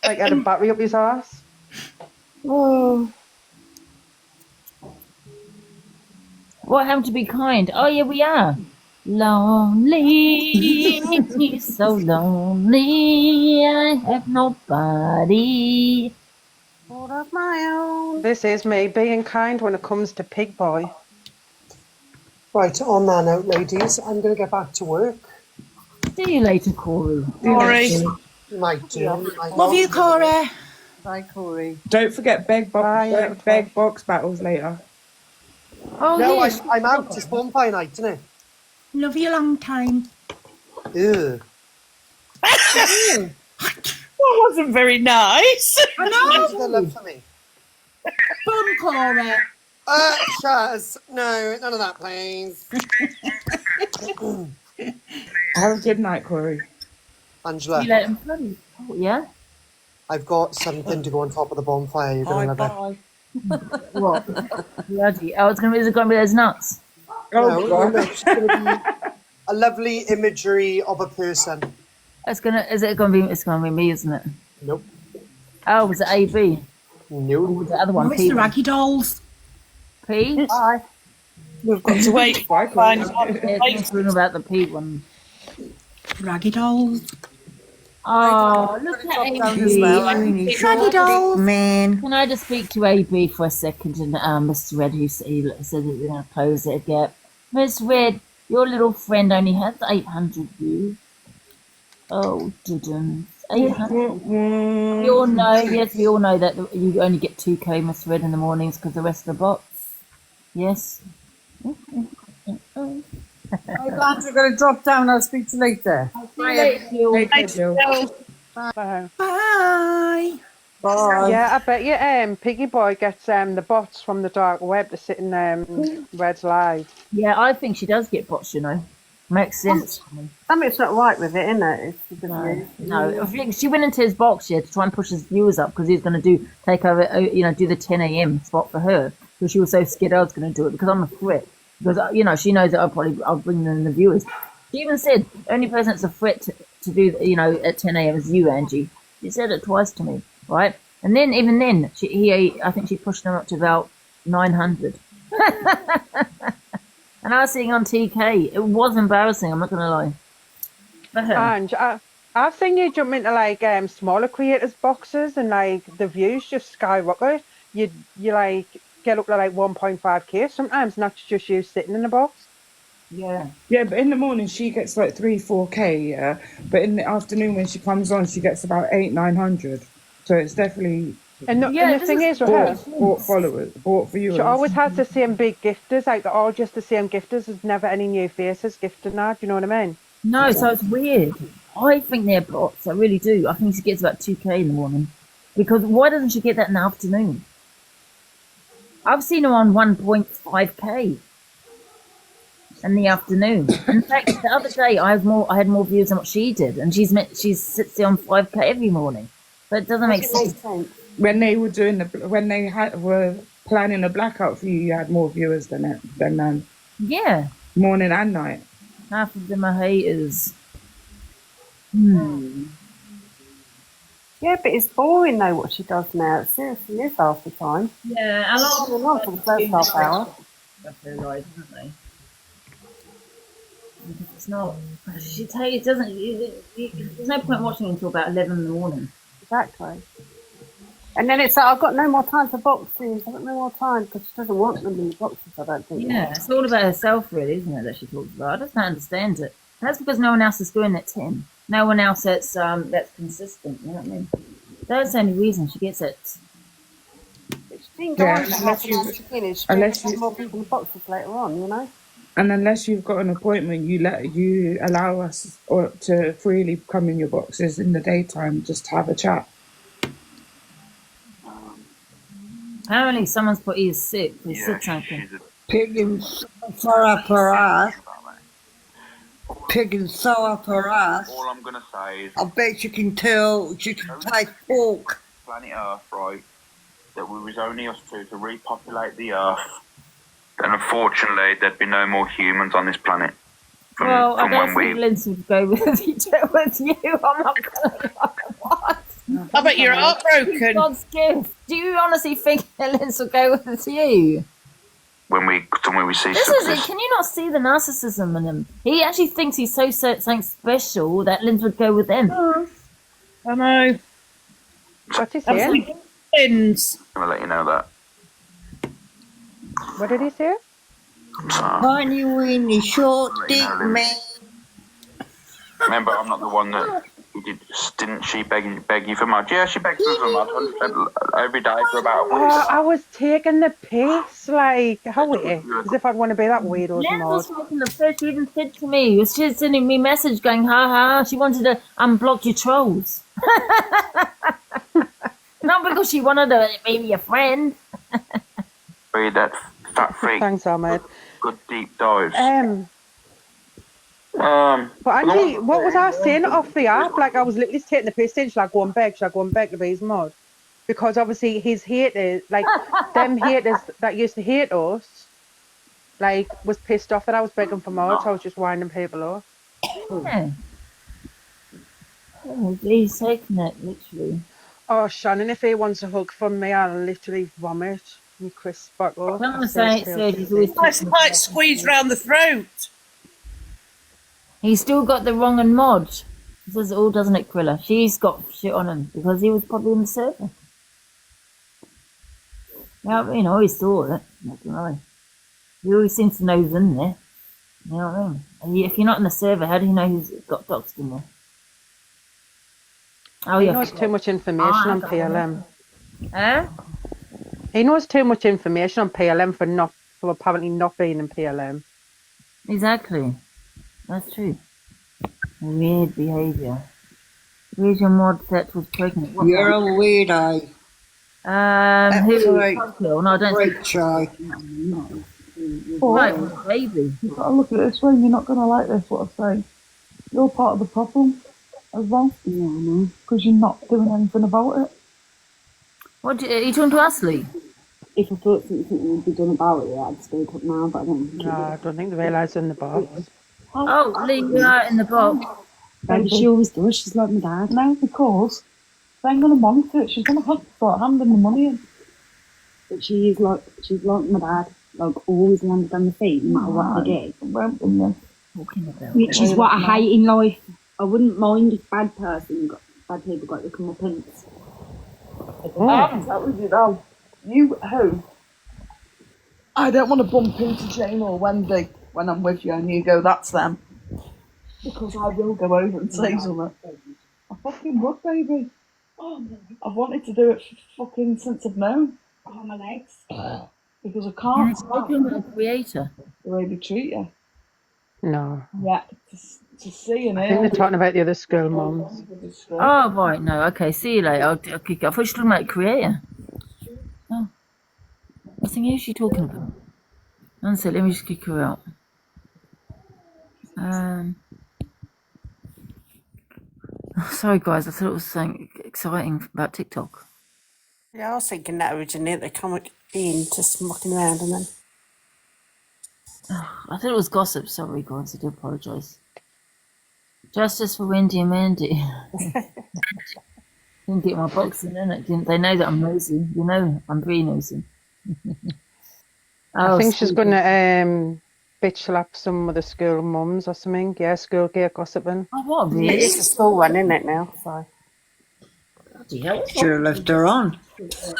Like had a battery up his ass. Oh. What happened to be kind? Oh yeah, we are. Lonely, so lonely. I have nobody. All of my own. This is me being kind when it comes to Pig Boy. Right, on that note, ladies, I'm going to get back to work. See you later, Corey. Might do. Love you, Corey. Bye, Corey. Don't forget beg box battles later. Oh, No, yes. I'm out. It's bonfire night, isn't it? Love you a long time. Ew. That wasn't very nice. I How's know. their love for me? Bum, Corey. Shaz. No, none of that, please. Have a good night, Corey. Angela, You let him bloody. Oh, yeah. I've got something to go on top of the bonfire. You're going to love it. What? Bloody. Oh, is it going to be those nuts? No, it's going to be a lovely imagery of a person. It's going to be me, isn't it? Nope. Oh, was it AB? No. Was the other one? Oh, it's the Raggy Dolls. P? Bye. We've got to wait. Yeah, talking about the P one. Raggy Dolls. Oh, look at AB. Raggy Dolls. Man. Can I just speak to AB for a second? And Mr. Red, who said that we're going to close it again. Miss Red, your little friend only has 800 views. Oh, didn't. 800. We all know, yes, we all know that you only get 2K, Miss Red, in the mornings because the rest of the bots. Yes. I'm glad you're going to drop down. I'll speak to you later. Bye. Bye. Bye. Yeah, I bet you Piggy Boy gets the bots from the dark web to sit in Red's live. Yeah, I think she does get bots, you know. Makes sense. Something's not right with it, isn't it? No, I think she went into his box to try and push his viewers up because he was going to take over, do the 10 a.m. spot for her because she was so scared I was going to do it because I'm a threat. Because she knows that I'll bring in the viewers. She even said the only person that's a threat to do at 10 a.m. is you, Angie. She said it twice to me, right? And then even then, I think she pushed them up to about 900. And I was seeing on TK. It was embarrassing. I'm not going to lie. And I've seen you jump into smaller creators' boxes and the views just skyrocket. You get up to 1.5k sometimes, and that's just you sitting in a box. Yeah, but in the morning she gets 3-4k, yeah. But in the afternoon when she comes on, she gets about 800-900. So it's definitely. And the thing is with her, bought followers, bought viewers. She always has the same big gifters. They're all just the same gifters. There's never any new faces gifted now. Do you know what I mean? No, so it's weird. I think they're bots. I really do. I think she gets about 2k in the morning. Because why doesn't she get that in the afternoon? I've seen her on 1.5k in the afternoon. In fact, the other day I had more views than what she did, and she sits there on 5k every morning. So it doesn't make sense. When they were were planning a blackout for you, you had more viewers than them. Yeah. Morning and night. Half of them are haters. Yeah, but it's boring though what she does now. It seriously is half the time. Yeah, a lot of on for the first half hour. They're live, aren't they? It's not. It doesn't. There's no point watching until about 11 in the morning. Exactly. And then it's like, I've got no more time for boxes. I've got no more time because she doesn't want them in the boxes, I don't think. Yeah, it's all about herself, really, isn't it, that she talks about? I just don't understand it. That's because no one else is doing it, Tim. No one else that's consistent, you know what I mean? That's the only reason she gets it. Yeah, unless you more people in the boxes later on, you know? And unless you've got an appointment, you allow us to freely come in your boxes in the daytime just to have a chat. Apparently someone's put he's sick. He's sick something. Picking so up her ass. Picking so up her ass. All I'm gonna say is I bet you can tell she can take pork. planet Earth, right? That we was only us two to repopulate the Earth. Then unfortunately there'd be no more humans on this planet. Well, I don't think Lindsay would go with you. I'm not gonna lie. What? I bet you're heartbroken. God's gift. Do you honestly think Lindsay will go with you? When we see This success. is it. Can you not see the narcissism in him? He actually thinks he's something special that Lindsay would go with him. I know. What's he saying? I'm gonna let you know that. What did he say? Tiny weeny short dick man. Remember, I'm not the one that didn't she beg you for mud? Yeah, she begs us for mud 100% every day for about a week. Oh, I was taking the piss, like, how weird. As if I'd want to be that weirdo's Len mod. was making the first. She even said to me, she was sending me a message going, ha ha. She wanted to unblock your trolls. Not because she wanted to be your friend. Read that fat freak. Thanks, Ahmed. Good deep dives. But Angie, what was I saying off the app? Like, I was literally taking the piss in. Should I go and beg? Should I go and beg to be his mod? Because obviously his haters, like, them haters that used to hate us, like, was pissed off that I was begging for mods. So I was just winding people off. Yeah. Oh, he's taking it, literally. Oh, Shannon, if he wants a hug from me, I'll literally vomit. Me crisp buckle. I'm gonna say he's always Nice tight squeeze round the throat. He's still got the wrong and mod. He says it all, doesn't it, Krilla? She's got shit on him because he was probably in the server. Yeah, I always thought it. Not gonna lie. He always seems to know who's in there. You know what I mean? And if you're not in the server, how do you know who's got doxed in there? Oh, He yeah. knows too much information on PLM. Eh? He knows too much information on PLM for apparently not being in PLM. Exactly. That's true. Weird behaviour. Where's your mod that was pregnant? What You're a weirdo. Who? Absolute No, I don't think. freak show. Right, baby. You've got to look at it this way, and you're not going to like this, what I say. You're part of the problem as well. Yeah, I know. Because you're not doing anything about it. What are you talking to us, Lee? If I thought something would be done about it, I'd speak up now, but I don't think No, I don't think they realise they're in the box. Oh, Lee, you are in the box. Baby, she always does. She's like my dad. No, because they ain't going to monitor it. She's going to have to start handing the money in. But she's like my dad. Like, always landed on the feet, no matter what they do. Which is what I hate in life. I wouldn't mind if bad people got the comeuppance. That was you though. You who? I don't want to bump into Jane or Wendy when I'm with you and you go, that's them. Because I will go over and say something. I fucking would, baby. I've wanted to do it fucking since I've known. Oh, my legs. Because I can't You're a creator. the way they treat you. No. Yeah, to see and I think hear. they're talking about the other school moms. Oh, right, no, okay, see you later. I'll kick off. I thought you were talking about creator. Oh. I think who's she talking about? One sec, let me just kick her out. Sorry, guys, I thought it was something exciting about TikTok. Yeah, I was thinking that originally. They come in just mucking around and then. I thought it was gossip. Sorry, guys. I do apologise. Justice for Wendy and Mandy. Didn't get my boxing in it. Didn't they know that I'm nosy? You know, I'm very nosy. I think she's going to bitch slap some of the school mums or something. Yeah, school gear gossiping. Oh, what, really? It's a school one, isn't it, now? So. Bloody hell. Should have left her on. It's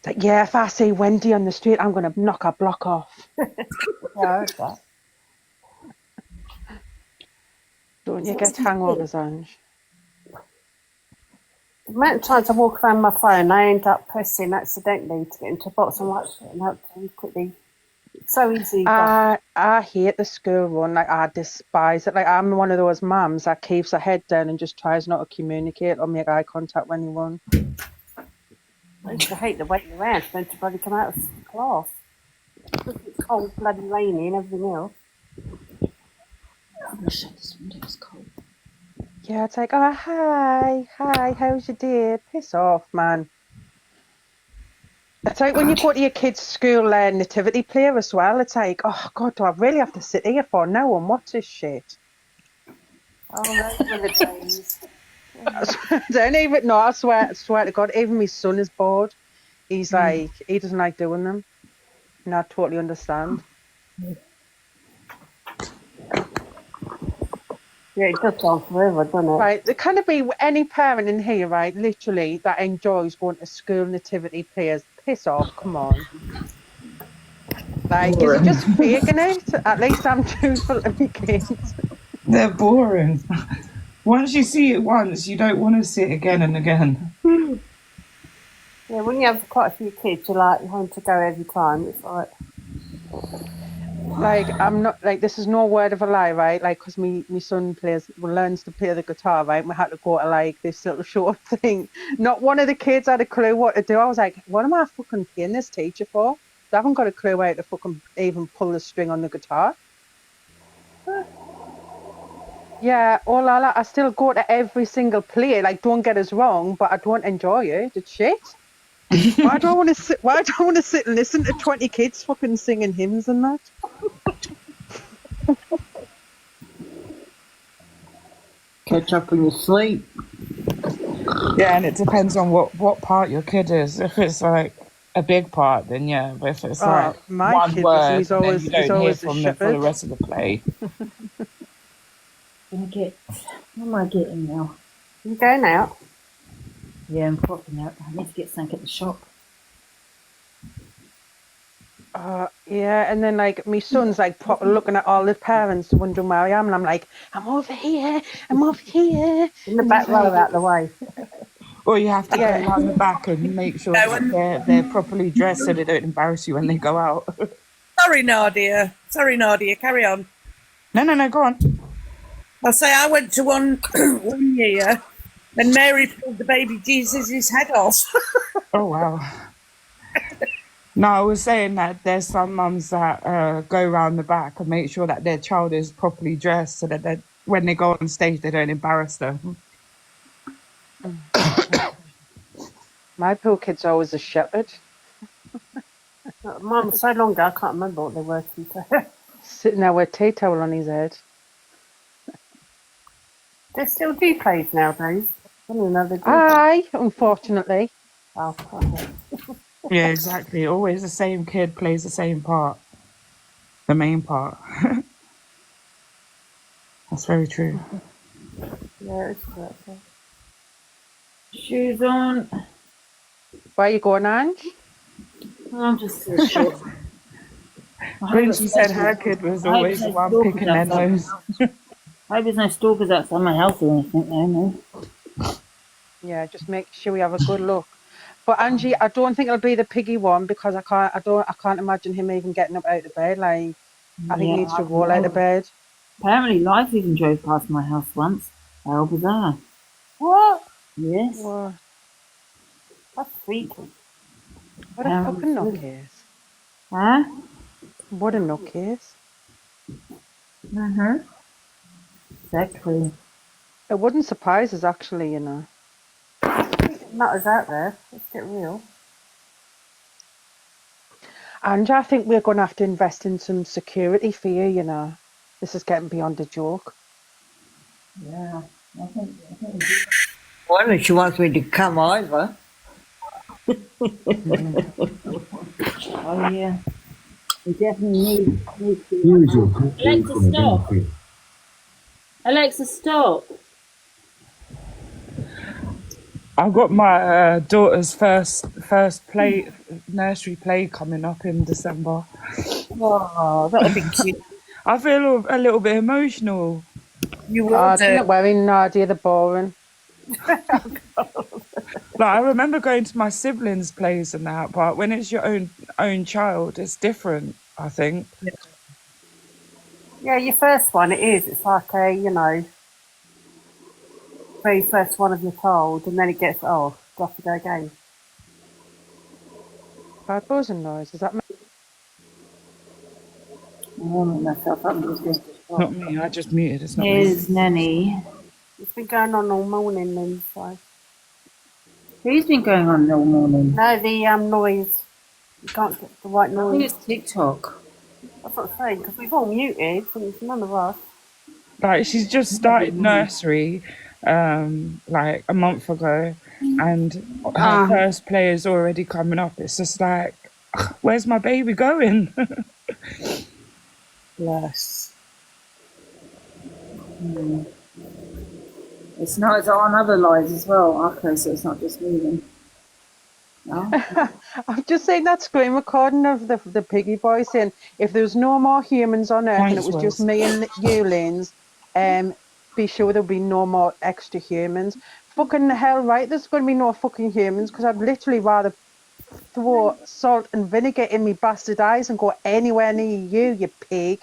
like, yeah, if I see Wendy on the street, I'm going to knock her block off. Okay. Don't you get hangovers, Ange? The amount of times I walk around my phone, I end up pressing accidentally to get into a box. I'm like, shit, no, quickly. It's so easy. I hate the school one. Like, I despise it. Like, I'm one of those mums that keeps her head down and just tries not to communicate or make eye contact with anyone. I used to hate the waiting around for them to bloody come out of class. Because it's cold, bloody rainy and everything else. I'm going to shut this window. It's cold. Yeah, it's like, oh, hi, how's your day? Piss off, man. It's like when you go to your kid's school nativity play as well. It's like, oh, God, do I really have to sit here for an hour and watch this shit? Oh, those were the days. I swear to God, even my son is bored. He's like, he doesn't like doing them. And I totally understand. Yeah, it does go on forever, doesn't it? Right, there can't be any parent in here, right, literally, that enjoys going to school nativity plays. Piss off, come on. Like, is it just faking it? At least I'm truthful to my kids. They're boring. Once you see it once, you don't want to see it again and again. Yeah, when you have quite a few kids, you're like, you want to go every time. It's like, I'm not, like, this is no word of a lie, right? Like, because my son learns to play the guitar, right? We had to go to, like, this little short thing. Not one of the kids had a clue what to do. I was like, what am I fucking paying this teacher for? I haven't got a clue how to fucking even pull the string on the guitar. Yeah, I still go to every single play. Like, don't get us wrong, but I don't enjoy it. It's shit. Why do I want to sit? Why do I want to sit and listen to 20 kids fucking singing hymns and that? Catch up on your sleep. Yeah, and it depends on what part your kid is. If it's like a big part, then yeah. But if it's like my one kid, word, he's always, then you he's don't hear always from a them for the shepherd. rest of the play. What am I getting now? You going out? Yeah, I'm popping out. I need to get something at the shop. Yeah, and then like my son's like looking at all the parents wondering where I am, and I'm like, I'm over here, I'm over here. In the back row out the way. Or you have to go around the back and make sure that they're properly dressed so they don't embarrass you when they go out. Sorry, Nadia. Carry on. No, go on. I'll say I went to one year, and Mary pulled the baby Jesus' head off. Oh, wow. No, I was saying that there's some mums that go around the back and make sure that their child is properly dressed so that when they go on stage, they don't embarrass them. My poor kid's always a shepherd. Mum, so long ago, I can't remember what they were. Sitting there with a tea towel on his head. They still do plays nowadays. I don't know they do. Aye, unfortunately. Oh, okay. Yeah, exactly. Always the same kid plays the same part. The main part. That's very true. Yeah, it's correct. Shoes on. Where are you going, Ange? I'm just so shit. When she said her kid was always the one picking their nose. I hope there's no stalkers outside my house or anything, no. Yeah, just make sure we have a good look. But Angie, I don't think it'll be the piggy one because I can't imagine him even getting up out of bed. Like, I think he needs to roll out of bed. Apparently, Life even drove past my house once. How bizarre! What? Yes. What? That's freaky. What a fucking nutcase. Huh? What a nutcase. Exactly. It wouldn't surprise us, actually, you know. Nutters out there. Let's get real. Angie, I think we're going to have to invest in some security for you, you know. This is getting beyond a joke. Yeah, I think Well, if she wants me to come over. oh yeah, we definitely need to. Usual. Alexa, stop. Alexa, stop. I've got my daughter's first nursery play coming up in December. Oh, that'll be cute. I feel a little bit emotional. You will do. Not wearing Nadia the boring. Like, I remember going to my siblings' plays and that, but when it's your own child, it's different, I think. Yeah, your first one, it is. It's like a, you know, very first one of your child, and then it gets, oh, got to go again. Bad buzzing noise, is that me? Not me, I just muted. It's not Here's me. Nanny. It's been going on all morning then, so. Who's been going on all morning? No, the noise. You can't get the right I noise. think it's TikTok. That's what I'm saying, because we've all muted, and it's none of us. Like, she's just started nursery like a month ago, and her first play is already coming up. It's just like, where's my baby going? Bless. It's not, it's on other lines as well. Okay, so it's not just me then. No? I've just seen that screen recording of the piggy boy saying, if there was no more humans on Earth and it was just me and you, Lins, be sure there'll be no more extra humans. Fucking hell, right? There's going to be no fucking humans because I'd literally rather throw salt and vinegar in me bastard eyes and go anywhere near you, you pig.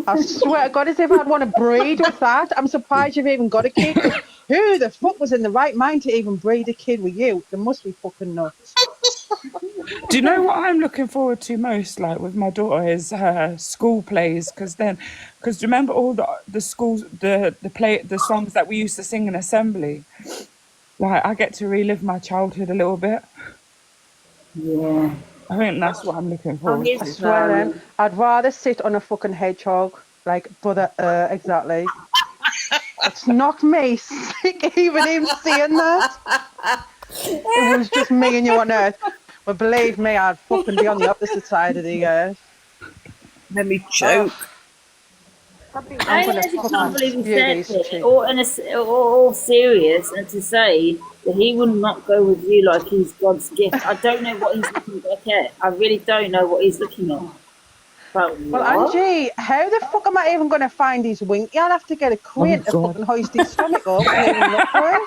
I swear to God, as if I'd want to breed with that. I'm surprised you've even got a kid. Who the fuck was in the right mind to even breed a kid with you? They must be fucking nuts. Do you know what I'm looking forward to most, like with my daughter, is her school plays? Because remember all the schools, the songs that we used to sing in assembly. Like, I get to relive my childhood a little bit. Yeah. I think that's what I'm looking forward I to. swear then, I'd rather sit on a fucking hedgehog, like Brother exactly. It's knocked me sick even him seeing that. It was just me and you on Earth. But believe me, I'd fucking be on the opposite side of the Earth. Let me choke. I can't believe he said it, all serious, and to say that he would not go with you like he's God's gift. I don't know what he's looking back at. I really don't know what he's looking at. But well, Angie, how the fuck am I even going to find his winky? I'll have to get a crane to fucking hoist his stomach up and even look for it.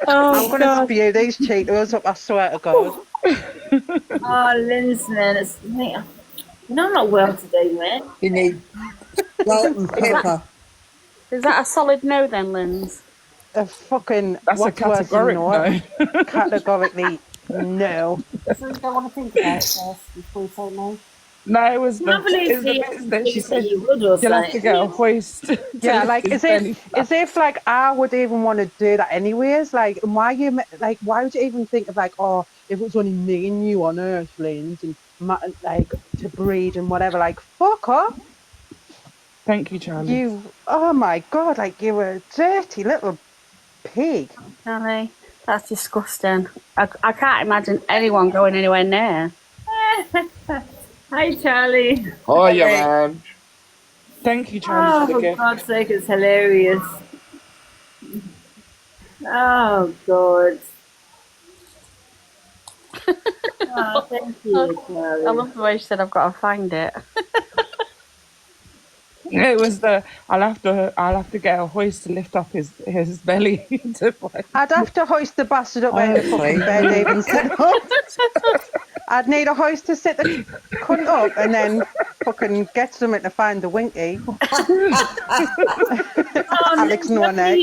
I'm going to spew these Cheetos up, I swear to God. Linsman, you know I'm not well today, man. You need salt and pepper. Is that a solid no then, Linz? A fucking... That's a categoric no. Categorically no. So you don't want to think about it first before you say no? No, it was the bits that she said you'll have to get a hoist. Yeah, like as if like I would even want to do that anyways. Like why would you even think of like, oh, if it was only me and you on Earth, Lins, and like to breed and whatever, like fuck off. Thank you, Charlie. Oh my God, like you were a dirty little pig. Charlie, that's disgusting. I can't imagine anyone going anywhere near. Hi, Charlie. Hi, man. Thank you, Charlie, for the gift. For God's sake, it's hilarious. Oh, God. Oh, thank you, Charlie. I love the way she said I've got to find it. It was I'll have to get a hoist to lift up his belly. I'd have to hoist the bastard up out of the fucking bed even sit up. I'd need a hoist to sit the cunt up and then fucking get something to find the winky. Alex no neck.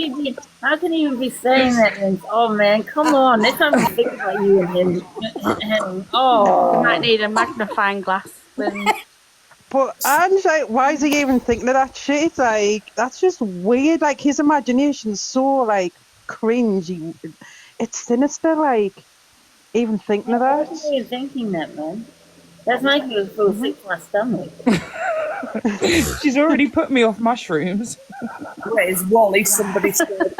How can you even be saying that? Oh man, come on. Next time we think about you and him. Oh, you might need a magnifying glass. But I'm like, why is he even thinking of that shit? It's like, that's just weird. Like, his imagination's so, like, cringy. It's sinister, like. even thinking of I that. wasn't even thinking that, man. That's making me feel sick to my stomach. She's already put me off mushrooms. Where's Wally? Somebody said.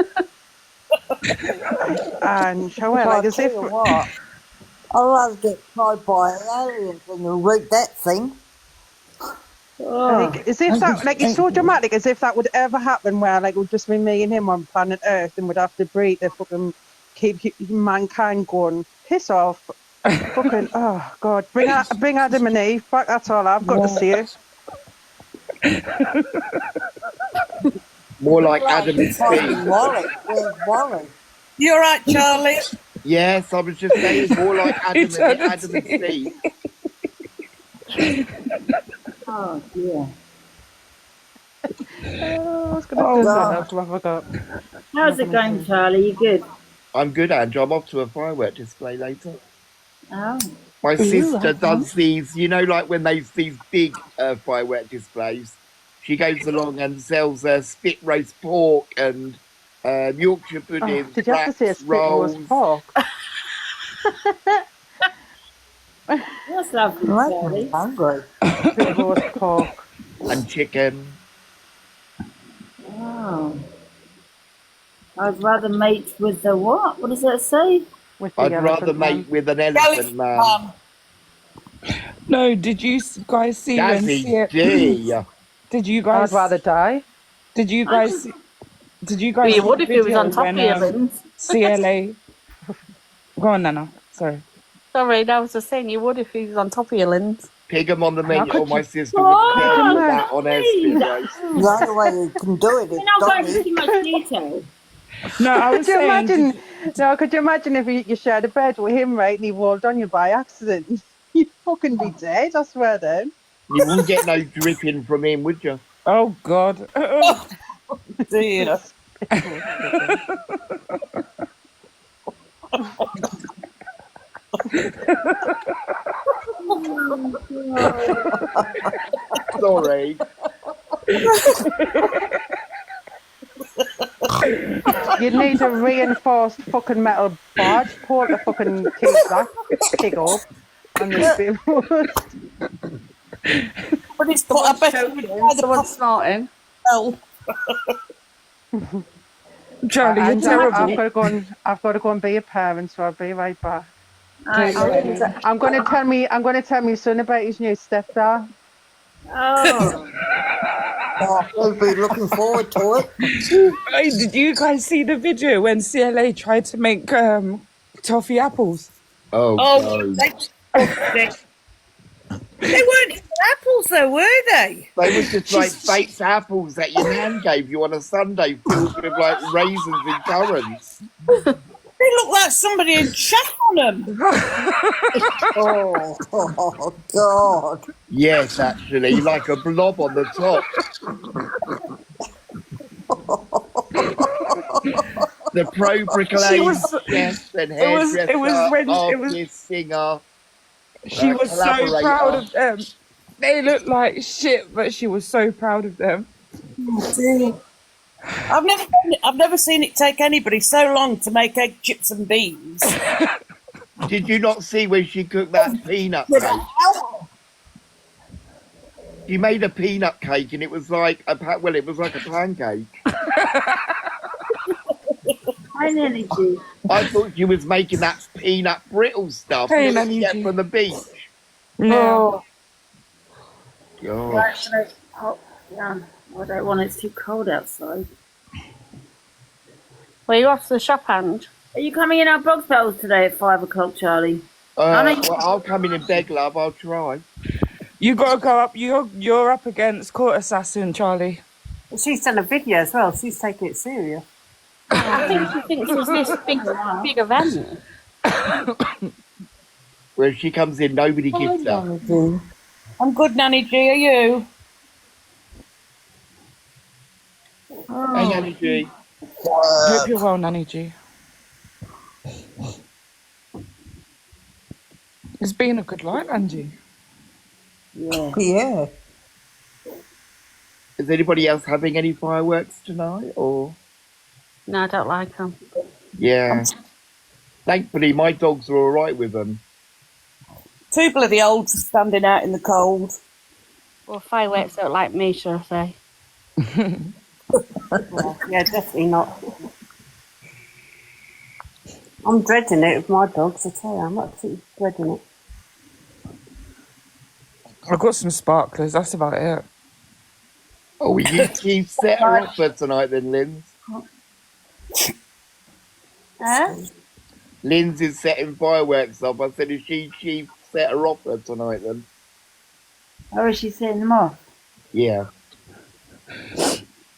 And show it Well, like I as tell if you what, I'd rather get tried by an alien than to root that thing. like as if that like it's so dramatic as if that would ever happen where like it would just be me and him on planet Earth and we'd have to breed to fucking keep mankind going. Piss off. Fucking oh god. Bring Adam and Eve back, that's all I've got to say. More like Adam and Steve. Wally, where's Wally? You all right, Charlie? Yes, I was just saying more like Adam and Steve. Oh, dear. I was going to do something else, I forgot. How's it going, Charlie? You good? I'm good, Andrew. I'm off to a firework display later. Oh. My sister does these, you know, like when these big firework displays. She goes along and sells spit roast pork and Yorkshire pudding, did you have to say a spit roast pork? That's lovely, Charlie. Hungry. Spit roast pork. And chicken. Oh. I'd rather mate with the what? What does that say? I'd rather mate with an elephant man. No, did you guys see when Did you guys? I'd rather die. Did you guys? Did you guys? Well, what if he was on top of your limbs? CLA. Go on, Nana. Sorry. Sorry, I was just saying, you would if he was on top of your limbs. Pig him on the menu, or my sister would pig that on her spit roast. The only way you can do it is You're not going into too much detail. No, I was saying. Could you imagine if you shared a bed with him, right, and he rolled on you by accident? You'd fucking be dead, I swear then. You wouldn't get no dripping from him, would you? Oh, God. Oh, dear. Sorry. You'd need a reinforced fucking metal barge pole to fucking keep that pig up on the spit roast. But it's I bet someone's snorting. Oh. Charlie, you're terrible. I've got to go and be a parent, so I'll be right back. I'm going to tell me son about his new stepdad. Oh. We'll be looking forward to it. Hey, did you guys see the video when CLA tried to make toffee apples? Oh, they weren't even apples though, were they? They were just like baked apples that your nan gave you on a Sunday filled with like raisins and currants. They look like somebody had shat on them. Oh, God. Yes, actually, like a blob on the top. The pro bricklayer chef and hairdresser, singer. She was so proud of them. They looked like shit, but she was so proud of them. I've never seen it take anybody so long to make egg chips and beans. Did you not see when she cooked that peanut cake? She made a peanut cake and it was like a pancake. Hi, Nanny G. I thought she was making that peanut brittle stuff Hey, you Nanny get G. from the beach. No. God. Actually, I don't want it. It's too cold outside. Were you off to the shop, Ange? Are you coming in our box battles today at 5 o'clock, Charlie? I'll come in and beg, love. I'll try. You gotta go up. You're up against Court Assassin, Charlie. She's done a video as well. She's taking it serious. I think she thinks it's this big event. Where if she comes in, nobody gives her. I'm good, Nanny G. Are you? Hey, Nanny G. Hope you're well, Nanny G. It's been a good life, Angie. Yeah. Is anybody else having any fireworks tonight, or? No, I don't like them. Yeah. Thankfully, my dogs are all right with them. Too bloody old for standing out in the cold. Well, fireworks don't like me, shall I say? Yeah, definitely not. I'm dreading it with my dogs, I tell you. I'm absolutely dreading it. I've got some sparklers, that's about it. Oh, you set her up for tonight then, Linz? Linz is setting fireworks up. I said, if she set her off for tonight then? Oh, is she setting them off? Yeah.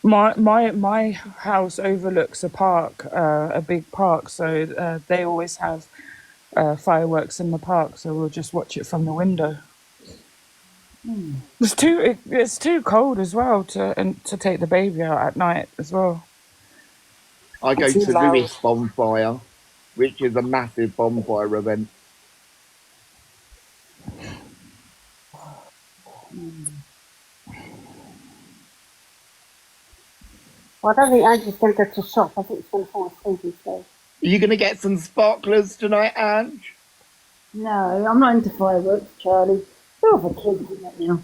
My house overlooks a park, a big park, so they always have fireworks in the park, so we'll just watch it from the window. It's too cold as well to take the baby out at night as well. I go Too to loud. Lewis Bonfire, which is a massive bonfire event. Well, I don't think Angie's going to go to shop. I think she's going to fall asleep instead. Are you going to get some sparklers tonight, Ange? No, I'm not into fireworks, Charlie. They're for kids, isn't it now?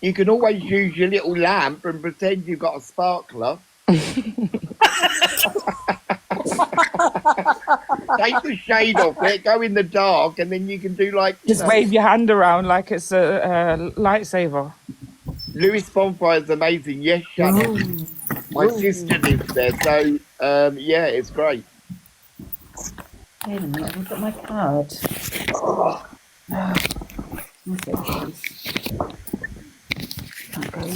You can always use your little lamp and pretend you've got a sparkler. Take the shade off it, go in the dark, and then you can do like... Just wave your hand around like it's a lightsaber. Lewis Bonfire is amazing. Yes, Shannon. My sister lives there, so yeah, it's great. Wait a minute, I've got my card.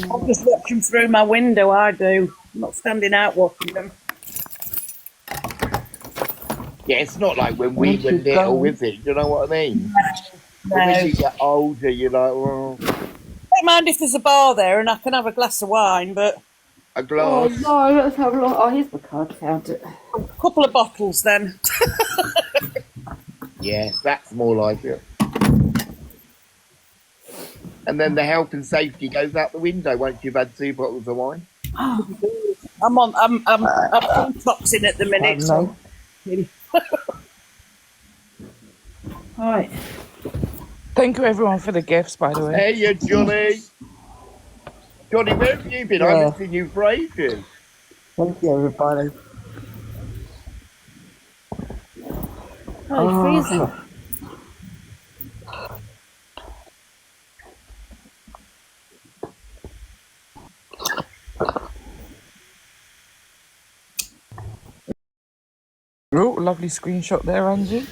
I'm just watching through my window, I do. I'm not standing out watching them. Yeah, it's not like when we were little, is it? Do you know what I mean? No. When you get older, you're like, well... Don't mind if there's a bar there and I can have a glass of wine, but... A glass? Oh, no, let's have a look. Oh, here's the card, found it. A couple of bottles, then. Yes, that's more like it. And then the health and safety goes out the window once you've had 2 bottles of wine. I'm detoxing at the minute, so... Right. Thank you everyone for the gifts, by the way. Hey, you Johnny. Johnny, where have you been? I haven't seen you for ages. Thank you, everybody. Oh, it's freezing. Oh, lovely screenshot there, Angie.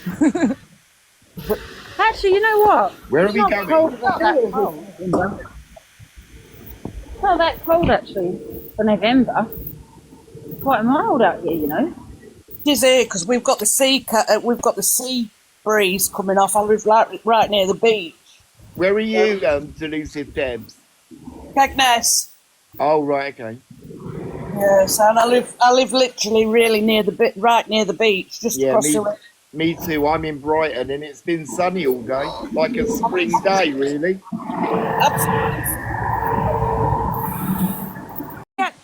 Actually, you know what? Where are we going? It's not that cold. It's not that cold, actually, for November. It's quite mild out here, you know. It is here, because we've got the sea breeze coming off. I live right near the beach. Where are you, Delusive Debs? Cagness. Oh, right, okay. Yes, and I live literally really right near the beach, just across the road. Me too. I'm in Brighton, and it's been sunny all day, like a spring day, really.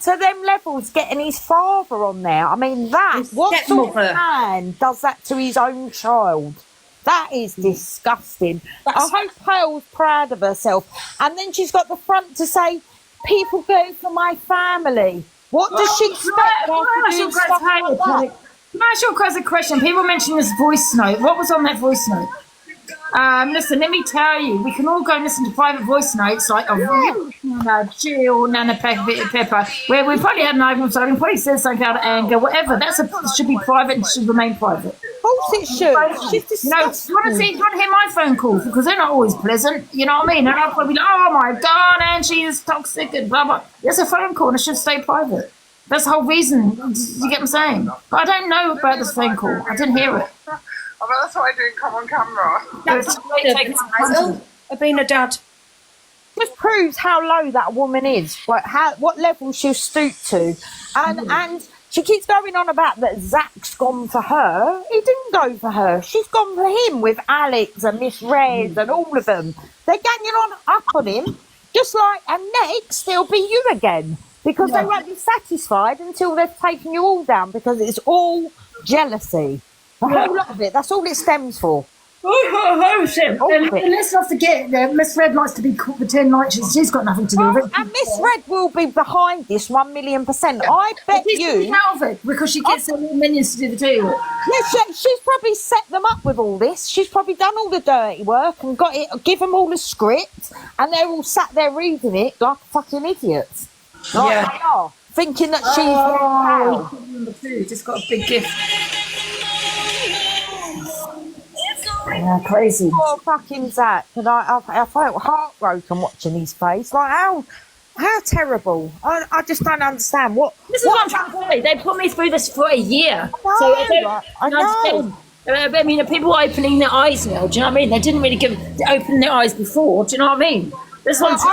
To them levels, getting his father on there. I mean, what sort of man does that to his own child? That is disgusting. I hope Pearl's proud of herself. And then she's got the front to say, people go for my family. What does she expect after doing stuff like that? Can I ask you a question? People mentioned this voice note. What was on that voice note? Listen, let me tell you, we can all go and listen to private voice notes like Jill, Nana Pepper, where we probably had an argument, so we probably said something out of anger, whatever. Should be private and should remain private. Of course it should. She's disgusting. You want to hear my phone calls because they're not always pleasant. You know what I mean? And I'll probably be like, oh my God, Angie is toxic and blah blah. It's a phone call and it should stay private. That's the whole reason. You get what I'm saying? But I don't know about this phone call. I didn't hear it. Oh, but that's why I didn't come on camera. I've been a dad. Just proves how low that woman is, what level she'll stoop to. And she keeps going on about that Zac's gone for her. He didn't go for her. She's gone for him with Alex and Miss Rez and all of them. They're ganging up on him, just like, and next it'll be you again. Because they won't be satisfied until they've taken you all down, because it's all jealousy. The whole lot of it. That's all it stems for. Oh, shit. And let's not forget that Miss Red likes to pretend like she's got nothing to do with it. And Miss Red will be behind this 1,000,000%. I bet you. Out of it because she gets her little minions to do the dirty work. Yeah, she's probably set them up with all this. She's probably done all the dirty work and got it. Give them all the script, and they're all sat there reading it like fucking idiots. Like they are, thinking that she's number 2 just got a big gift. Yeah, crazy. Poor fucking Zac. And I felt heartbroken watching his face. Like, how terrible. I just don't understand. This is what I'm trying to say. They put me through this for a year. I know. I mean, people are opening their eyes now. Do you know what I mean? They didn't really open their eyes before. Do you know what I mean? This one's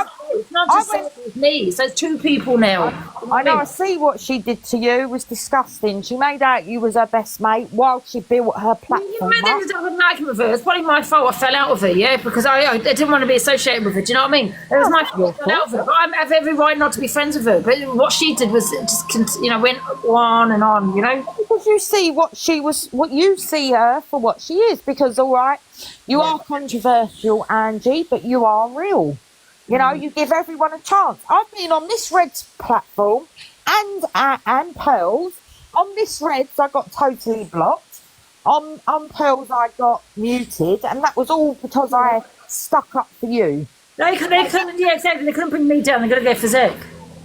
not just with me. So it's 2 people now. I know. I see what she did to you. It was disgusting. She made out you was her best mate while she built her platform. I ended up with an argument with her. It's probably my fault. I fell out of her, because I didn't want to be associated with her. Do you know what I mean? It was my fault. I fell out of her. But I have every right not to be friends with her. But what she did was just, went on and on. Because you see what you see her for what she is. Because all right, you are controversial, Angie, but you are real. You give everyone a chance. I've been on Miss Red's platform and Pearl's. On Miss Red's, I got totally blocked. On Pearl's, I got muted, and that was all because I stuck up for you. They couldn't. Yeah, exactly. They couldn't bring me down. They're going to go for Zac.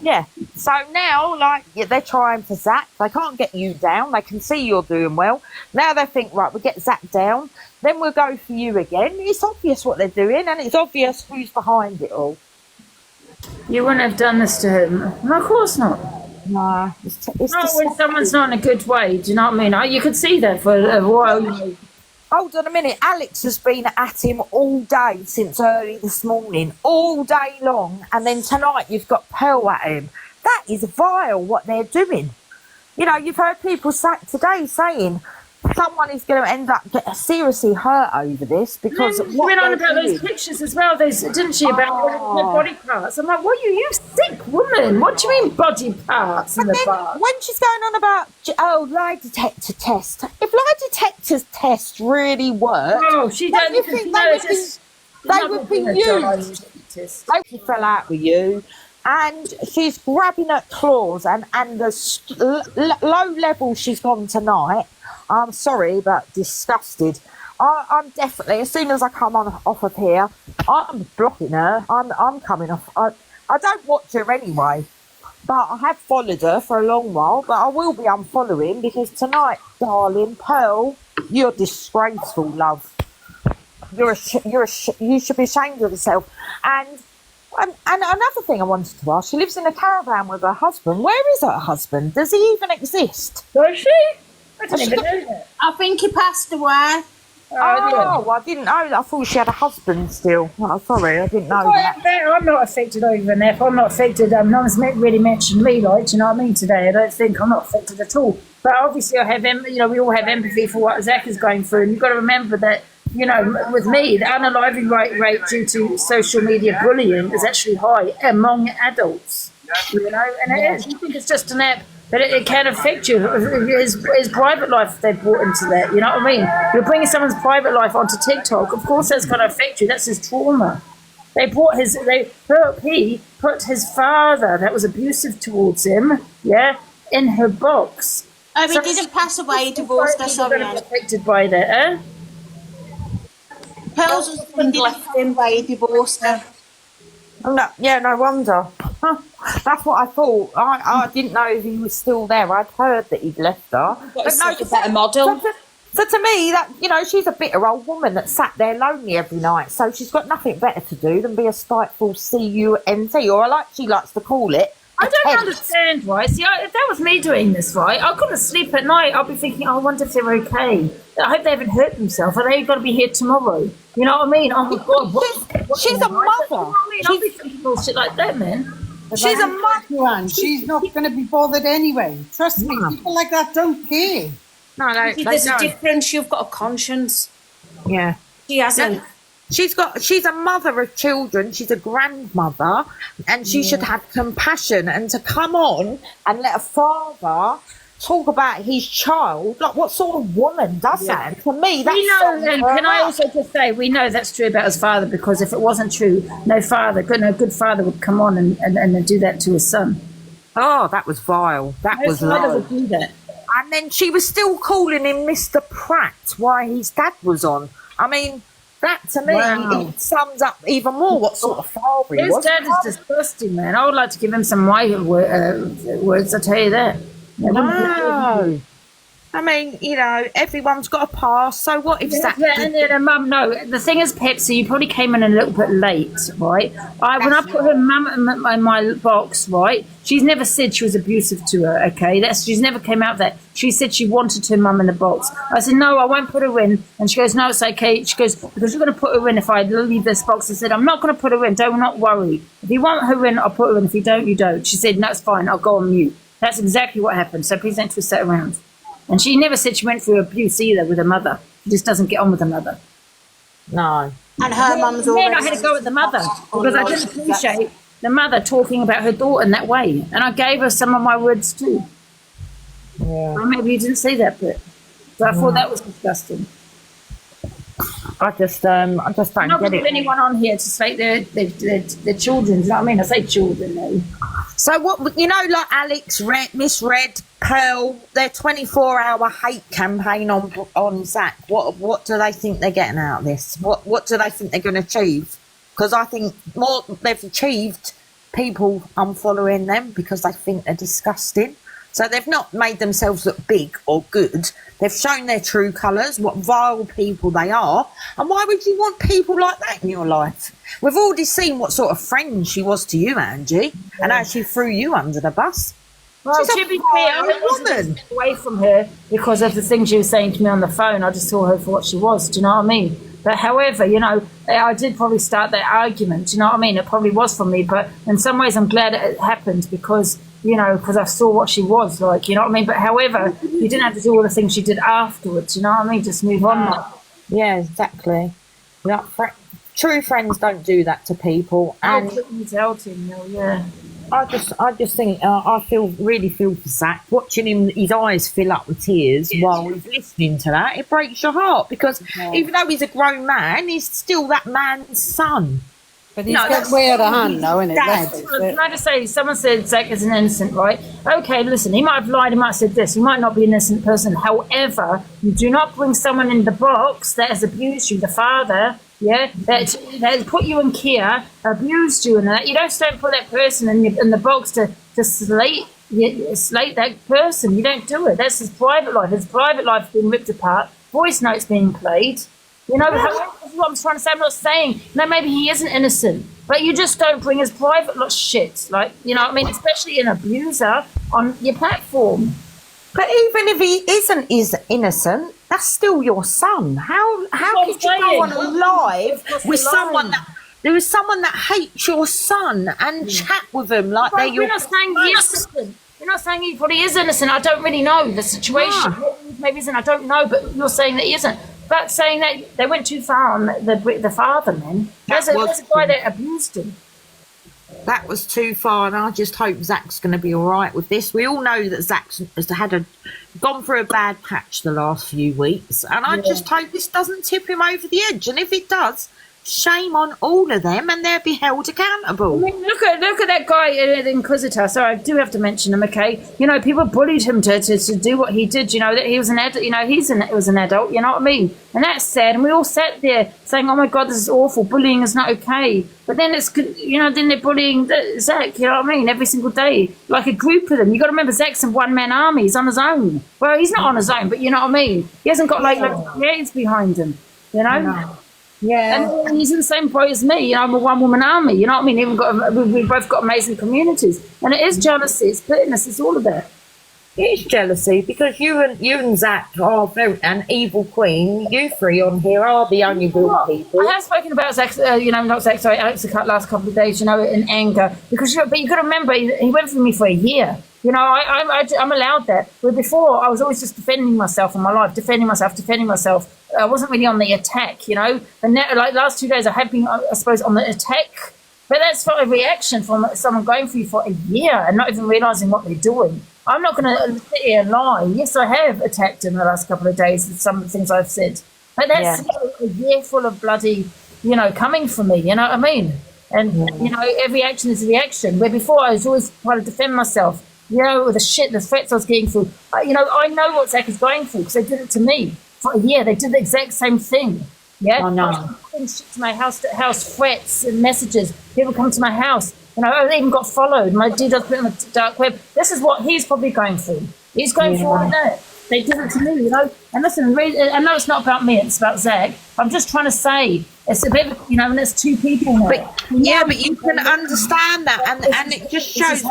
Yeah. So now, they're trying for Zac. They can't get you down. They can see you're doing well. Now they think, right, we'll get Zac down. Then we'll go for you again. It's obvious what they're doing, and it's obvious who's behind it all. You wouldn't have done this to him. No, of course not. Nah, it's not when someone's not in a good way. Do you know what I mean? You could see that for a while. Hold on a minute. Alex has been at him all day since early this morning, all day long, and then tonight you've got Pearl at him. That is vile what they're doing. You've heard people today saying someone is going to end up getting seriously hurt over this because she went on about those pictures as well. Didn't she, about her body parts? I'm like, what are you sick woman? What do you mean body parts in the bar? When she's going on about lie detector test, if lie detector test really worked, she don't you think they would be used. They fell out with you. And she's grabbing at claws, and the low level she's gone tonight. I'm sorry, but disgusted. I'm definitely, as soon as I come off of here, I'm blocking her. I'm coming off. I don't watch her anyway, but I have followed her for a long while. But I will be unfollowing because tonight, darling Pearl, you're disgraceful, love. You should be ashamed of yourself. And another thing I wanted to ask, she lives in a caravan with her husband. Where is her husband? Does he even exist? Does she? I didn't even know that. I think he passed away. I didn't know that. I thought she had a husband still. Oh, sorry, I didn't know that. I'm not affected over there. I'm not affected. No one's really mentioned me, do you know what I mean, today? I don't think I'm not affected at all. But obviously I have, we all have empathy for what Zac is going through. And you've got to remember that, with me, the unaliving rate due to social media bullying is actually high among adults. And it is. You think it's just an app, but it can affect you. His private life, they brought into that. You know what I mean? You're bringing someone's private life onto TikTok. Of course, that's going to affect you. That's his trauma. He put his father that was abusive towards him, in her box. Oh, he didn't pass away. He divorced her. Sorry, affected by that, eh? Pearl's husband left him by he divorced her. No wonder. That's what I thought. I didn't know if he was still there. I'd heard that he'd left her. But no, she's a better model. So to me, that she's a bitter old woman that sat there lonely every night. So she's got nothing better to do than be a spiteful CUNT, or she likes to call it. I don't understand, right? See, if that was me doing this, right, I couldn't sleep at night. I'll be thinking, I wonder if they're okay. I hope they haven't hurt themselves. Are they going to be here tomorrow? You know what I mean? Oh, my God. She's a mother. You know what I mean? I'll be thinking bullshit like that, man. She's a mother. She's not going to be bothered anyway. Trust me, people like that don't care. No, there's a difference. You've got a conscience. Yeah. She hasn't. She's a mother of children. She's a grandmother, and she should have compassion. And to come on and let a father talk about his child. Like, what sort of woman does that? And for me, that's We know, and can I also just say, we know that's true about his father, because if it wasn't true, no good father would come on and do that to his son. Oh, that was vile. That No was father low. would do that. And then she was still calling him Mr. Pratt while his dad was on. I mean, that to me it sums up even more what sort of father he His was. dad is disgusting, man. I would like to give him some white words, I tell you that. No. I mean, you know, everyone's got a pass, so what if Zac And Mum, no, the thing is, Pepsi, you probably came in a little bit late, right? When I put her mum in my box, right, she's never said she was abusive to her, okay? She's never came out of that. She said she wanted her mum in the box. I said, no, I won't put her in. And she goes, no, it's okay. She goes, because you're going to put her in if I leave this box. I said, I'm not going to put her in. Don't not worry. If you want her in, I'll put her in. If you don't, you don't. She said, no, it's fine. I'll go on mute. That's exactly what happened. So please don't twist that around. And she never said she went through abuse either with her mother. She just doesn't get on with her mother. No. And her mum's Then already... I had to go at the mother because I didn't appreciate the mother talking about her daughter in that way. And I gave her some of my words too. Yeah. Or maybe you didn't see that bit. So I thought that was disgusting. I just don't I'm not get going to it. put anyone on here to say their children. You know what I mean? I say children though. So what, you know, like Alex, Miss Red, Pearl, their 24-hour hate campaign on Zac. What do they think they're getting out of this? What do they think they're going to achieve? Because I think more they've achieved people unfollowing them because they think they're disgusting. So they've not made themselves look big or good. They've shown their true colours, what vile people they are. And why would you want people like that in your life? We've already seen what sort of friend she was to you, Angie, and how she threw you under the bus. Well, She's to be fair, I wasn't away from her because of the things she was saying to me on the phone. I just saw her for what she was. Do you know what I mean? But however, you know, I did probably start that argument. Do you know what I mean? It probably was for me, but in some ways I'm glad it happened because, you know, because I saw what she was like, you know what I mean? But however, you didn't have to do all the things she did afterwards, you know what I mean? Just move on. Yeah, exactly. Like, true friends don't do that to people. And yeah. I just think I really feel for Zac. Watching him, his eyes fill up with tears while he's listening to that, it breaks your heart because even though he's a grown man, he's still that man's son. But he's got way out of hand now, isn't it? Can I just say, someone said Zac is an innocent, right? Okay, listen, he might have lied, he might have said this, he might not be an innocent person. However, you do not bring someone in the box that has abused you, the father, yeah, that has put you in care, abused you, and that. You don't put that person in the box to slate that person. You don't do it. That's his private life. His private life being ripped apart, voice notes being played. You know, that's what I'm trying to say. I'm not saying, no, maybe he isn't innocent, but you just don't bring his private shit, like, you know what I mean, especially an abuser on your platform. But even if he is innocent, that's still your son. How could you go on a live with someone that hates your son and chat with them like they're your... We're not saying he is innocent. You're not saying he probably is innocent. I don't really know the situation. Maybe isn't. I don't know, but you're saying that he isn't. But saying that they went too far on the father, man. There's a guy that abused him. That was too far, and I just hope Zac's going to be all right with this. We all know that Zac has gone through a bad patch the last few weeks, and I just hope this doesn't tip him over the edge. And if it does, shame on all of them, and they'll be held accountable. I mean, look at that guy, the Inquisitor. So I do have to mention him, okay? You know, people bullied him to do what he did. You know that he was an adult. You know, he was an adult. You know what I mean? And that's sad. And we all sat there saying, "Oh my God, this is awful. Bullying is not okay." But then then they're bullying Zac. You know what I mean? Every single day, like a group of them. You got to remember, Zac's a one-man army. He's on his own. Well, he's not on his own, but you know what I mean. He hasn't got like creators behind him. You know. Yeah, and he's in the same boat as me. You know, I'm a one-woman army. You know what I mean? We've both got amazing communities, and it is jealousy, it's bitterness, it's all of that. It is jealousy because you and Zac are an evil queen. You three on here are the only real people. I have spoken about Zac, Alex the last couple of days. You know, in anger because but you got to remember he went through me for a year. You know, I'm allowed that. But before, I was always just defending myself in my life, defending myself. I wasn't really on the attack, you know. And now, like last 2 days, I have been, I suppose, on the attack. But that's for a reaction from someone going through for a year and not even realising what they're doing. I'm not going to sit here and lie. Yes, I have attacked him the last couple of days with some of the things I've said. But that's a year full of bloody, coming from me, you know what I mean? And, every action is a reaction. Where before I was always trying to defend myself, the threats I was getting through. I know what Zac is going through because they did it to me for a year. They did the exact same thing. Yeah? I know. Shit to my house, threats and messages. People come to my house. I even got followed. My dude does put on the dark web. This is what he's probably going through. He's going through all of that. They did it to me, And listen, I know it's not about me, it's about Zac. I'm just trying to say, it's a bit of, and there's two people now. But you can understand that, and it just shows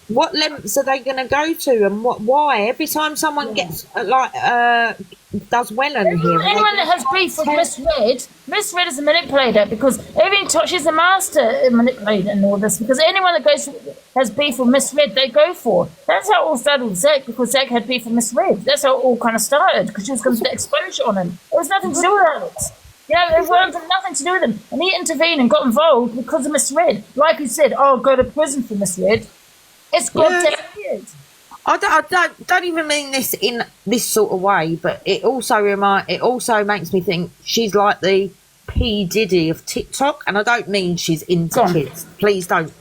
what lengths are they going to go to and why. Every time someone gets, does well in here. Anyone that has beef with Miss Red is a manipulator because she's a master at manipulating and all this because anyone that has beef with Miss Red, they go for. That's how it all started with Zac because Zac had beef with Miss Red. That's how it all kind of started because she was going to get exposure on him. It was nothing to do with Alex. It wasn't nothing to do with him. And he intervened and got involved because of Miss Red. Like you said, go to prison for Miss Red. It's goddamn weird. I don't even mean this in this sort of way, but it also makes me think she's like the P Diddy of TikTok, and I don't mean she's into kids. Please don't,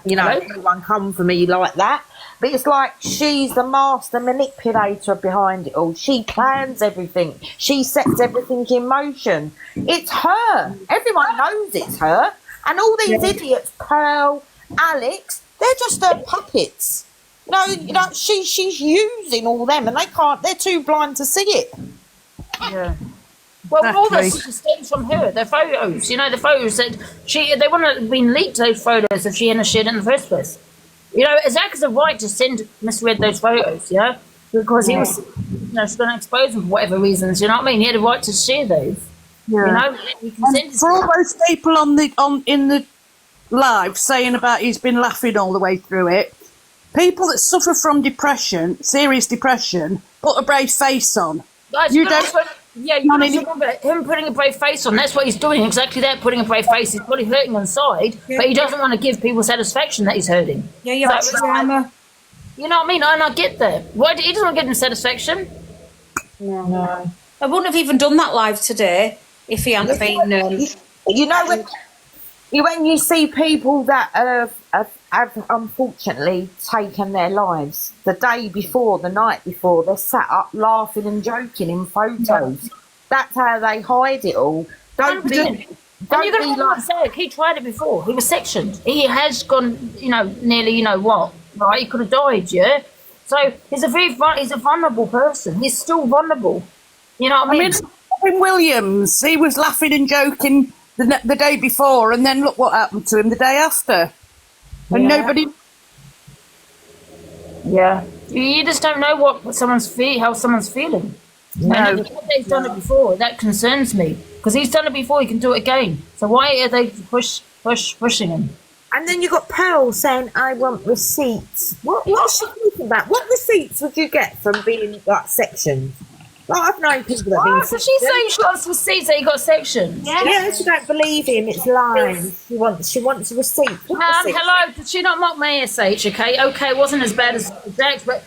anyone come for me like that. But it's like she's the master manipulator behind it all. She plans everything. She sets everything in motion. It's her. Everyone knows it's her, and all these idiots, Pearl, Alex, they're just her puppets. She's using all them, and they're too blind to see it. Yeah. Well, all this stems from her. The photos, the photos that they wouldn't have been leaked, those photos, if she hadn't shared it in the first place. Zac has a right to send Miss Red those photos, because he was, she's going to expose him for whatever reasons, you know what I mean? He had a right to share those. Yeah. He can send for all those people in the live saying about he's been laughing all the way through it, people that suffer from depression, serious depression, put a brave face on. Guys, you remember him putting a brave face on. That's what he's doing. Exactly that, putting a brave face. He's probably hurting inside, but he doesn't want to give people satisfaction that he's hurting. Yeah, you're right. You know what I mean? And I get that. Why he doesn't want to give them satisfaction? No. I wouldn't have even done that live today if he hadn't been. When you see people that have unfortunately taken their lives the day before, the night before, they're sat up laughing and joking in photos. That's how they hide it all. Don't be like Zac. He tried it before. He was sectioned. He has gone, nearly, right? He could have died, So he's a vulnerable person. He's still vulnerable. You know what I mean? Robin Williams, he was laughing and joking the day before, and then look what happened to him the day after. And nobody. Yeah, you just don't know how someone's feeling. No. And they've done it before. That concerns me because he's done it before. He can do it again. So why are they pushing him? And then you got Pearl saying, "I want receipts." What's she talking about? What receipts would you get from being sectioned? I've known people that have been. She's saying she wants receipts that he got sectioned. Yeah, she don't believe him. It's lies. She wants a receipt. Hello, did she not mock my SH? Okay, it wasn't as bad as Zach's, but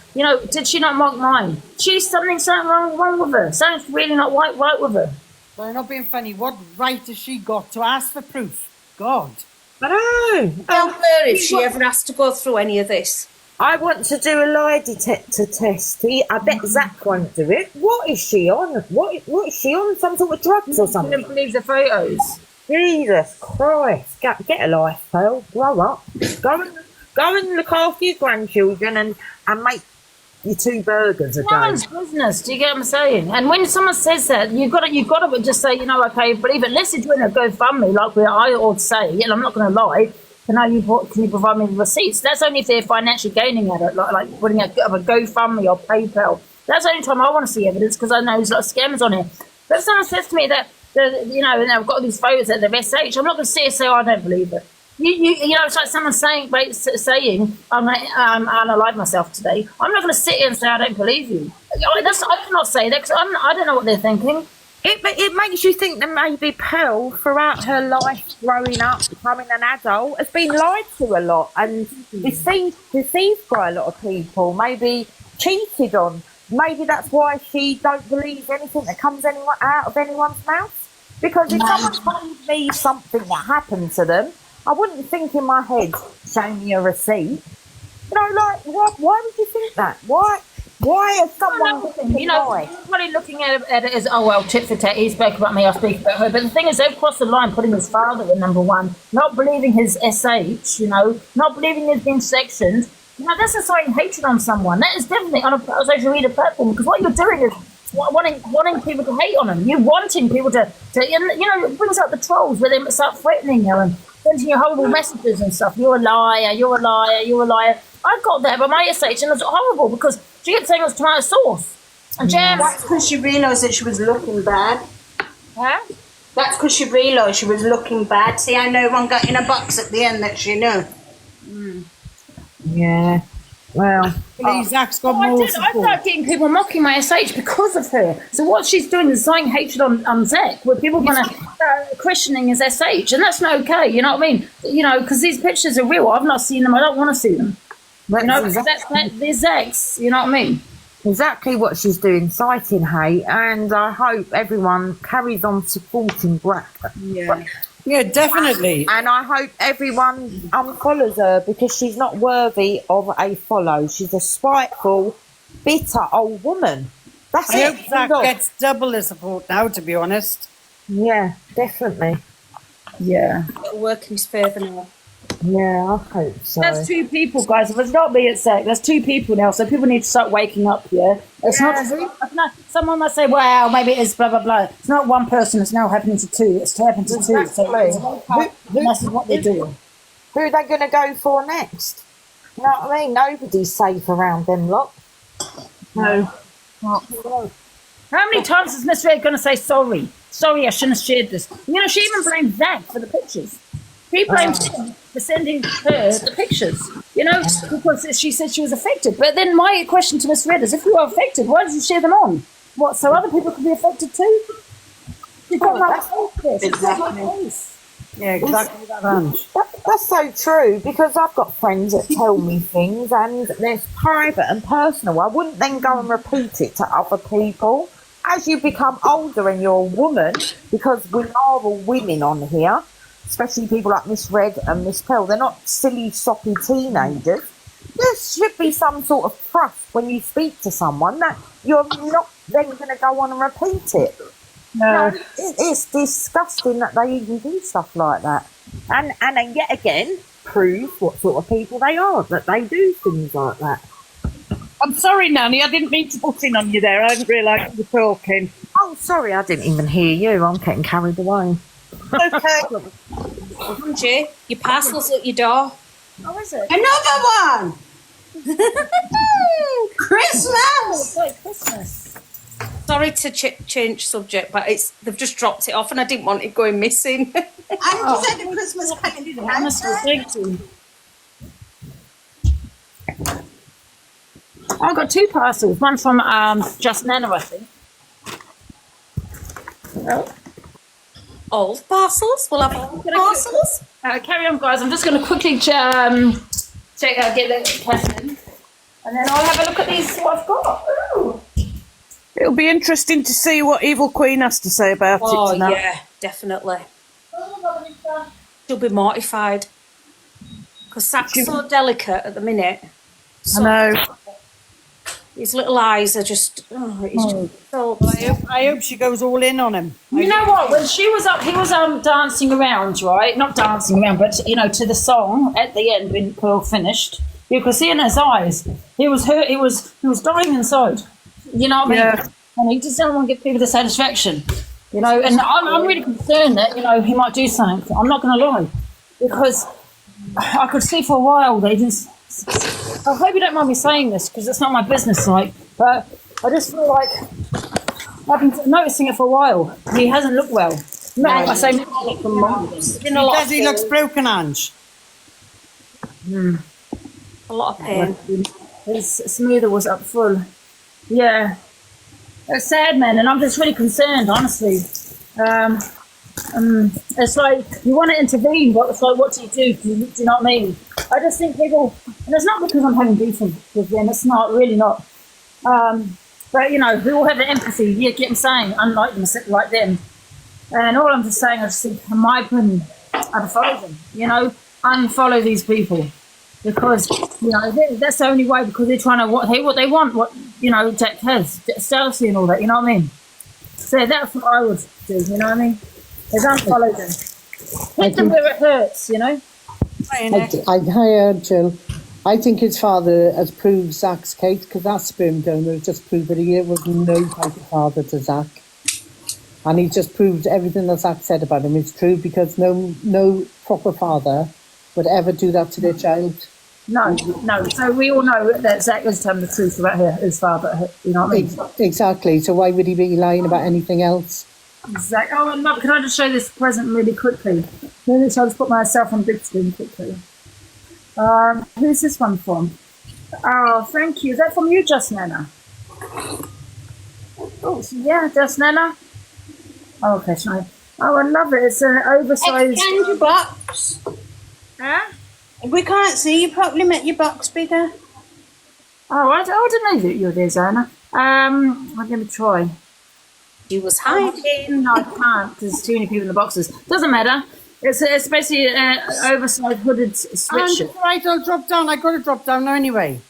did she not mock mine? Something wrong with her. Something's really not right with her. Well, not being funny. What right has she got to ask for proof? God. I know. Tell her if she ever has to go through any of this. I want to do a lie detector test. I bet Zac won't do it. What is she on? What is she on? Some sort of drugs or something? I can't believe the photos. Jesus Christ. Get a life, Pearl. Grow up. Go and look after your grandchildren and make your 2 burgers a day. No one's business. Do you get what I'm saying? And when someone says that, you've got to just say, okay, believe it. Unless you're doing a GoFundMe, like I ought to say, and I'm not going to lie. Can you provide me with receipts? That's only if they're financially gaining at it, like putting a GoFundMe or PayPal. That's the only time I want to see evidence because I know there's a lot of scammers on here. But if someone says to me that, and I've got these photos that they're SH, I'm not going to sit and say, I don't believe it. It's like someone saying, I'm going to unalive myself today. I'm not going to sit here and say, I don't believe you. I cannot say that because I don't know what they're thinking. It makes you think that maybe Pearl, throughout her life growing up, becoming an adult, has been lied to a lot and deceived by a lot of people, maybe cheated on. Maybe that's why she don't believe anything that comes out of anyone's mouth. Because if someone told me something that happened to them, I wouldn't think in my head, show me a receipt. You know, like, why would you think that? Why is someone probably looking at it as, oh well, tit for tat, he spoke about me, I speak about her. But the thing is, they've crossed the line putting his father at number one, not believing his SH, not believing he's been sectioned. That's inciting hatred on someone. That is definitely on a social media platform, because what you're doing is wanting people to hate on him. You're wanting people to it brings out the trolls where they start threatening you and sending you horrible messages and stuff. You're a liar, you're a liar, you're a liar. I got that by my SH, and it was horrible because she kept saying it was tomato sauce and jam. That's because she realised that she was looking bad. Huh? That's because she realised she was looking bad. See how no one got in a box at the end that she knew. Yeah. Well, Zac's got more I started getting people mocking my SH because of her. So what she's doing is inciting hatred on Zac, where people are going to questioning his SH, and that's not okay. You know what I mean? Because these pictures are real. I've not seen them. I don't want to see them. They're Zac's. You know what I mean? Exactly what she's doing, inciting hate, and I hope everyone carries on supporting Brack. Yeah, definitely. And I hope everyone unfollows her because she's not worthy of a follow. She's a spiteful, bitter old woman. That's I it. hope Zac gets double the support now, to be honest. Yeah, definitely. Yeah. It'll work in his favour now. Yeah, I hope so. That's two people, guys. If it's not me, it's Zac. There's two people now, so people need to start waking up. Yeah, it's not. Someone might say, "Well, maybe it is blah blah blah." It's not one person. It's now happening to two. It's happening to two. So that's what they're doing. Who are they going to go for next? You know what I mean? Nobody's safe around them lot. No. How many times is Miss Red going to say sorry? Sorry, I shouldn't have shared this. She even blamed Zac for the pictures. He blamed him for sending her the pictures, because she said she was affected. But then my question to Miss Red is, if you are affected, why did you share them on? What, so other people could be affected too? Exactly. Yeah, exactly That's so true, because I've got friends that tell me things and they're private and personal. I wouldn't then go and repeat it to other people. As you become older and you're a woman, because we are all women on here, especially people like Miss Red and Miss Pearl, they're not silly, soppy teenagers. There should be some sort of trust when you speak to someone that you're not then going to go on and repeat it. No, it's disgusting that they even do stuff like that. And then yet again, prove what sort of people they are, that they do things like that. I'm sorry, Nanny, I didn't mean to butt in on you there. I didn't realise you were talking. Oh, sorry, I didn't even hear you. I'm getting carried away. Okay. Angie, your parcel's at your door. Oh, is it? Another one! Christmas! It's like Christmas. Sorry to change subject, but they've just dropped it off and I didn't want it going missing. And you said the Christmas package. I've got two parcels. One from Just Nana, I think. Old parcels? We'll have parcels? Carry on, guys. I'm just going to quickly get the cast in. And then I'll have a look at these, what I've got. Ooh. It'll be interesting to see what Evil Queen has to say about it tonight. Oh, yeah, definitely. She'll be mortified. Because Zac's so delicate at the minute. So I know. His little eyes are just... so... I hope she goes all in on him. You know what? When she was up, he was dancing around, right? Not dancing around, but, to the song at the end when Pearl finished. You could see in his eyes. He was hurt. He was dying inside. You know what I mean? Yeah. And he just doesn't want to give people the satisfaction. And I'm really concerned that, he might do something. I'm not going to lie. Because I could see for a while that he didn't... I hope you don't mind me saying this, because it's not my business, but I just feel like I've been noticing it for a while. He hasn't looked well. No, I say He looks broken, Ange. A lot of pain. His smoother was up full. Yeah. It's sad, man, and I'm just really concerned, honestly. It's like you want to intervene, but it's like, what do? Do you know what I mean? I just think people, and it's not because I'm having beef with them. It's not really not. But you know, we all have the empathy. You get what I'm saying? Unlike them, like them. And all I'm just saying, I just think, in my opinion, I'd follow them. You know, unfollow these people because you know that's the only way. Because they're trying to what they want. What you know, Jack has jealousy and all that. You know what I mean? So that's what I would do. You know what I mean? Is unfollow them. Hit them where it hurts. You know. Hi, Jill. I think his father has proved Zac's case because that sperm donor has just proved that he was no type of father to Zac. And he just proved everything that Zac said about him is true because no proper father would ever do that to their child. No. So we all know that Zac was telling the truth about his father. You know what I mean? Exactly. So why would he be lying about anything else? Exactly. Oh, and can I just show this present really quickly? Maybe I'll just put myself on big screen quickly. Who's this one from? Oh, thank you. Is that from you, Just Nana? Oh, yeah, Just Nana. Oh, okay, sorry. Oh, I love it. It's an oversized. Expand your box. Huh? We can't see you properly. Make your box bigger. Oh, I didn't know that you were there, Zana. Let me try. You was hiding. No, I can't. There's too many people in the boxes. Doesn't matter. It's basically an oversized hooded sweatshirt. Right, I'll drop down. I got to drop down now anyway.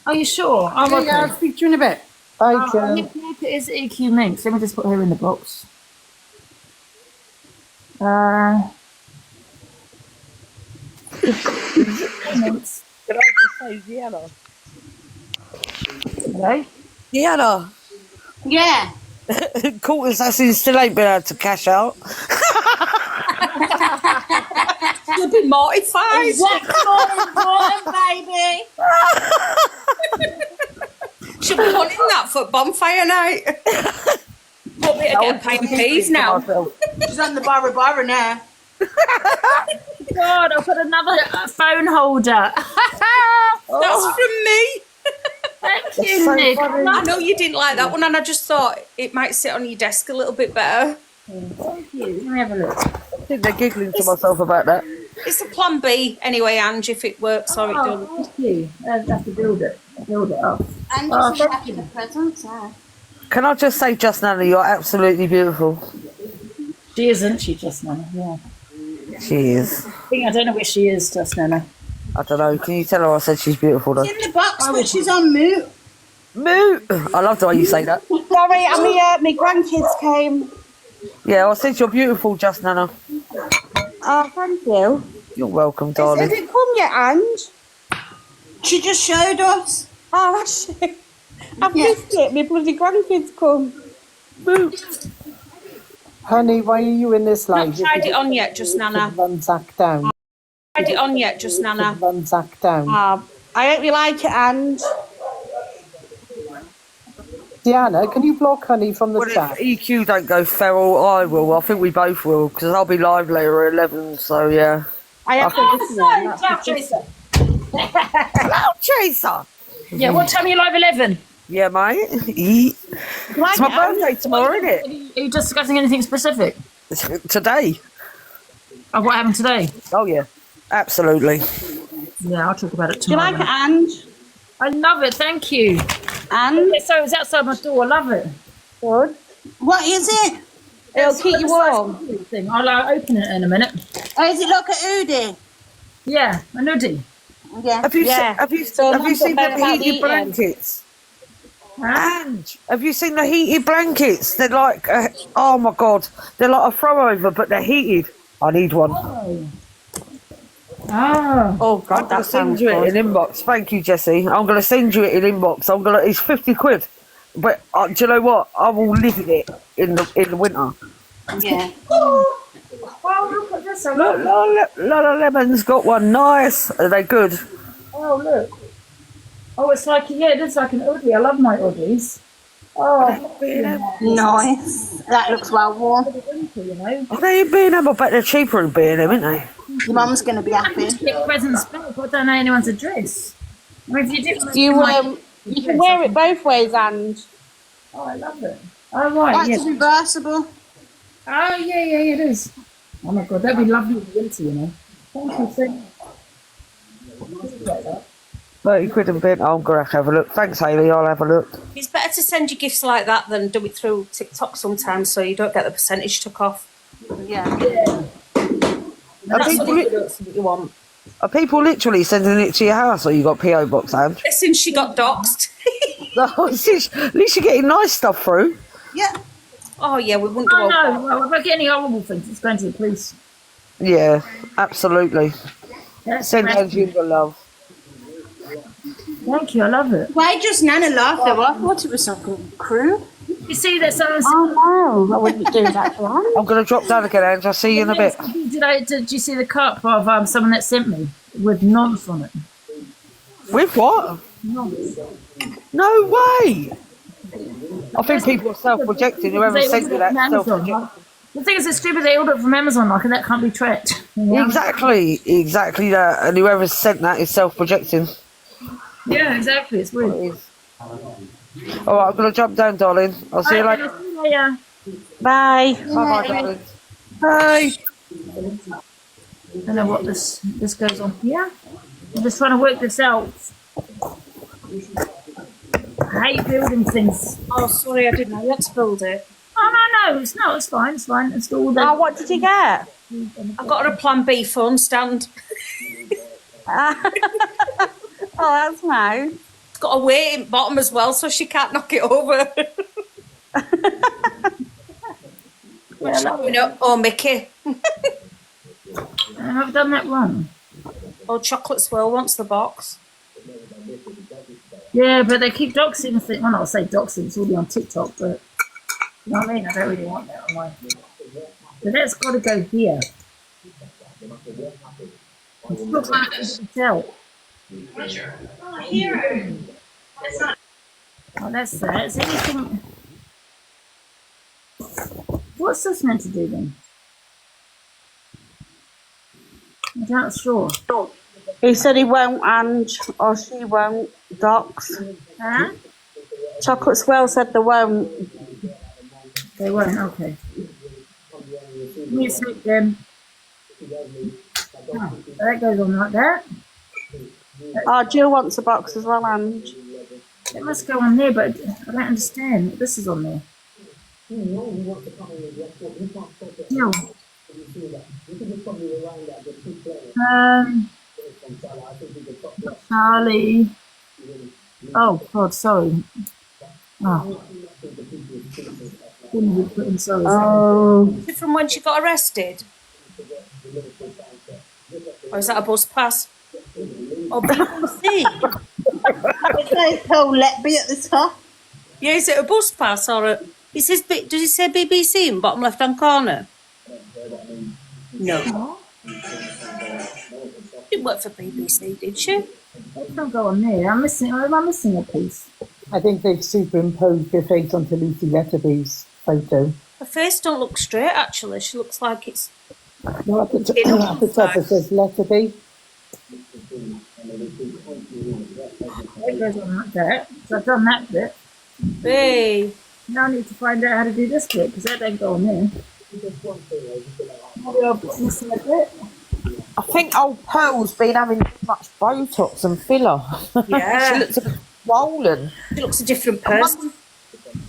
Are you sure? Oh, okay. Yeah, I'll speak to you in a bit. Bye, Jill. It is EQ Minx. Let me just put her in the box. Minx. Can I just say Deanna? Hello? Deanna. Yeah. Court Assassin still ain't been able to cash out. You'll be mortified. Exactly more important, baby. She'll be wanting that for bonfire night. Probably get paying peas now. She's on the barra now. God, I've got another phone holder. That's from me. Thank you, Nick. I know you didn't like that one, and I just thought it might sit on your desk a little bit better. Thank you. Let me have a look. I think they're giggling to myself about that. It's a plan B anyway, Angie, if it works or it doesn't. Thank you. I have to build it up. And just happy the presents, yeah. Can I just say, Just Nana, you're absolutely beautiful. She isn't she, Just Nana? Yeah. She is. I don't know where she is, Just Nana. I don't know. Can you tell her I said she's beautiful though? It's in the box, but she's on mute. Mute! I love the way you say that. Sorry, my grandkids came. Yeah, I said you're beautiful, Just Nana. Oh, thank you. You're welcome, darling. Has it come yet, Ange? She just showed us. Oh, has she? I've missed it. My bloody grandkids come. Honey, why are you in this live? Not tried it on yet, Just Nana. Run Zac down. Tried it on yet, Just Nana. Run Zac down. I hope you like it, Ange. Diana, can you block Honey from the chat? If EQ don't go feral, I will. I think we both will, because I'll be live later at 11, so yeah. I have to listen. Cloud Chaser. Cloud Chaser! Yeah, what time are you live? 11? Yeah, mate. It's my birthday tomorrow, isn't it? Are you discussing anything specific? Today. Oh, what happened today? Oh, yeah. Absolutely. Yeah, I'll talk about it Do you tomorrow. like it, Ange? I love it, thank you. And? So it's outside my door, I love it. Good. What is it? It'll keep you warm. Thing. I'll open it in a minute. Oh, is it like a Udi? Yeah, a nudie. Yeah. Have you seen the heated blankets? And have you seen the heated blankets? They're like, oh my god, they're like a throw over, but they're heated. I need one. Oh god, I'm gonna send you it in inbox. Thank you, Jessie. I'm gonna send you it in inbox. It's 50 quid, but do you know what? I will live in it in the winter. Yeah. Wow, look at this. Lola Lemon's got one. Nice. Are they good? Oh, look. Oh, it's like, yeah, it is like an hoodie. I love my hoodies. Oh, nice. That looks well worn. You know. Are they in B&M? I bet they're cheaper in B&M, aren't they? Your mum's going to be happy. Get presents back, but I don't know anyone's address. I mean, if you You can wear it both ways, and Oh, I love it. Oh, right, That's yes. reversible. Oh, yeah, it is. Oh, my God, that'd be lovely in the winter, you know. Thank you so much. 30 quid and bit. I'm going to have a look. Thanks, Hayley. I'll have a look. It's better to send you gifts like that than do it through TikTok sometimes, so you don't get the percentage took off. Yeah. Are people literally sending it to your house, or you got PO box, Ange? Since she got doxed. No, at least you're getting nice stuff through. Yeah. Oh, yeah, we wouldn't do Oh, all no. that. Well, if I get any horrible things, it's going to the police. Yeah, absolutely. That's Send great. Angie the love. Thank you, I love it. Why just Nana laugh though? I thought it was something cruel. You see that someone... Oh no, I wouldn't do that to her. I'm going to drop down again, Ange. I'll see you in a bit. Did you see the cup of someone that sent me with nonce on it? With what? Nonce. No way! I think people are self-projecting. Whoever sent you that self-projecting. The thing is, it's stupid. They order it from Amazon, like, and that can't be tracked. Exactly that. And whoever sent that is self-projecting. Yeah, exactly. It's weird. All right, I'm going to jump down, darling. I'll see you later. Bye. Bye-bye, darling. Bye. I don't know what this goes on here. I'm just trying to work this out. I hate building things. Oh, sorry, I didn't know you had to build it. Oh, no, it's not. It's fine. It's fine. It's all there. Oh, what did you get? I got her a Plan B phone stand. Oh, that's nice. It's got a weight in bottom as well, so she can't knock it over. Oh, Mickey. I've done that wrong. Oh, Chocolate Swirl wants the box. Yeah, but they keep doxing things. Well, not say doxing, it's already on TikTok, but you know what I mean? I don't really want that on my. So that's got to go here. It looks like it's a tell. Oh, hero. Oh, that's that. Is anything. What's this meant to do then? I'm not sure. He said he won't, Ange, or she won't, docs. Huh? Chocolate Swirl said they won't. They won't, okay. Give me a sec then. Oh, so that goes on like that. Oh, Jill wants a box as well, Ange. It must go on there, but I don't understand. This is on there. Jill. Charlie. Oh, God, sorry. Oh. Oh. Is it from when she got arrested? Or is that a bus pass? Or BBC? It says Pearl Letby at the top. Yeah, is it a bus pass or a... It says, does it say BBC in bottom left-hand corner? No. She didn't work for BBC, did she? It don't go on there. Am I missing a piece? I think they've superimposed her face onto Lucy Letterby's photo. Her face don't look straight, actually. She looks like it's... No, at the top it says Letterby. It goes on like that. So I've done that bit. Hey. Now I need to find out how to do this bit, because that don't go on there. Maybe I'll put this in a bit. I think old Pearl's been having too much Botox and filler. Yeah. She looks a bit swollen. She looks a different person.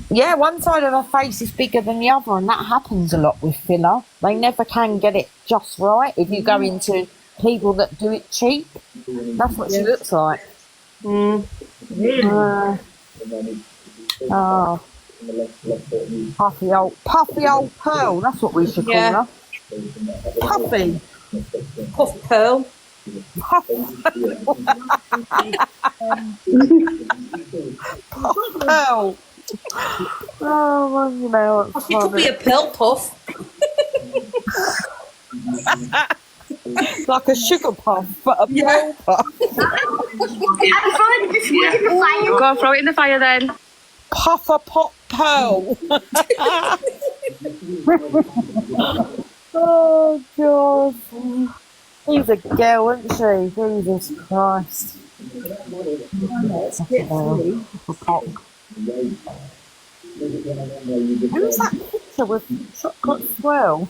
Yeah, one side of her face is bigger than the other, and that happens a lot with filler. They never can get it just right if you go into people that do it cheap. That's what she looks like. Oh. Puffy old Pearl, that's what we should call her. Puffy. Puff Pearl. Puff Pearl. Oh, well, you know, She could be a Pearl Puff. like a sugar puff, but a pearl puff. Go on, throw it in the fire then. Puffer Pop Pearl. Oh, God. She's a girl, isn't she? Jesus Christ. Who's that picture with chocolate swirl?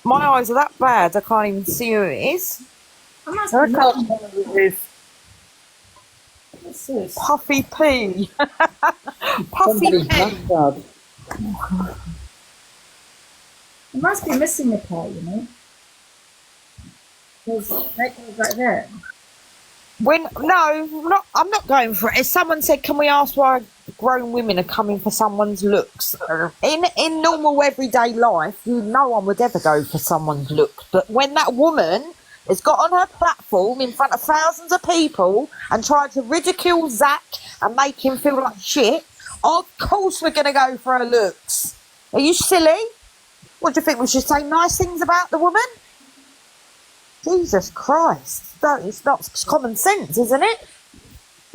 My eyes are that bad, I can't even see who it is. I must I be can't looking- tell who it is. What's this? Puffy P. Puffy P. I must be missing a part, you know. Because that goes like that. I'm not going for it. If someone said, "Can we ask why grown women are coming for someone's looks?" In normal everyday life, no one would ever go for someone's look. But when that woman has got on her platform in front of thousands of people and tried to ridicule Zac and make him feel like shit, of course we're going to go for her looks. Are you silly? What do you think? We should say nice things about the woman? Jesus Christ. It's not common sense, isn't it?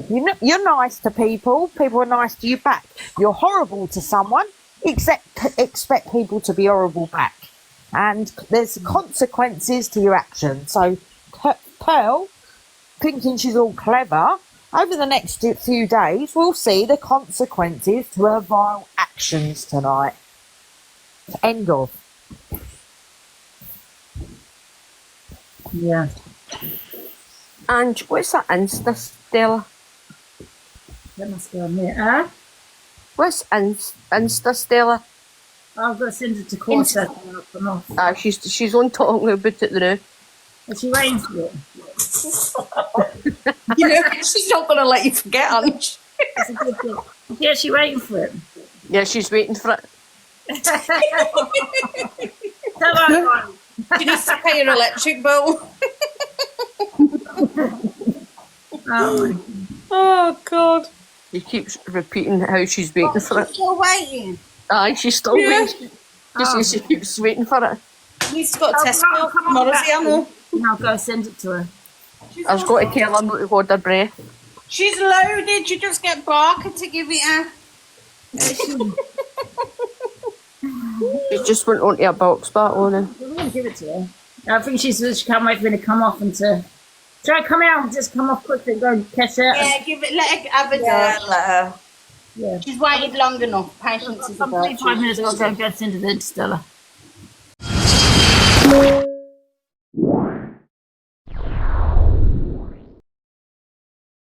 You're nice to people. People are nice to you back. You're horrible to someone. Expect people to be horrible back. And there's consequences to your actions. So Pearl, thinking she's all clever, over the next few days, we'll see the consequences to her vile actions tonight. End of. Yeah. And what's that Insta, Stella? That must be on there. Huh? What's Insta, Stella? I've got to send it to Corsa. She's on talking about it now. Is she waiting for it? You know, she's not going to let you forget, Ange. That's a good thing. Yeah, she's waiting for it. Yeah, she's waiting for it. She needs to pay her electric bill. Oh, God. She keeps repeating how she's waiting for it. Still waiting. Aye, she's still waiting. She keeps waiting for it. She's got a test bill tomorrow, see, I know. I'll go send it to her. I was going to tell her not to hold her breath. She's loaded. You just get Barker to give it her. She just went onto a box back on her. I'm going to give it to her. I think she can't wait for me to come off and to try to come out and just come off quickly and go and catch her. Yeah, let her have a Yeah, let her. Yeah. She's waited long enough. Patience is a virtue. 5 minutes ago, go and send it to Stella.